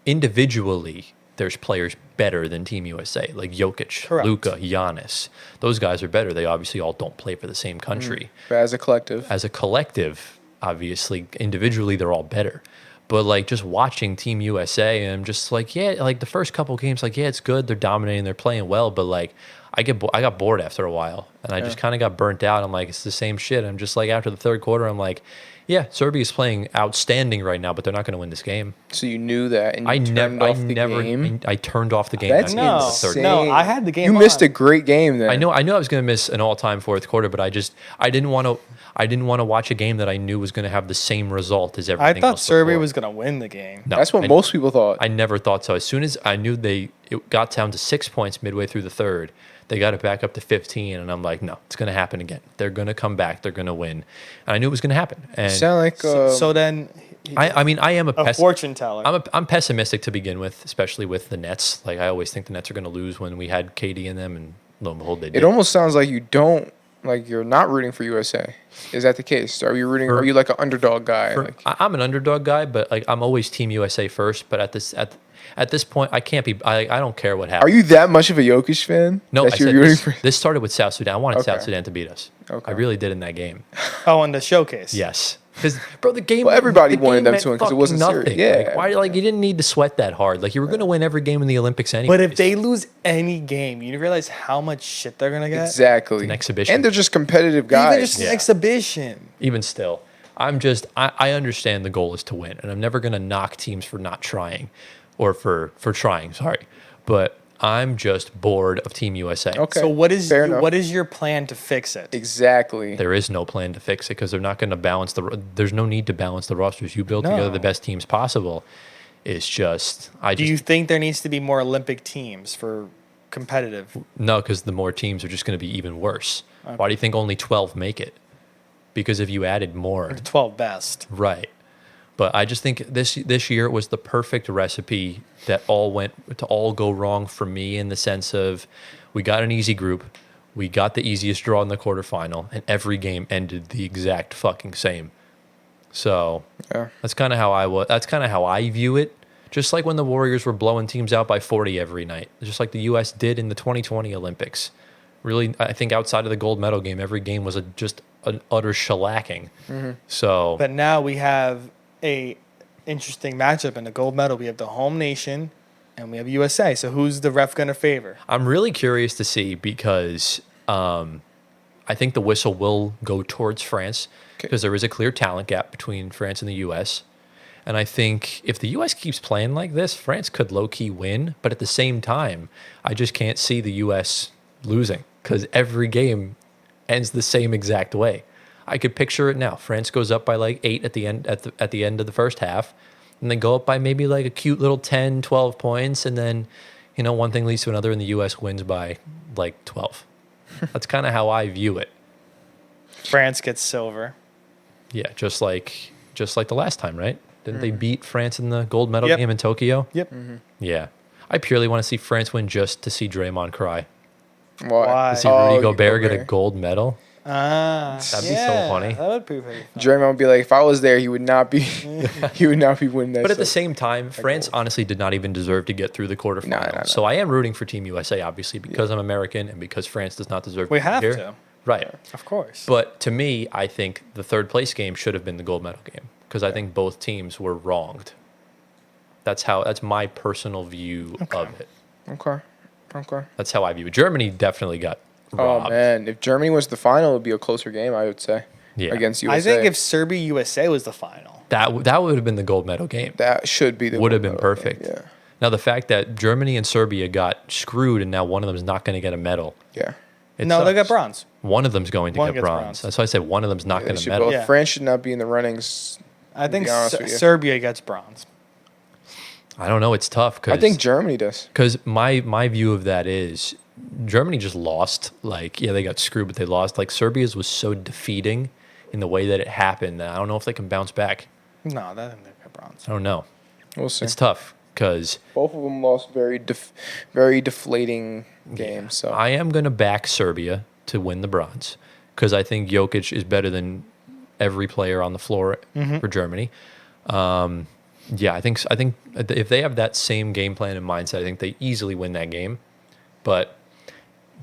individually, there's players better than Team USA, like Jokic, Correct. Luka, Giannis. Those guys are better. They obviously all don't play for the same country. But as a collective, As a collective, obviously, individually, they're all better. But like just watching Team USA, and I'm just like, yeah, like the first couple games, like, yeah, it's good. They're dominating. They're playing well. But like, I got bored after a while, and I just kind of got burnt out. I'm like, it's the same shit. I'm just like, after the third quarter, I'm like, yeah, Serbia's playing outstanding right now, but they're not going to win this game. so you knew that, and you I turned never, off the game. I turned off the game. That's after the No, third insane. no, I had the game You missed on. a great game then. I know I was going to miss an all-time fourth quarter, but I didn't want to watch a game that I knew was going to have the same result as I everything thought else Serbia before. was gonna win the game. No, That's what I- most people thought. I never thought so. As soon as I knew it got down to 6 points midway through the third, they got it back up to 15, and I'm like, no, it's going to happen again. They're going to come back. They're going to win, and I knew it was going to happen. you And sound like So then, I mean, I am a fortune teller. I'm pessimistic to begin with, especially with the Nets. Like I always think the Nets are going to lose when we had KD in them, and lo and behold, they did. it almost sounds like you don't like you're not rooting for USA. Is that the case? Are you rooting? Are you like an underdog guy? Like, I'm an underdog guy, but like I'm always Team USA first. But at this point, I can't be. I don't care what are happens. you that much of a Jokic fan? No, that I you're said rooting this, for. this started with South Sudan. I wanted Okay. South Sudan to beat us. Okay. I really did in that game. Oh, in the showcase. Yes, because bro, the game. Well, everybody the wanted game them meant to win 'cause it fucking wasn't serious. nothing. Yeah. Like, why? Like you didn't need to sweat that hard. Like you were going to win every game in the Olympics anyway. But if they lose any game, you realize how much shit they're gonna get. Exactly. an exhibition. And they're just competitive guys. Even just Yeah. an exhibition. Even still, I understand the goal is to win, and I'm never going to knock teams for not trying, or for trying. Sorry, but I'm just bored of Team USA. Okay. So Fair enough. what is your plan to fix it? Exactly. There is no plan to fix it because they're not going to balance the. There's no need to balance the rosters. You build together No. the best teams possible. It's just Do you think there needs to be more Olympic teams for competitive? no, because the more teams are just going to be even worse. Why do you think only 12 make it? Because if you added more, The 12 best. right? But I just think this year was the perfect recipe that all go wrong for me in the sense of we got an easy group, we got the easiest draw in the quarterfinal, and every game ended the exact fucking same. So Yeah. that's kind of how I view it. Just like when the Warriors were blowing teams out by 40 every night, just like the U.S. did in the 2020 Olympics. Really, I think outside of the gold medal game, every game was just an utter shellacking. So But now we have a interesting matchup in the gold medal. We have the home nation and we have USA. So who's the ref going to favor? I'm really curious to see because I think the whistle will go towards France because there is a clear talent gap between France and the U.S. And I think if the U.S. keeps playing like this, France could low-key win. But at the same time, I just can't see the U.S. losing because every game ends the same exact way. I could picture it now. France goes up by like 8 at the end at the end of the first half, and then go up by maybe like a cute little 10, 12 points, and then one thing leads to another, and the U.S. wins by like 12. That's kind of how I view it. France gets silver. Yeah, just like the last time, right? Didn't they beat France in the gold medal Yep. game in Tokyo? Yep. Yeah. I purely want to see France win just to see Draymond cry. Why? To see Rudy Oh, Gobert get a Gobert. gold medal. That'd be so funny. That would be very funny. Draymond would be like, if I was there, he would not be he would not be winning that. But at the stuff. same time, France honestly did not even deserve to get through the quarterfinals. No. So I am rooting for Team USA, obviously, because I'm American and because France does not deserve We to be have here. to. Right. Of course. But to me, I think the third place game should have been the gold medal game because I think both teams were wronged. That's my personal view of it. Okay. That's how I view it. Germany definitely got robbed. Oh man, if Germany was the final, it would be a closer game. I would say. Yeah. Against USA. I think if Serbia USA was the final, That would have been the gold medal game. that should be the Would have gold been medal perfect. game. Now the fact that Germany and Serbia got screwed and now one of them is not going to get a medal. Yeah. It no, they got sucks. bronze. One of them's going to One get gets bronze. bronze. That's why I said one of them's not Yeah, going they to should medal. both. Yeah. France should not be in the runnings. I think be honest with you. Serbia gets bronze. I don't know. It's tough I think Germany does. because my view of that is Germany just lost. Like, yeah, they got screwed, but they lost. Like, Serbia's was so defeating in the way that it happened that I don't know if they can bounce back. No, that didn't get bronze. I don't know. We'll see. It's tough because Both of them lost very deflating games. So I am going to back Serbia to win the bronze because I think Jokic is better than every player on the floor for Germany. Yeah, I think if they have that same game plan and mindset, I think they easily win that game. But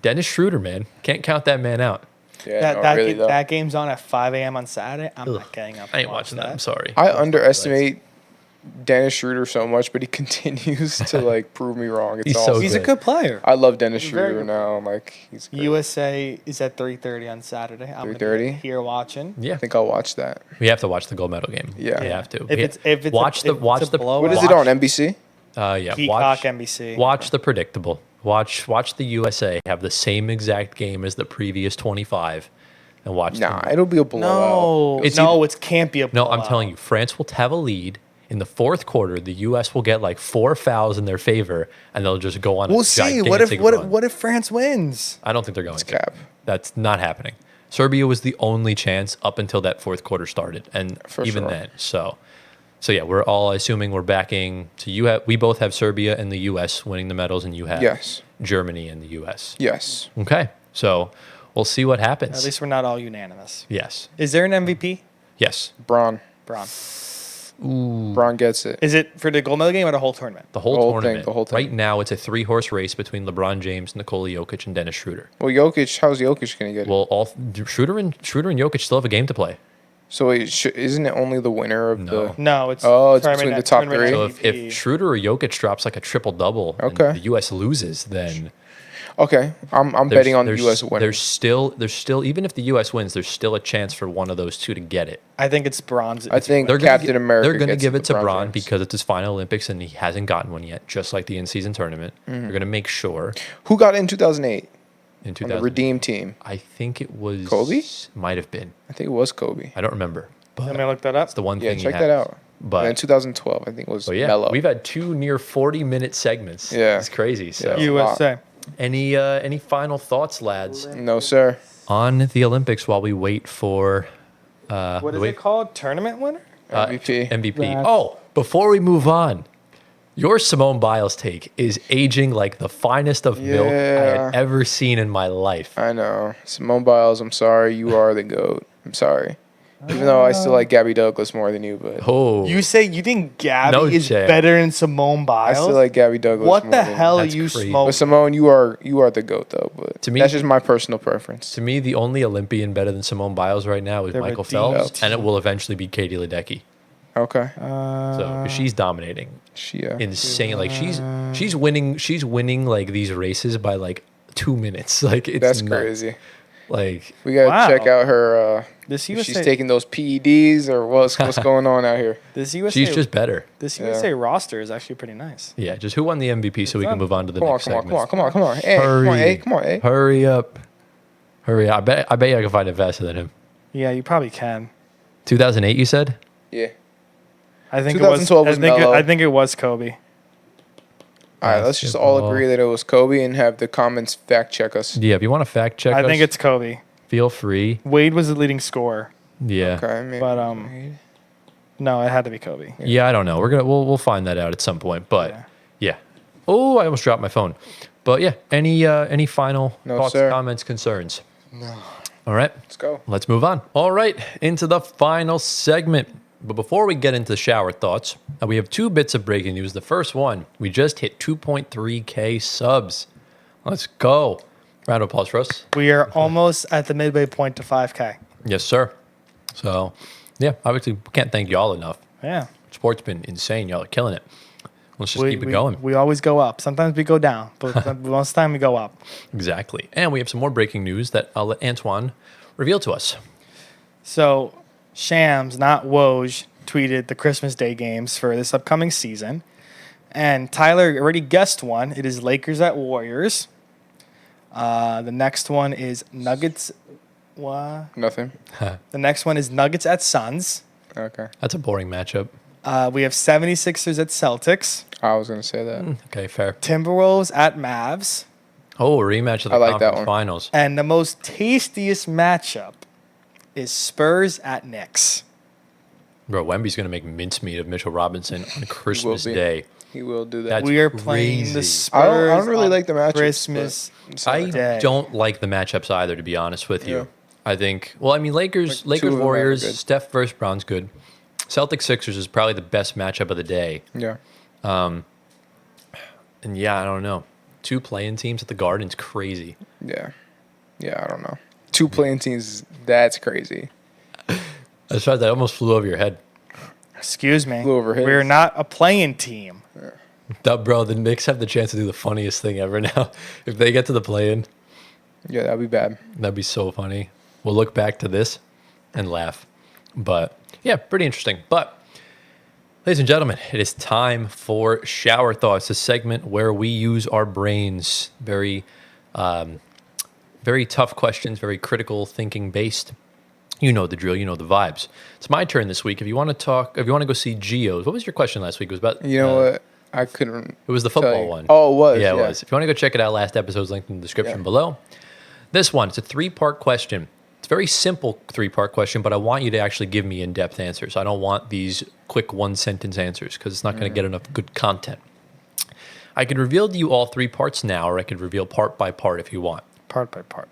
Dennis Schroeder, man, can't count that man out. yeah, no, really though. That game's on at 5 a.m. on Saturday. I'm not getting up. I ain't to watch watching that. I'm sorry. I underestimate Dennis Schroeder so much, but he continues to like prove me wrong. It's He's so awesome. He's a good. good player. I love Dennis He's very Schroeder good. now. Like he's great. USA is at 3:30 on Saturday. I'm 3:30? here watching. Yeah, I think I'll watch that. we have to watch the gold medal game. Yeah. we have to. If it's watch a the blowout. What is it on NBC? Yeah, Peacock, watch NBC. watch the predictable. Watch the USA have the same exact game as the previous 25, and watch. Nah, them. it'll be a blowout. No, It's it can't be a No, blowout. I'm telling you, France will have a lead. In the fourth quarter, the U.S. will get like 4 fouls in their favor, and they'll just go on. We'll a see. gigantic run. What if France wins? I don't think they're going to. cap. That's not happening. Serbia was the only chance up until that fourth quarter started, and For even sure. then. So yeah, we're all assuming we're backing. So we both have Serbia and the U.S. winning the medals, and you have Yes. Germany and the U.S. Yes. Okay, so we'll see what happens. At least we're not all unanimous. Yes, Is there an MVP? yes. Braun. Braun. Braun gets it. Is it for the gold medal game or the whole tournament? The whole, The whole tournament. thing, the whole thing. Right now, it's a 3-horse race between LeBron James, Nikola Jokic, and Dennis Schroeder. Well, Jokic. How's Jokic gonna get it? Well, Schroeder and Jokic still have a game to play. So wait, isn't it only the winner of No. the? No, it's Oh, it's tournament- between the top tournament three? So if MVP. Schroeder or Jokic drops like a triple double, Okay. and the U.S. loses, then Okay, I'm betting on the U.S. winner. There's still even if the U.S. wins, there's still a chance for one of those two to get it. I think it's bronze. I think They're gonna Captain America. They're going to gets give it to LeBron Bron James. because it's his final Olympics and he hasn't gotten one yet, just like the in-season tournament. Mm-hmm. They're going to make sure Who got it in 2008 in on the 2000. Redeem team? I think it was Kobe? Might have been. I think it was Kobe. I don't remember. But Let me look that up. that's the one Yeah, thing. check he that has. out. But And in 2012, I think it was But yeah, Melo. we've had 2 near 40-minute segments. Yeah. It's crazy. So Yeah. USA. any final thoughts, lads, No, sir. on the Olympics while we wait for What is it called? Tournament winner? MVP. MVP. That's- Oh, before we move on, your Simone Biles take is aging like the finest of milk I Yeah. had ever seen in my life. I know. Simone Biles, I'm sorry. You are the GOAT. I'm sorry. Even though I still like Gabby Douglas more than you, but Oh, You say you think Gabby No is chance. better than Simone I Biles? still like Gabby Douglas what more the than hell are That's you crazy. But smoking? Simone, you are the GOAT though. But To me- that's just my personal preference. to me, the only Olympian better than Simone Biles right now is The Michael redeemed Phelps, and it team. will eventually be Katie Ledecky. Okay. So she's dominating, She. insane. Like she's winning like these races by like 2 minutes. Like it's That's nuts. crazy. Like We gotta Wow. check out her. This If she's USA, taking those PEDs or what's going on out here. this USA, she's just better. this Yeah. USA roster is actually pretty nice. Yeah, just who won the MVP so we can move on to the Come on, next come on, segment. come on, come on, come on. Hey, come on, hey, come on, hey. Hurry up. Hurry up. I bet you I can find it faster than him. Yeah, you probably can. 2008, you said? Yeah. I think 2012 was Melo. I think it was Kobe. All right, let's just all Basketball. agree that it was Kobe and have the comments fact check us. Yeah, if you want to fact check I us, think it's Kobe. feel free. Wade was the leading scorer. Yeah. Okay, maybe. But, No, it had to be Kobe. Yeah, I don't know. We'll find that out at some point. But yeah. Oh, I almost dropped my phone. But yeah, any final No, thoughts, sir. comments, concerns? No. All right. Let's go. Let's move on. All right, into the final segment. But before we get into shower thoughts, we have 2 bits of breaking news. The first one, we just hit 2.3K subs. Let's go. Round of applause for us. We are almost at the midway point to 5K. Yes, sir. So, yeah, obviously, can't thank y'all enough. Yeah. Sport's been insane. Y'all are killing it. Let's just keep it going. We always go up. Sometimes we go down, but most of the time we go up. Exactly. And we have some more breaking news that I'll let Antoine reveal to us. So, Shams, not Woj, tweeted the Christmas Day games for this upcoming season. And Tyler already guessed one. It is Lakers at Warriors. The next one is Nuggets. What? Nothing. The next one is Nuggets at Suns. Okay. That's a boring matchup. We have 76ers at Celtics. I was going to say that. Okay, fair. Timberwolves at Mavs. Oh, a rematch of the I like that conference one. finals. And the most tastiest matchup is Spurs at Knicks. Bro, Wemby's going to make mincemeat of Mitchell Robinson on Christmas be. Day. He will do that. That's We are playing crazy. the I Spurs. I don't really on like the matchups, Christmas. I Day. don't like the matchups either, to be honest with you. Yeah. I think, well, I mean, Lakers, Like, two of them are Warriors, good. Steph versus Brown's good. Celtics Sixers is probably the best matchup of the day. Yeah. And yeah, I don't know. 2 playing teams at the Garden's crazy. Yeah. Yeah, I don't know. 2 playing teams, that's crazy. That's right. That almost flew over your head. Excuse me. Flew over his. We're not a playing team. Bro, the Knicks have the chance to do the funniest thing ever now. If they get to the play-in, Yeah, that'd be bad. that'd be so funny. We'll look back to this and laugh. But yeah, pretty interesting. But ladies and gentlemen, it is time for Shower Thoughts, a segment where we use our brains. Very tough questions, very critical thinking based. You know the drill, you know the vibes. It's my turn this week. If you want to go see Geo's, what was your question last week? It was about You know what? I couldn't. It was the tell football you. one. Oh, it was. Yeah, it was. If you want to go check it out, last episode's linked in the description Yeah. below. This one, it's a 3-part question. It's a very simple 3-part question, but I want you to actually give me in-depth answers. I don't want these quick 1-sentence answers because it's not going to get enough good content. I could reveal to you all 3 parts now, or I could reveal part by part if you want. Part by part.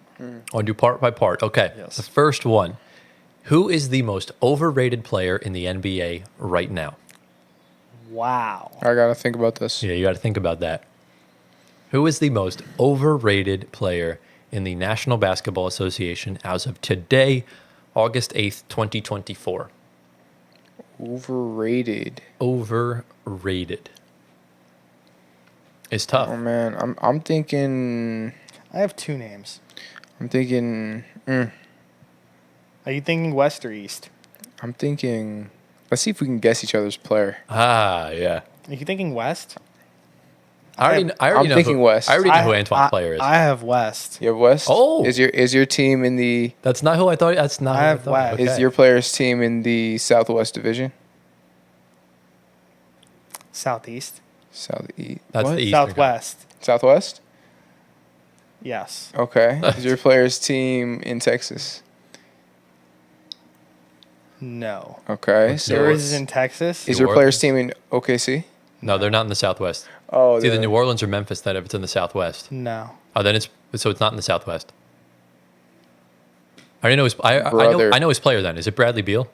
I'll do part by part. Okay. Yes. The first one. Who is the most overrated player in the NBA right now? Wow. I got to think about this. Yeah, you got to think about that. Who is the most overrated player in the National Basketball Association as of today, August 8th, 2024? Overrated. Overrated. It's tough. Oh, man. I'm thinking. I have 2 names. I'm thinking. Are you thinking West or East? I'm thinking. Let's see if we can guess each other's player. Ah, yeah. Are you thinking West? I already know I'm thinking who, West. I already know who Antoine's player is. I have West. You have West? Oh. Is your team in the. That's not who I thought. That's not I who have I thought. West. Okay. Is your player's team in the Southwest Division? Southeast. Southeast. That's what? the Eastern Southwest. Southwest? Yes. Okay. Is your player's team in Texas? No. Okay. What's So Yours yours? is in Texas. is New your player's Orleans? team in OKC? No, they're not in the Southwest. Oh, It's either New Orleans or Memphis that if it's in the Southwest. No. Oh, then it's not in the Southwest. I already know his. Brother. I know his player. Then is it Bradley Beal?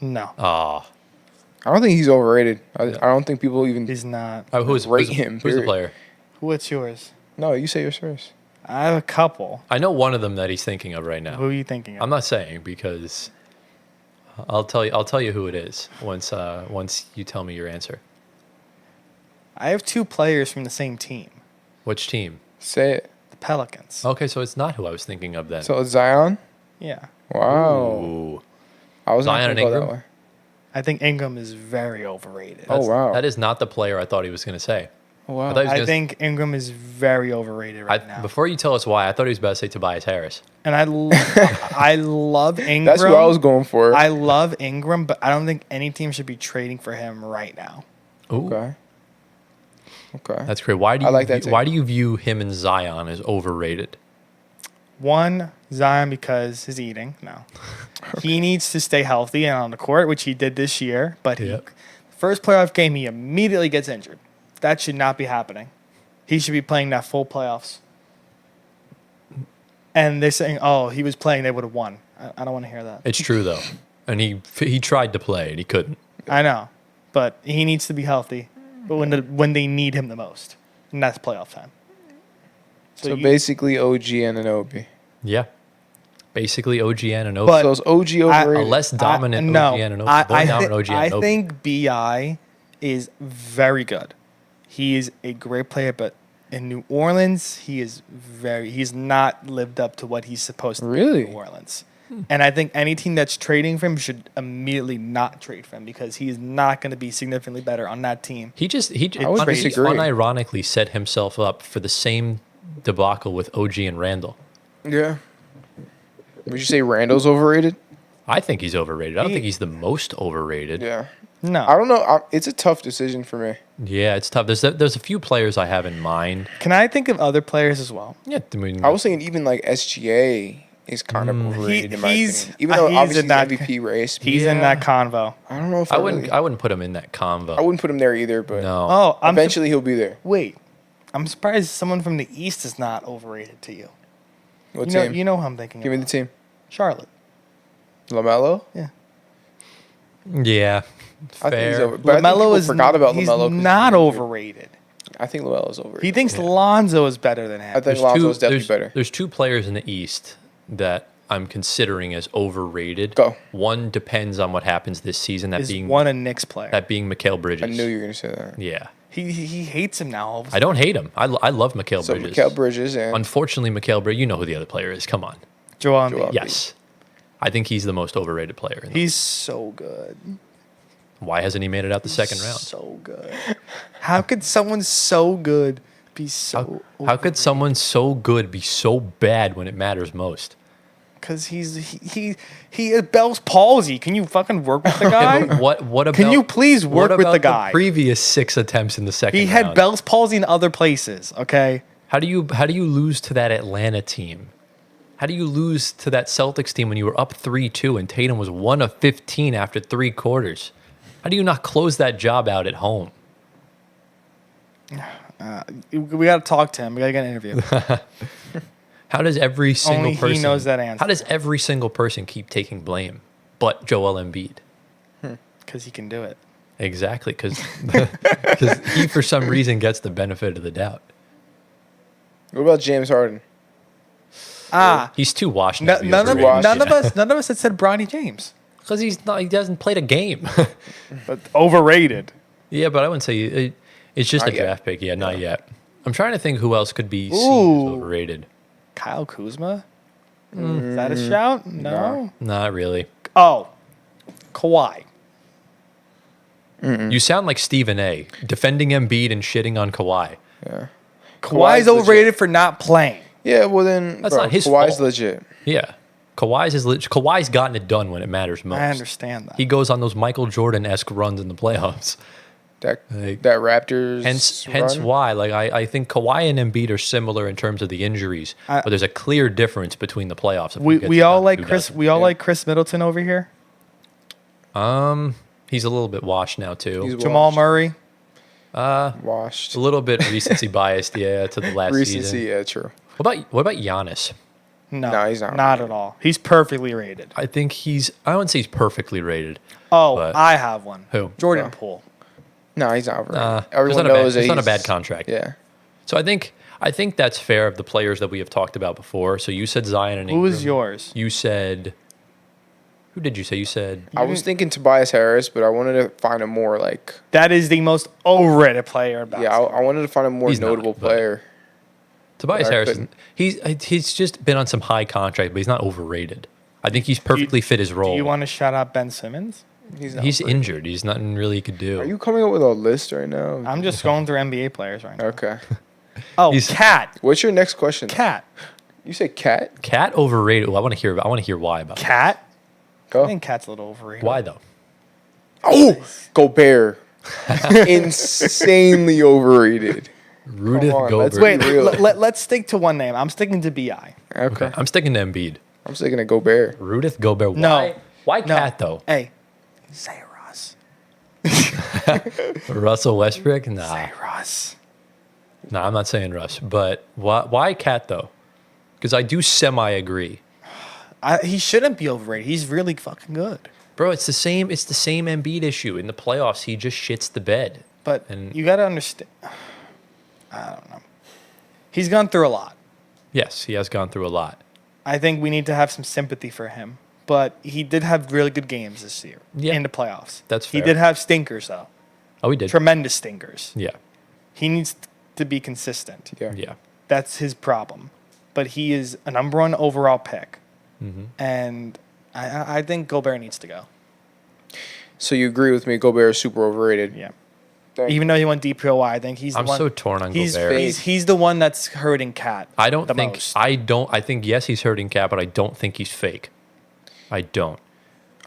No. Ah, I don't think he's overrated. I don't think people even. He's not. who's Rate him, Who's the period. player? What's yours? No, you say yours first. I have a couple. I know one of them that he's thinking of right now. Who are you thinking of? I'm not saying because I'll tell you who it is once you tell me your answer. I have 2 players from the same team. Which team? Say it. The Pelicans. Okay, so it's not who I was thinking of then. So it's Zion. Yeah. Wow. Ooh. I was not Zion going to and go that Ingram? way. I think Ingram is very overrated. Oh, wow. That is not the player I thought he was going to say. Oh, wow. I thought he was I gonna- think Ingram is very overrated right now. Before you tell us why, I thought he was about to say Tobias Harris. And I love Ingram. That's what I was going for. I love Ingram, but I don't think any team should be trading for him right now. Ooh, Okay. Okay. that's great. Why do I you like that why take. do you view him and Zion as overrated? One, Zion because his eating. No. He needs to stay healthy and on the court, which he did this year. But Yep. first playoff game, he immediately gets injured. That should not be happening. He should be playing that full playoffs. and they're saying, "Oh, he was playing, they would have won." I don't want to hear that. It's true though, and he tried to play and he couldn't. I know, but he needs to be healthy. But when they need him the most, and that's playoff time. So basically, OG and Anunoby. Yeah, basically OG and But- So is OG overrated? a less dominant no, OG and I think Bi is very good. He is a great player, but in New Orleans, he's not lived up to what he's supposed to be Really? in New Orleans. And I think any team that's trading for him should immediately not trade for him because he's not going to be significantly better on that team. He I would disagree. unironically set himself up for the same debacle with OG and Randall. Yeah. Would you say Randall's overrated? I think he's overrated. I don't think he's the most overrated. Yeah. No. I don't know. It's a tough decision for me. Yeah, it's tough. There's a few players I have in mind. Can I think of other players as well? Yeah, I mean, I was thinking even like SGA is kind of overrated in my he's- opinion. Even though he's obviously in that- he's MVP race. He's in that convo. I don't know if I really- wouldn't put him in that convo. I wouldn't put him there either, but No. Oh, eventually he'll be there. Wait. I'm surprised someone from the East is not overrated to you. What You know, team? you know who I'm thinking Give me about. the team. Charlotte. LaMelo? Yeah. Yeah, I think he's fair. over. But I think people forgot about he's LaMelo. 'cause not injured. overrated. I think LaMelo's overrated. He thinks Lonzo is better than him. I think Lonzo's definitely better. There's two players in the East that I'm considering as overrated. Go. One depends on what happens this season. That is being one a Knicks player. that being Mikal Bridges. I knew you were going to say that. Yeah, He hates him now. I don't hate him. I love Mikal So Bridges. Mikal Bridges and Unfortunately, Mikal Bridges. You know who the other player is. Come on. Joel Joel Embiid. Yes, I think he's the most overrated player. He's so good. Why hasn't he made it out the second round? So good. How could someone so good be so? How could someone so good be so bad when it matters most? Because he has Bell's palsy. Can you fucking work with the guy? Yeah, but what about? Can you please work what with the about guy? Previous 6 attempts in the second He round. had Bell's palsy in other places. Okay. How do you lose to that Atlanta team? How do you lose to that Celtics team when you were up 3-2 and Tatum was 1 of 15 after 3 quarters? How do you not close that job out at home? We got to talk to him. We got to get an interview. How does every single Only he person knows that answer. How does every single person keep taking blame but Joel Embiid? Because he can do it. Exactly, because he for some reason gets the benefit of the doubt. what about James Harden? He's too washed now. to be None of overrated. none of us had said Bronny James. Because he hasn't played a game. But overrated. Yeah, but I wouldn't say it's just Not a yet. draft pick. Yeah, not yet. I'm trying to think who else could be seen Ooh. as overrated. Kyle Kuzma? Is that a shout? No. Not really. Oh, Kawhi. You sound like Stephen A. defending Embiid and shitting on Kawhi. Yeah. Kawhi's legit. overrated for not playing. Yeah, well then, That's bro, not his Kawhi's fault. legit. Yeah, Kawhi's gotten it done when it matters most. I understand that. He goes on those Michael Jordan-esque runs in the playoffs. That Like, that Raptors. Hence run? why, like I think Kawhi and Embiid are similar in terms of the injuries, but there's a clear difference between the playoffs. If we get we to all that, like who Chris. doesn't. We all like Chris Middleton over here. He's a little bit washed now too. He's Jamal washed. Murray. Washed. a little bit recency biased, yeah, to the last Recency, season. yeah, true. What about Giannis? No, No, he's not Not rated. at all. He's perfectly rated. I think I wouldn't say he's perfectly rated. Oh, but- I have one. Who? Jordan Yeah. Poole. No, he's not overrated. It's Everyone not a knows bad, that it's not a he's bad contract. Yeah. So I think that's fair of the players that we have talked about before. So you said Zion and Who was Ingram. yours? You said. Who did you say? You said. I was thinking Tobias Harris, but I wanted to find a more like That is the most overrated player. In I basketball. wanted to find a more He's not, notable but- player. Tobias I Harris, couldn't. he's just been on some high contract, but he's not overrated. I think he's perfectly fit his role. Do you want to shout out Ben Simmons? He's not He's overrated. injured. He's nothing really he could do. Are you coming up with a list right now? I'm just going through NBA players right now. Okay. Oh, He's- Cat. What's your next question? Cat. You say cat? Cat overrated? Well, I want to hear why about that. Cat. I Go. think Cat's a little overrated. Why though? Oh, Gobert. Insanely overrated. Rudith on, Gobert. let's Wait, Real. let's stick to one name. I'm sticking to Bi. Okay. I'm sticking to Embiid. I'm sticking to Gobert. Rudith Gobert. No. Why? Why No. Cat though? Hey, say Russ. Russell Westbrook? Nah, Say Russ. nah. I'm not saying Russ. But why Cat though? Because I do semi-agree. He shouldn't be overrated. He's really fucking good. Bro, it's the same Embiid issue. In the playoffs, he just shits the bed. But And you got to understand. I don't know. He's gone through a lot. yes, he has gone through a lot. I think we need to have some sympathy for him. But he did have really good games this year in the playoffs. That's He fair. did have stinkers, though. Oh, he did. Tremendous stinkers. Yeah. He needs to be consistent. Yeah. That's his problem. But he is a number 1 overall pick. Mm-hmm. And I think Gobert needs to go. So you agree with me? Gobert is super overrated. Yeah. Thank Even though he went DPOY, I think he's the I'm one. so torn on he's, Gobert. he's the one that's hurting Cat. I don't the think most. I think yes, he's hurting Cat, but I don't think he's fake. I don't.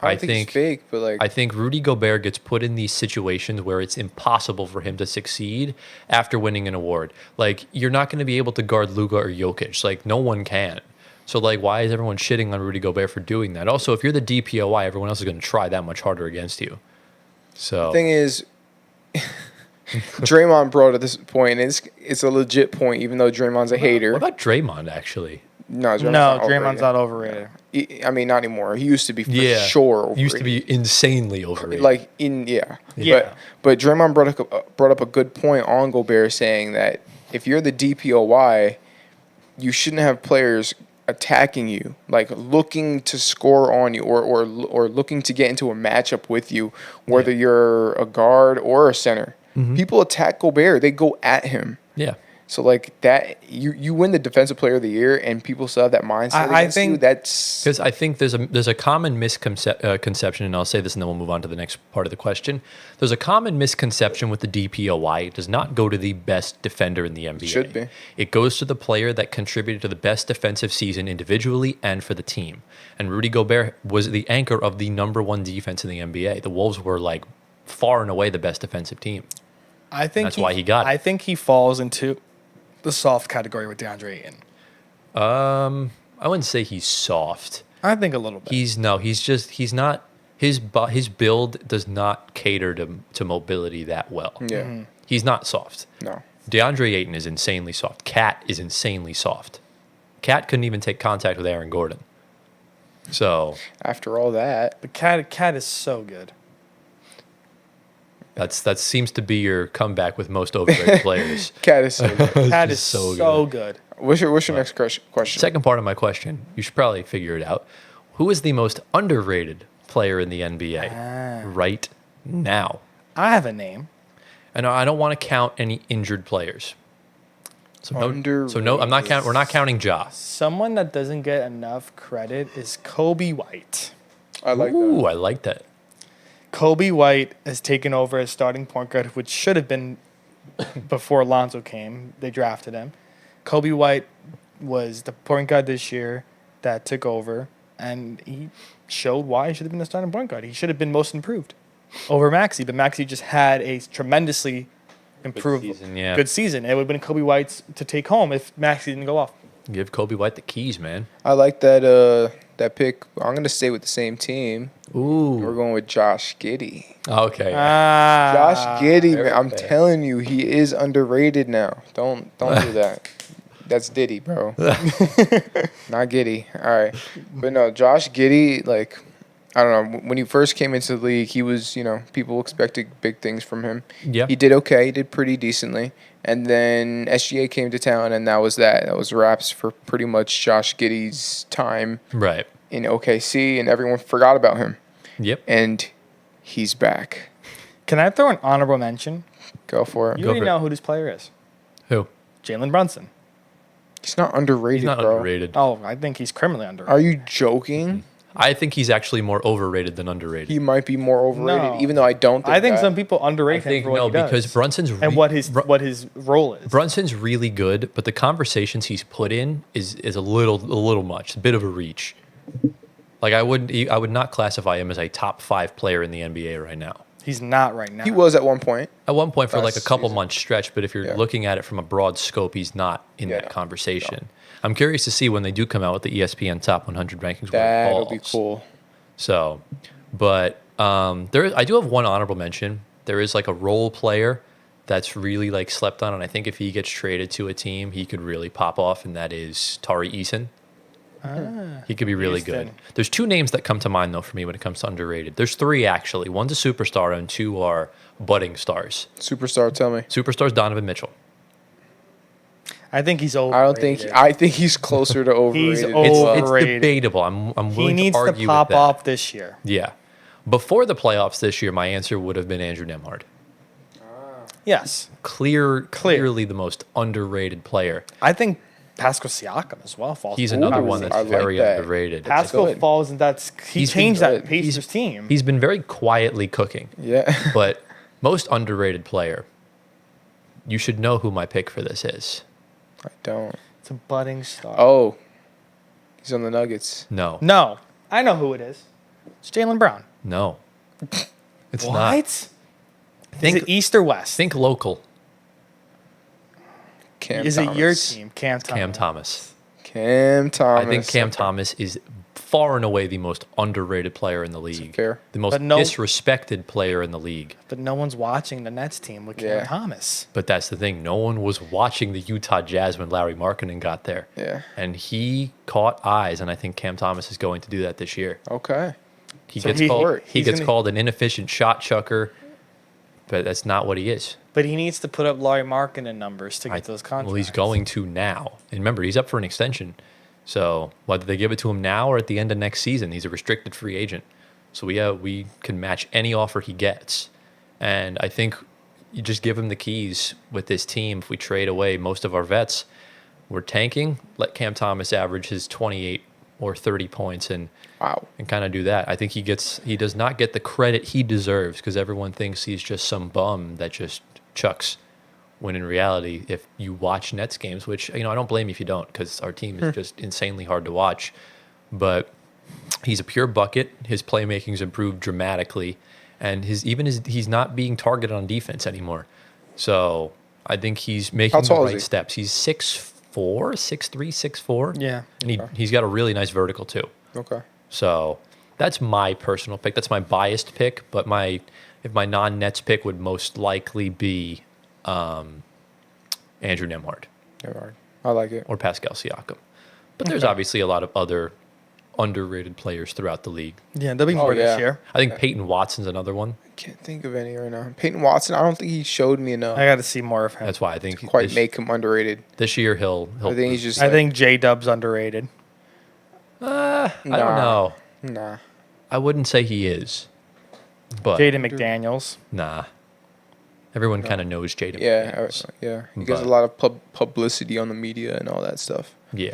I don't think he's fake, but like I think Rudy Gobert gets put in these situations where it's impossible for him to succeed after winning an award. Like, you're not going to be able to guard Luka or Jokic. Like, no one can. So, like, why is everyone shitting on Rudy Gobert for doing that? Also, if you're the DPOI, everyone else is going to try that much harder against you. So, the thing is, Draymond brought at this point, and it's a legit point, even though Draymond's a hater. what about Draymond, actually? No, Draymond's not overrated. I mean, not anymore. He used to be for Yeah. sure overrated. He used to be insanely overrated. Like Yeah. But Draymond brought up a good point on Gobert, saying that if you're the DPOY, you shouldn't have players attacking you, like looking to score on you, or looking to get into a matchup with you, whether you're a guard or a center. People attack Gobert; they go at him. yeah. So like that, you win the Defensive Player of the Year, and people still have that mindset against you. That's Because I think there's a common misconception, and I'll say this and then we'll move on to the next part of the question. There's a common misconception with the DPOY. It does not go to the best defender in the NBA. Should be. It goes to the player that contributed to the best defensive season individually and for the team. And Rudy Gobert was the anchor of the number 1 defense in the NBA. The Wolves were like far and away the best defensive team. I think That's why he got it. I think he falls into the soft category with DeAndre Ayton. I wouldn't say he's soft. I think a little bit. He's not his build does not cater to mobility that well. yeah, He's not soft. no. DeAndre Ayton is insanely soft. Cat is insanely soft. Cat couldn't even take contact with Aaron Gordon. So After all that, the cat is so good. that seems to be your comeback with most overrated players. Cat is so good. Cat Just is so so good. What's your next question? Second part of my question, you should probably figure it out. Who is the most underrated player in the NBA right now? I have a name. And I don't want to count any injured players. So no, I'm not count. We're not counting Ja. Someone that doesn't get enough credit is Kobe White. I like Ooh, that. I like that. Kobe White has taken over as starting point guard, which should have been before Alonzo came. They drafted him. Kobe White was the point guard this year that took over, and he showed why he should have been the starting point guard. He should have been most improved over Maxey, but Maxey just had a tremendously improved good season. It would have been Kobe White's to take home if Maxey didn't go off. Give Kobe White the keys, man. I like that pick. I'm gonna stay with the same team. Ooh. We're going with Josh Giddey. Okay. Josh Giddey, very man, I'm fair. telling you, he is underrated now. Don't do that. That's Diddy, bro. Not Giddey. All right, but no, Josh Giddey, like, I don't know. When he first came into the league, he was, people expected big things from him. Yeah. He did okay. He did pretty decently. And then SGA came to town, and that was that. That was wraps for pretty much Josh Giddey's time Right. in OKC, and everyone forgot about him. Yep. And he's back. Can I throw an honorable mention? Go for it. You Go already for it. know who this player is. Who? Jalen Brunson. He's not underrated, He's not bro. underrated. Oh, I think he's criminally underrated. Are you joking? I think he's actually more overrated than underrated. He might be more overrated, No. even though I don't think I think that. some people underrate I him think for what no, he does because Brunson's and what his role is. Brunson's really good, but the conversations he's put in is a little much, a bit of a reach. Like I would not classify him as a top 5 player in the NBA right now. He's not right now. He was at one point. At one point for like a Last couple season. months stretch, but if you're Yeah. looking at it from a broad scope, he's not in Yeah, that no. conversation. I'm curious to see when they do come out with the ESPN Top 100 rankings. where it That'll be falls. cool. So, but I do have one honorable mention. There is like a role player that's really like slept on, and I think if he gets traded to a team, he could really pop off, and that is Tari Eason. He could be really good. Houston. There's two names that come to mind though for me when it comes to underrated. There's three actually. One's a superstar, and two are budding stars. Superstar, tell me. Superstar's Donovan Mitchell. I think he's overrated. I don't think. I think he's closer to overrated. He's It's Overrated. debatable. I'm He willing needs to to argue pop with that. off this year. Yeah. Before the playoffs this year, my answer would have been Andrew Nemhard. Yes. Clearly the most underrated player. I think Pascal Siakam as well falls. He's into another that one conversation. that's I like very that. underrated. Pascal good. falls in that. He He's changed been that good. Pacers team. He's been very quietly cooking, Yeah. but most underrated player. You should know who my pick for this is. I don't. It's a budding star. Oh, he's on the Nuggets. No. No, I know who it is. It's Jaylen Brown. No. It's What? not. Is Think it East or West? think local. Cam Is Thomas. it your team, Cam Thomas? Cam Thomas. Cam Thomas. I think Cam Thomas is far and away the most underrated player in the league. fair. The most But no- disrespected player in the league. But no one's watching the Nets team with Cam Yeah. Thomas. But that's the thing. No one was watching the Utah Jazz when Lauri Markkanen got there. Yeah. And he caught eyes, and I think Cam Thomas is going to do that this year. Okay. He So gets he- called he he's gets gonna- called an inefficient shot chucker, but that's not what he is. But he needs to put up Lauri Markkanen numbers to get those contracts. Well, he's going to now. And remember, he's up for an extension. So whether they give it to him now or at the end of next season, he's a restricted free agent. So we can match any offer he gets. And I think you just give him the keys with this team. If we trade away most of our vets, we're tanking. Let Cam Thomas average his 28 or 30 points and Wow. kind of do that. I think he does not get the credit he deserves because everyone thinks he's just some bum that just chucks. When in reality, if you watch Nets games, which I don't blame you if you don't, because our team is just insanely hard to watch. But he's a pure bucket. His playmaking's improved dramatically, and he's not being targeted on defense anymore. So I think he's making How the tall is right he? steps. He's 6'4", 6'3", 6'4". Yeah. and he's got a really nice vertical too. Okay. So that's my personal pick. That's my biased pick. But if my non-Nets pick would most likely be Andrew Nemhard Never mind. I like it. or Pascal Siakam. But there's obviously a lot of other underrated players throughout the league. Yeah, there'll be Oh, more yeah. this year. I think Peyton Watson's another one. Can't think of any right now. Peyton Watson. I don't think he showed me enough. I got to see more of him. That's why I think Quite this, make him underrated. this year he'll I think he's just. I like, think J Dub's underrated. I don't Nah. know. Nah. I wouldn't say he is. But Jaden McDaniels. nah. Everyone kind of knows Jaden. Yeah. McDaniels. Yeah. He gets a But- lot of publicity on the media and all that stuff. Yeah.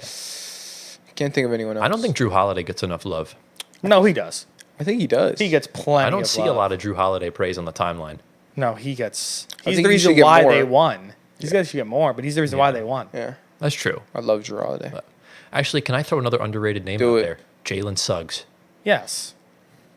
Can't think of anyone else. I don't think Drew Holiday gets enough love. No, he does. I think he does. He gets plenty. I don't of see love. a lot of Drew Holiday praise on the timeline. No, he gets. I He's think the he should reason get why more. they won. These guys should get more, but he's the reason why they won. Yeah. That's true. I love Drew Holiday. Actually, can I throw another underrated name Do out it. there? Jalen Suggs Yes.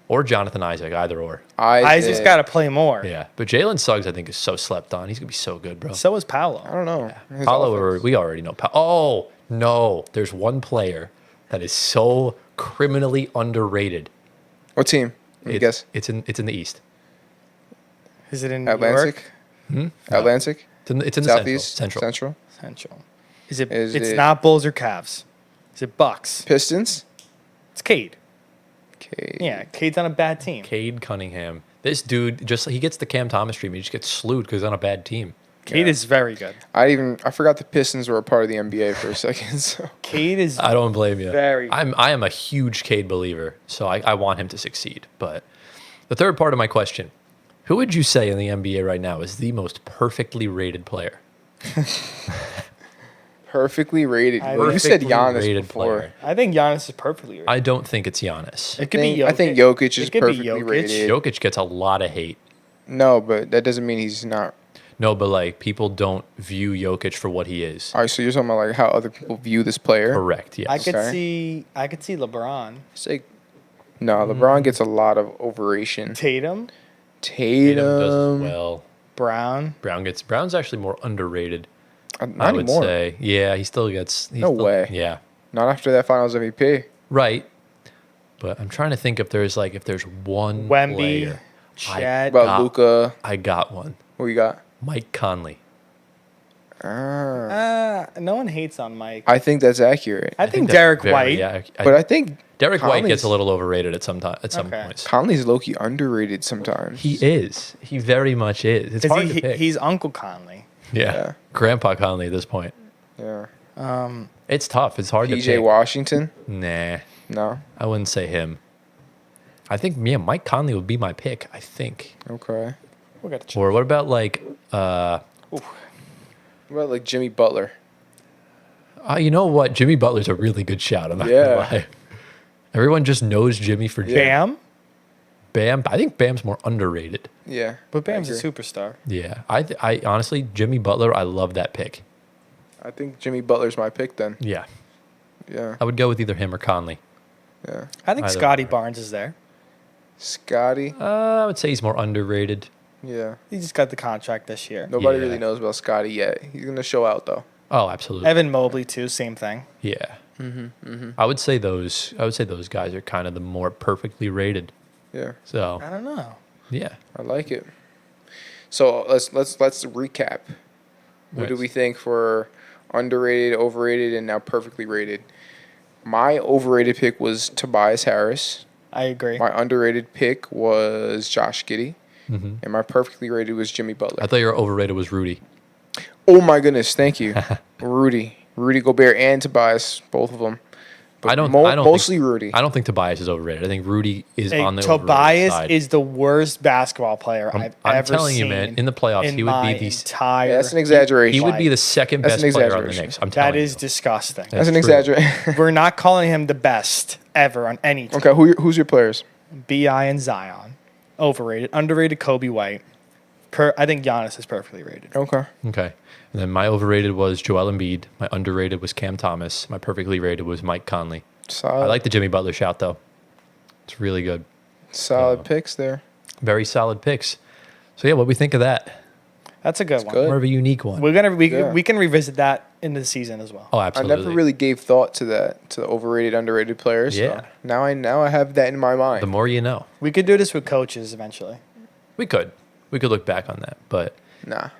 or Jonathan Isaac, either or. Isaac's got to play more. Yeah, but Jalen Suggs, I think, is so slept on. He's gonna be so good, bro. So is Paolo. I don't know. His Paulo, offense. we already know. Oh no, there's one player that is so criminally underrated. What team? Let me guess. It's in the East. Is it in New Atlantic. York? Atlantic. It's in the Southeast. Central. Central. Is it? Is it's it- not Bulls or Cavs. Is it Bucks? Pistons. It's Cade. Okay. Yeah, Cade's on a bad team. Cade Cunningham. This dude he gets the Cam Thomas stream. He just gets slewed because he's on a bad team. Cade is very good. I forgot the Pistons were a part of the NBA for a second. So Cade is I don't blame you. Very good. I am a huge Cade believer, so I want him to succeed. But the third part of my question: who would you say in the NBA right now is the most perfectly rated player? perfectly rated. I- Well, you said Perfectly Giannis rated before. player. I think Giannis is perfectly rated. I don't think it's Giannis. It could be Jokic. I think Jokic is It could be perfectly Jokic. rated. Jokic gets a lot of hate. No, but that doesn't mean he's not. No, but like people don't view Jokic for what he is. All right, so you're talking about like how other people view this player. Correct. Yes. I could Okay. see. I could see LeBron, Say, no, LeBron gets a lot of overration. Tatum, Tatum does as Tatum, well. Brown. Brown's actually more underrated. not I would anymore. say. Yeah, he still gets. No way. Yeah. Not after that Finals MVP. Right. But I'm trying to think if there's one Wemby, player. Chet. About got- Luca. I got one. What you got? Mike Conley. No one hates on Mike. I think that's accurate. I think that's Derek very White. But I think Derek White gets Conley's- a little overrated at some Okay. points. Conley's low-key underrated sometimes. He is. He very much is. It's hard to pick. He's Uncle Conley. yeah. Grandpa Conley at this point. Yeah. It's tough. It's hard to PJ pick. Washington? Nah, No. I wouldn't say him. I think Mike Conley would be my pick. I think. Okay. We got to Or what about like? What about like Jimmy Butler? You know what? Jimmy Butler's a really good shout. I'm not Yeah. gonna lie. Everyone just knows Jimmy for Jimmy. Bam. Bam. I think Bam's more underrated. Yeah. But Bam's I a agree. superstar. Yeah. I honestly, Jimmy Butler. I love that pick. I think Jimmy Butler's my pick then. Yeah. Yeah. I would go with either him or Conley. Yeah. I think Either Scotty way. Barnes is there. Scotty? I would say he's more underrated. Yeah. He just got the contract this year. Nobody Yeah. really knows about Scotty yet. He's going to show out though. Oh, absolutely. Evan Mobley too, same thing. Yeah. I would say those. I would say those guys are kind of the more perfectly rated. Yeah. So I don't know. yeah. I like it. So let's recap. What do Nice. we think for underrated, overrated, and now perfectly rated? My overrated pick was Tobias Harris. I agree. My underrated pick was Josh Giddey. And my perfectly rated was Jimmy Butler. I thought your overrated was Rudy. Oh my goodness, thank you. Rudy Gobert and Tobias, both of them. But I don't mostly think, Rudy. I don't think Tobias is overrated. I think Rudy is Hey, on the overrated Tobias side. is the worst basketball player I've I'm ever telling you, seen. man, in the playoffs, in he would be my the entire. Yeah, that's an exaggeration. he would be the second That's best an player on the exaggeration. Knicks. I'm telling That is you. disgusting. That's an true. exaggeration. We're not calling him the best ever on any team. Okay, who's your players? Bi and Zion, overrated, underrated. Kobe White. I think Giannis is perfectly rated. Okay. Okay. And then my overrated was Joel Embiid. My underrated was Cam Thomas. My perfectly rated was Mike Conley. Solid. I like the Jimmy Butler shout though. It's really good. Solid picks there. Very solid picks. So yeah, what we think of that? That's a good one. good. More of a unique one. We're gonna Yeah. we can revisit that in the season as well. Oh, I absolutely. never really gave thought to that, to the overrated, underrated players. so Yeah. now I have that in my mind. The more you know. We could do this with coaches eventually. We could look back on that, but Nah.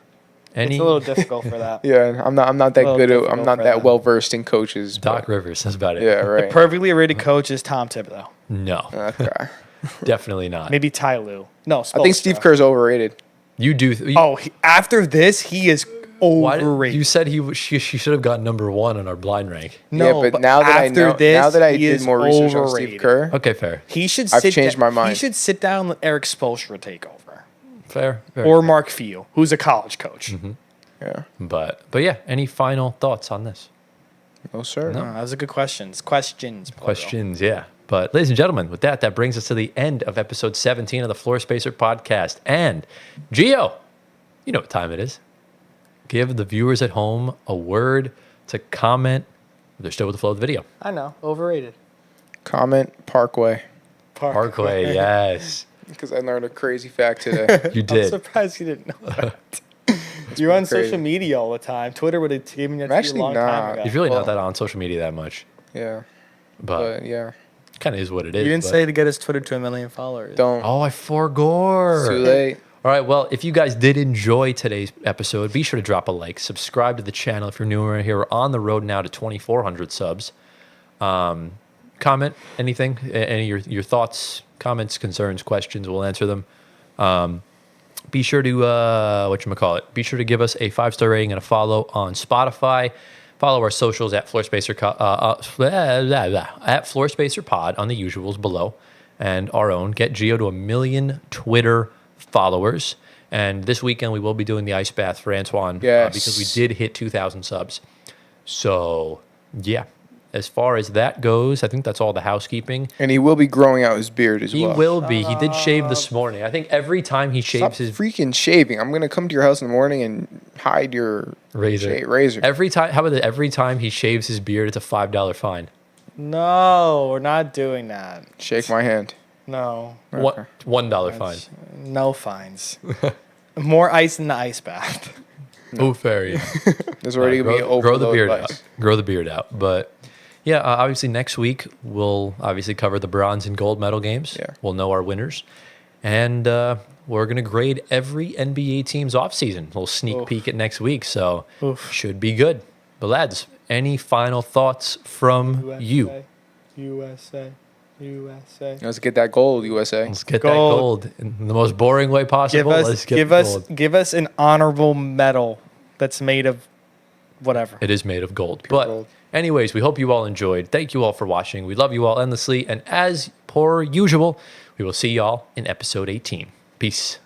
any It's a little difficult for that. Yeah, I'm not that Well, good. I'm difficult not for that them. well versed in coaches. Doc but- Rivers, that's about it. Yeah, The right. perfectly rated coach is Tom Thibodeau. No, Okay. definitely not. Maybe Ty Lue. No, I think Steve Spoelstra. Kerr's overrated. You do. After this, he is why did- overrated. you said she should have gotten number 1 on our blind rank. No, yeah, but now that after now that I he did is more research on overrated. Steve Kerr, Okay, fair. He should I've sit changed my mind. He should sit down and let Eric Spoelstra take over. Fair. Or Mark Few, who's a college coach. yeah, But yeah, any final thoughts on this? no sir. Oh, that was a good questions. Questions. plural. Questions, yeah. But ladies and gentlemen, with that brings us to the end of episode 17 of the Floor Spacer podcast. And Gio, you know what time it is. Give the viewers at home a word to comment. They're still with the flow of the video. I know. Overrated. Comment Parkway Parkway, yes. because I learned a crazy fact today. You I'm did. surprised you didn't know that. You're on crazy. social media all the time. Twitter would have given you I'm to you a actually long not. time ago. He's really Well- not that on social media that much. yeah, But but yeah, kind of is what it is. You didn't but- say to get his Twitter to 1 million followers. don't. Oh, I forgot. It's too late. All right. Well, if you guys did enjoy today's episode, be sure to drop a like, subscribe to the channel if you're new around here. We're on the road now to 2,400 subs. Comment anything, any of your thoughts, comments, concerns, questions. We'll answer them. Be sure to Be sure to give us a 5-star rating and a follow on Spotify. Follow our socials at Floor Spacer at Floor Spacer Pod on the usuals below, and our own. Get Gio to 1 million Twitter followers. And this weekend we will be doing the ice bath for Antoine Yes. because we did hit 2,000 subs. So yeah, as far as that goes, I think that's all the housekeeping. And he will be growing out his beard as He well. will be. He did shave this morning. I think every time he Stop shaves his freaking shaving. I'm gonna come to your house in the morning and hide your razor. razor. Every time, how about this? Every time he shaves his beard, it's a $5 fine. No, we're not doing that. Shake my hand. No. What $1 fine? No fines. More ice in the ice bath. Oh, fair. Yeah. There's already gonna be grow the overload beard of out. ice. Grow the beard out. But yeah, obviously next week we'll obviously cover the bronze and gold medal games. Yeah. We'll know our winners, and we're going to grade every NBA team's offseason. We'll sneak peek at next week, so should be good. But lads, any final thoughts from you? USA. Let's get that gold, USA. Let's get that gold in the most boring way possible. Give us an honorable medal that's made of whatever. It is made of gold. Pure but gold. anyways, we hope you all enjoyed. Thank you all for watching. We love you all endlessly. And as per usual, we will see y'all in episode 18. Peace.